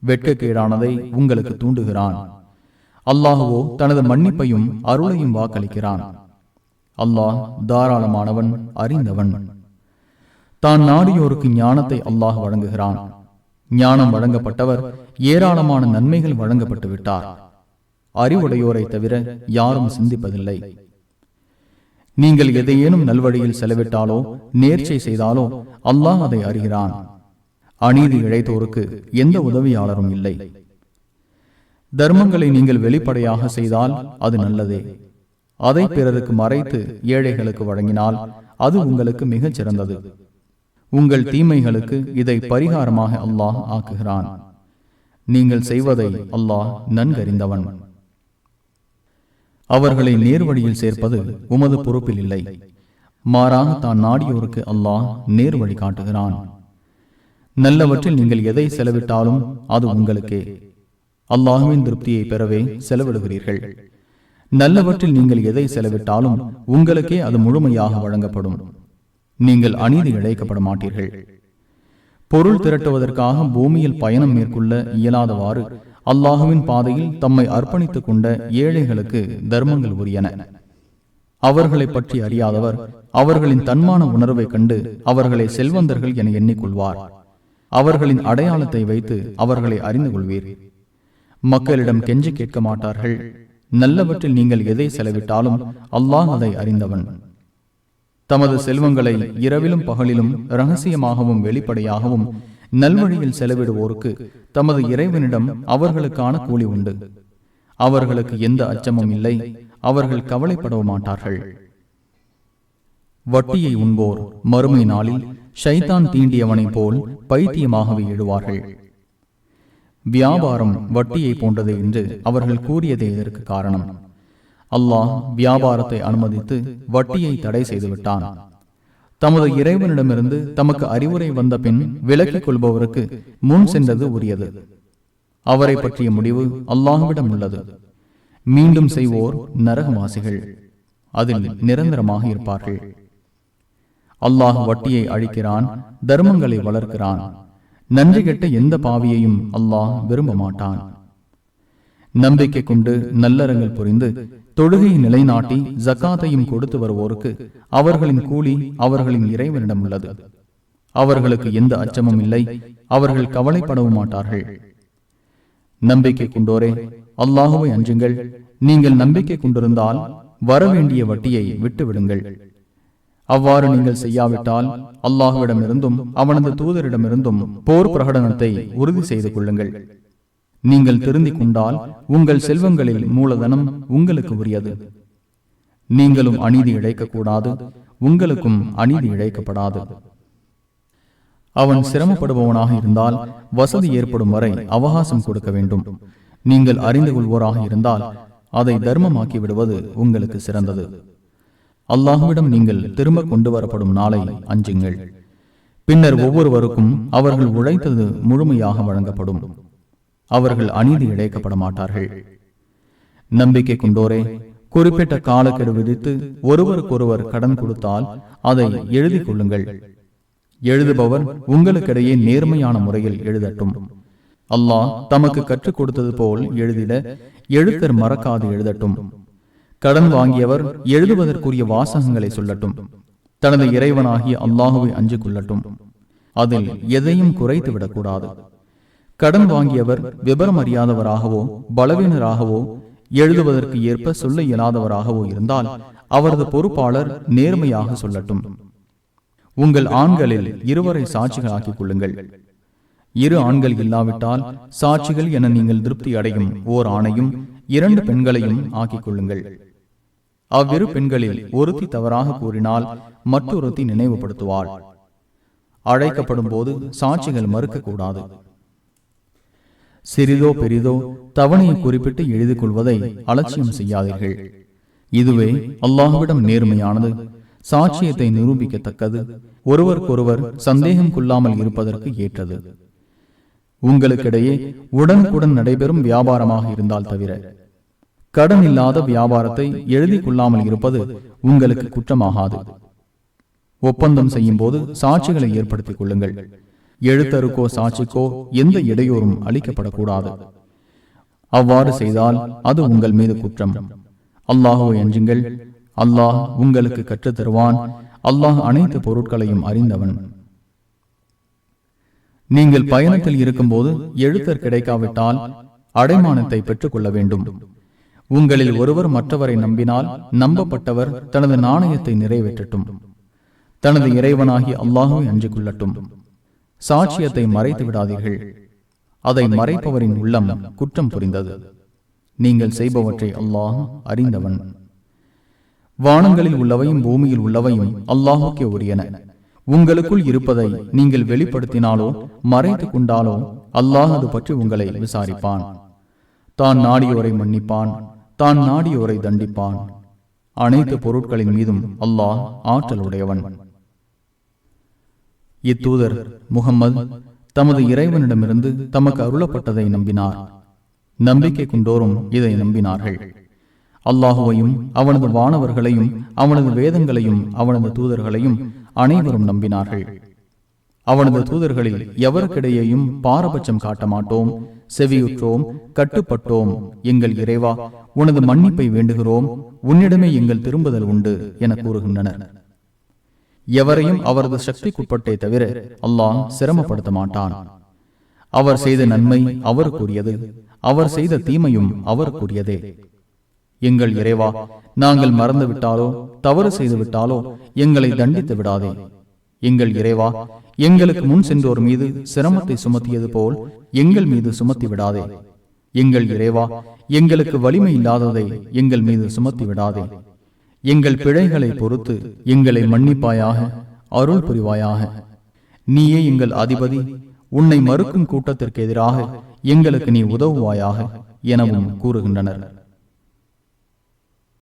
வெட்கக்கேடானதை உங்களுக்கு தூண்டுகிறான். அல்லாஹுவோ தனது மன்னிப்பையும் அருளையும் வாக்களிக்கிறான். அல்லாஹ் தாராளமானவன், அறிந்தவன். தான் நாடியோருக்கு ஞானத்தை அல்லாஹ் வழங்குகிறான். ஞானம் வழங்கப்பட்டவர் ஏராளமான நன்மைகள் வழங்கப்பட்டு விட்டார். அறிவுடையோரை தவிர யாரும் சிந்திப்பதில்லை. நீங்கள் எதையேனும் நல்வழியில் செலவிட்டாலோ நேர்ச்சை செய்தாலோ அல்லாஹ் அதை அறிகிறான். அநீதி இழைத்தோருக்கு எந்த உதவியாளரும் இல்லை. தர்மங்களை நீங்கள் வெளிப்படையாக செய்தால் அது நல்லதே. அதை பிறருக்கு மறைத்து ஏழைகளுக்கு வழங்கினால் அது உங்களுக்கு மிகச் சிறந்தது. உங்கள் தீமைகளுக்கு இதை பரிகாரமாக அல்லாஹ் ஆக்குகிறான். நீங்கள் செய்வதை அல்லாஹ் நன்கறிந்தவன். அவர்களை நேர்வழியில் சேர்ப்பது உமது பொறுப்பில் இல்லை. மாறாக தான் நாடியோருக்கு அல்லாஹ் நேர்வழி காட்டுகிறான். நல்லவற்றில் நீங்கள் எதை செலவிட்டாலும் அது உங்களுக்கே. அல்லாஹுவின் திருப்தியை பெறவே செலவிடுகிறீர்கள். நல்லவற்றில் நீங்கள் எதை செலவிட்டாலும் உங்களுக்கே அது முழுமையாக வழங்கப்படும். நீங்கள் அநீதி இழைக்கப்பட மாட்டீர்கள். பொருள் திரட்டுவதற்காக பூமியில் பயணம் மேற்கொள்ள இயலாதவாறு அல்லாஹுவின் பாதையில் தம்மை அர்ப்பணித்துக் கொண்ட ஏழைகளுக்கு தர்மங்கள் உரியன. அவர்களை பற்றி அறியாதவர் அவர்களின் தன்மான உணர்வை கண்டு அவர்களை செல்வந்தர்கள் என எண்ணிக்கொள்வார். அவர்களின் அடையாளத்தை வைத்து அவர்களை அறிந்து கொள்வீர். மக்களிடம் கெஞ்சி கேட்க மாட்டார்கள். நல்லவற்றில் நீங்கள் எதை செலவிட்டாலும் அல்லாஹ் அதை அறிந்தவன். தமது செல்வங்களை இரவிலும் பகலிலும் இரகசியமாகவும் வெளிப்படையாகவும் நல்வழியில் செலவிடுவோருக்கு தமது இறைவனிடம் அவர்களுக்கான கூலி உண்டு. அவர்களுக்கு எந்த அச்சமும் இல்லை. அவர்கள் கவலைப்படவும் மாட்டார்கள். வட்டியை உண்போர் மறுமை நாளில் ஷைத்தான் தீண்டியவனைப் போல் பைத்தியமாகவே எழுவார்கள். வியாபாரம் வட்டியை போன்றது என்று அவர்கள் கூறியதே இதற்கு காரணம். அல்லாஹ் வியாபாரத்தை அனுமதித்து வட்டியை தடை செய்துவிட்டான். தமது இறைவனிடமிருந்து தமக்கு அறிவுரை வந்த பின் விலக்கிக் கொள்பவருக்கு முன் சென்றது உரியது. அவரை பற்றிய முடிவு அல்லாஹ்விடம் உள்ளது. மீண்டும் செய்வோர் நரகவாசிகள், அதில் நிரந்தரமாக இருப்பார்கள். அல்லாஹ் வட்டியை அழிக்கிறான், தர்மங்களை வளர்க்கிறான். நன்றி கெட்ட எந்த பாவியையும் அல்லாஹ் விரும்ப மாட்டான். நம்பிக்கை கொண்டு நல்லறங்கள் புரிந்து தொழுகையை நிலைநாட்டி ஜக்காத்தையும் கொடுத்து வருவோருக்கு அவர்களின் கூலி அவர்களின் இறைவனிடம் உள்ளது. அவர்களுக்கு எந்த அச்சமும் இல்லை. அவர்கள் கவலைப்படவும் மாட்டார்கள். நம்பிக்கை கொண்டோரே, அல்லாஹுவை அஞ்சுங்கள். நீங்கள் நம்பிக்கை கொண்டிருந்தால் வரவேண்டிய வட்டியை விட்டுவிடுங்கள். அவ்வாறு நீங்கள் செய்யாவிட்டால் அல்லாஹ்விடமிருந்தும் அவனது தூதரிடமிருந்தும் போர் பிரகடனத்தை உறுதி செய்து கொள்ளுங்கள். நீங்கள் திருந்திக் கொண்டால் உங்கள் செல்வங்களில் மூலதனம் உங்களுக்கு உரியது. நீங்களும் அநீதி இழைக்கக்கூடாது, உங்களுக்கும் அநீதி இழைக்கப்படாது. அவன் சிரமப்படுபவனாக இருந்தால் வசதி ஏற்படும் வரை அவகாசம் கொடுக்க வேண்டும். நீங்கள் அறிந்து கொள்வோராக இருந்தால் அதை தர்மமாக்கி விடுவது உங்களுக்கு சிறந்தது. அல்லாஹ்விடம் நீங்கள் திரும்ப கொண்டு வரப்படும் நாளை அஞ்சுங்கள். பின்னர் ஒவ்வொருவருக்கும் அவர்கள் உழைத்தது முழுமையாக வழங்கப்படும். அவர்கள் அநீதி இழைக்கப்பட மாட்டார்கள். நம்பிக்கை கொண்டோரே, குறிப்பிட்ட காலக்கெடு விதித்து ஒருவருக்கொருவர் கடன் கொடுத்தால் அதை எழுதி கொள்ளுங்கள். எழுதுபவர் உங்களுக்கிடையே நேர்மையான முறையில் எழுதட்டும். அல்லாஹ் தமக்கு கற்றுக் கொடுத்தது போல் எழுதிட எழுத்தர் மறக்காது எழுதட்டும். கடன் வாங்கியவர் எழுதுவதற்குரிய வாசகங்களை சொல்லட்டும். தனது இறைவனாகிய அல்லாஹுவை அஞ்சு கொள்ளட்டும். அதில் எதையும் குறைத்து விடக்கூடாது. கடன் வாங்கியவர் விபரம் அறியாதவராகவோ பலவீனராகவோ எழுதுவதற்கு ஏற்ப சொல்ல இயலாதவராகவோ இருந்தால் அவரது பொறுப்பாளர் நேர்மையாக சொல்லட்டும். உங்கள் ஆண்களில் இருவரை சாட்சிகளாக்கிக் கொள்ளுங்கள். இரு ஆண்கள் இல்லாவிட்டால் சாட்சிகள் என நீங்கள் திருப்தி அடையும் ஓர் ஆணையும் 2 பெண்களையும் ஆக்கிக் கொள்ளுங்கள். அவ்விரு பெண்களில் ஒருத்தி தவறாக கூறினால் மற்றொருத்தி நினைவுபடுத்துவாள். அழைக்கப்படும் போது சாட்சிகள் மறுக்கக்கூடாது. சிறிதோ பெரிதோ தவணையை குறிப்பிட்டு எழுதிக் கொள்வதை அலட்சியம் செய்யாதீர்கள். இதுவே அல்லாஹ்விடம் நேர்மையானது, சாட்சியத்தை நிரூபிக்கத்தக்கது, ஒருவருக்கொருவர் சந்தேகம் கொள்ளாமல் இருப்பதற்கு ஏற்றது. உங்களுக்கிடையே உடனுக்குடன் நடைபெறும் வியாபாரமாக இருந்தால் தவிர கடன் இல்லாத வியாபாரத்தை எழுதி கொள்ளாமல் இருப்பது உங்களுக்கு குற்றமாகாது. ஒப்பந்தம் செய்யும் போது சாட்சிகளை ஏற்படுத்திக் கொள்ளுங்கள். எழுத்தருக்கோ சாட்சிக்கோ எந்த இடையூறும் அளிக்கப்படக்கூடாது. அவ்வாறு செய்தால் அது உங்கள் மீது குற்றம். அல்லாஹுவை அஞ்சுங்கள். அல்லாஹ் உங்களுக்கு கற்றுத் தருவான். அல்லாஹ் அனைத்து பொருட்களையும் அறிந்தவன். நீங்கள் பயணத்தில் இருக்கும்போது எழுத்தர் கிடைக்காவிட்டால் அடைமானத்தை பெற்றுக் கொள்ள வேண்டும். உங்களில் ஒருவர் மற்றவரை நம்பினால் நம்பப்பட்டவர் தனது நாணயத்தை நிறைவேற்றட்டும். தனது இறைவனாகி அல்லாஹுவை அஞ்சு கொள்ளட்டும். சாட்சியத்தை மறைத்து விடாதீர்கள். அதை மறைப்பவரின் உள்ளம் குற்றம் புரிந்தது. நீங்கள் செய்பவற்றை அல்லாஹ் அறிந்தவன். வானங்களில் உள்ளவையும் பூமியில் உள்ளவையும் அல்லாஹுக்கே உரியன. உங்களுக்குள் இருப்பதை நீங்கள் வெளிப்படுத்தினாலோ மறைத்து கொண்டாலோ அல்லாஹ் அது பற்றி உங்களை விசாரிப்பான். தான் நாடியோரை மன்னிப்பான், தான் நாடியோரை தண்டிப்பான். அனைத்து பொருட்களின் மீதும் அல்லாஹ் ஆற்றலுடையவன். இத்தூதர் முஹம்மது தமது இறைவனிடமிருந்து தமக்கு அருளப்பட்டதை நம்பினார். நம்பிக்கை கொண்டோரும் இதை நம்பினார்கள். அல்லாஹுவையும் அவனது வானவர்களையும் அவனது வேதங்களையும் அவனது தூதர்களையும் அனைவரும் நம்பினார்கள். அவனது தூதர்களில் எவருக்கிடையேயும் பாரபட்சம் காட்ட மாட்டோம். செவியுற்றோம், கட்டுப்பட்டோம். எங்கள் இறைவா, உனது மன்னிப்பை வேண்டுகிறோம். உன்னிடமே எங்கள் திரும்புதல் உண்டு என கூறுகின்றனர். எவரையும் அவரது சக்திக்குட்பட்டே தவிர அல்லாஹ் சிரமப்படுத்த மாட்டான். அவர் செய்த நன்மை அவருக்குரியது, அவர் செய்த தீமையும் அவருக்குரியதே. எங்கள் இறைவா, நாங்கள் மறந்து விட்டாலோ தவறு செய்து விட்டாலோ எங்களை தண்டித்து விடாதே. எங்கள் இறைவா, எங்களுக்கு முன் சென்றோர் மீது சிரமத்தை சுமத்தியது போல் எங்கள் மீது சுமத்தி விடாதே. எங்கள் இறைவா, எங்களுக்கு வலிமை இல்லாததை எங்கள் மீது சுமத்தி விடாதே. எங்கள் பிழைகளை பொறுத்து எங்களை மன்னிப்பாயாக, அருள் புரிவாயாக. நீயே எங்கள் அதிபதி. உன்னை மறுக்கும் கூட்டத்திற்கு எதிராக எங்களுக்கு நீ உதவுவாயாக எனவும் கூறுகின்றனர்.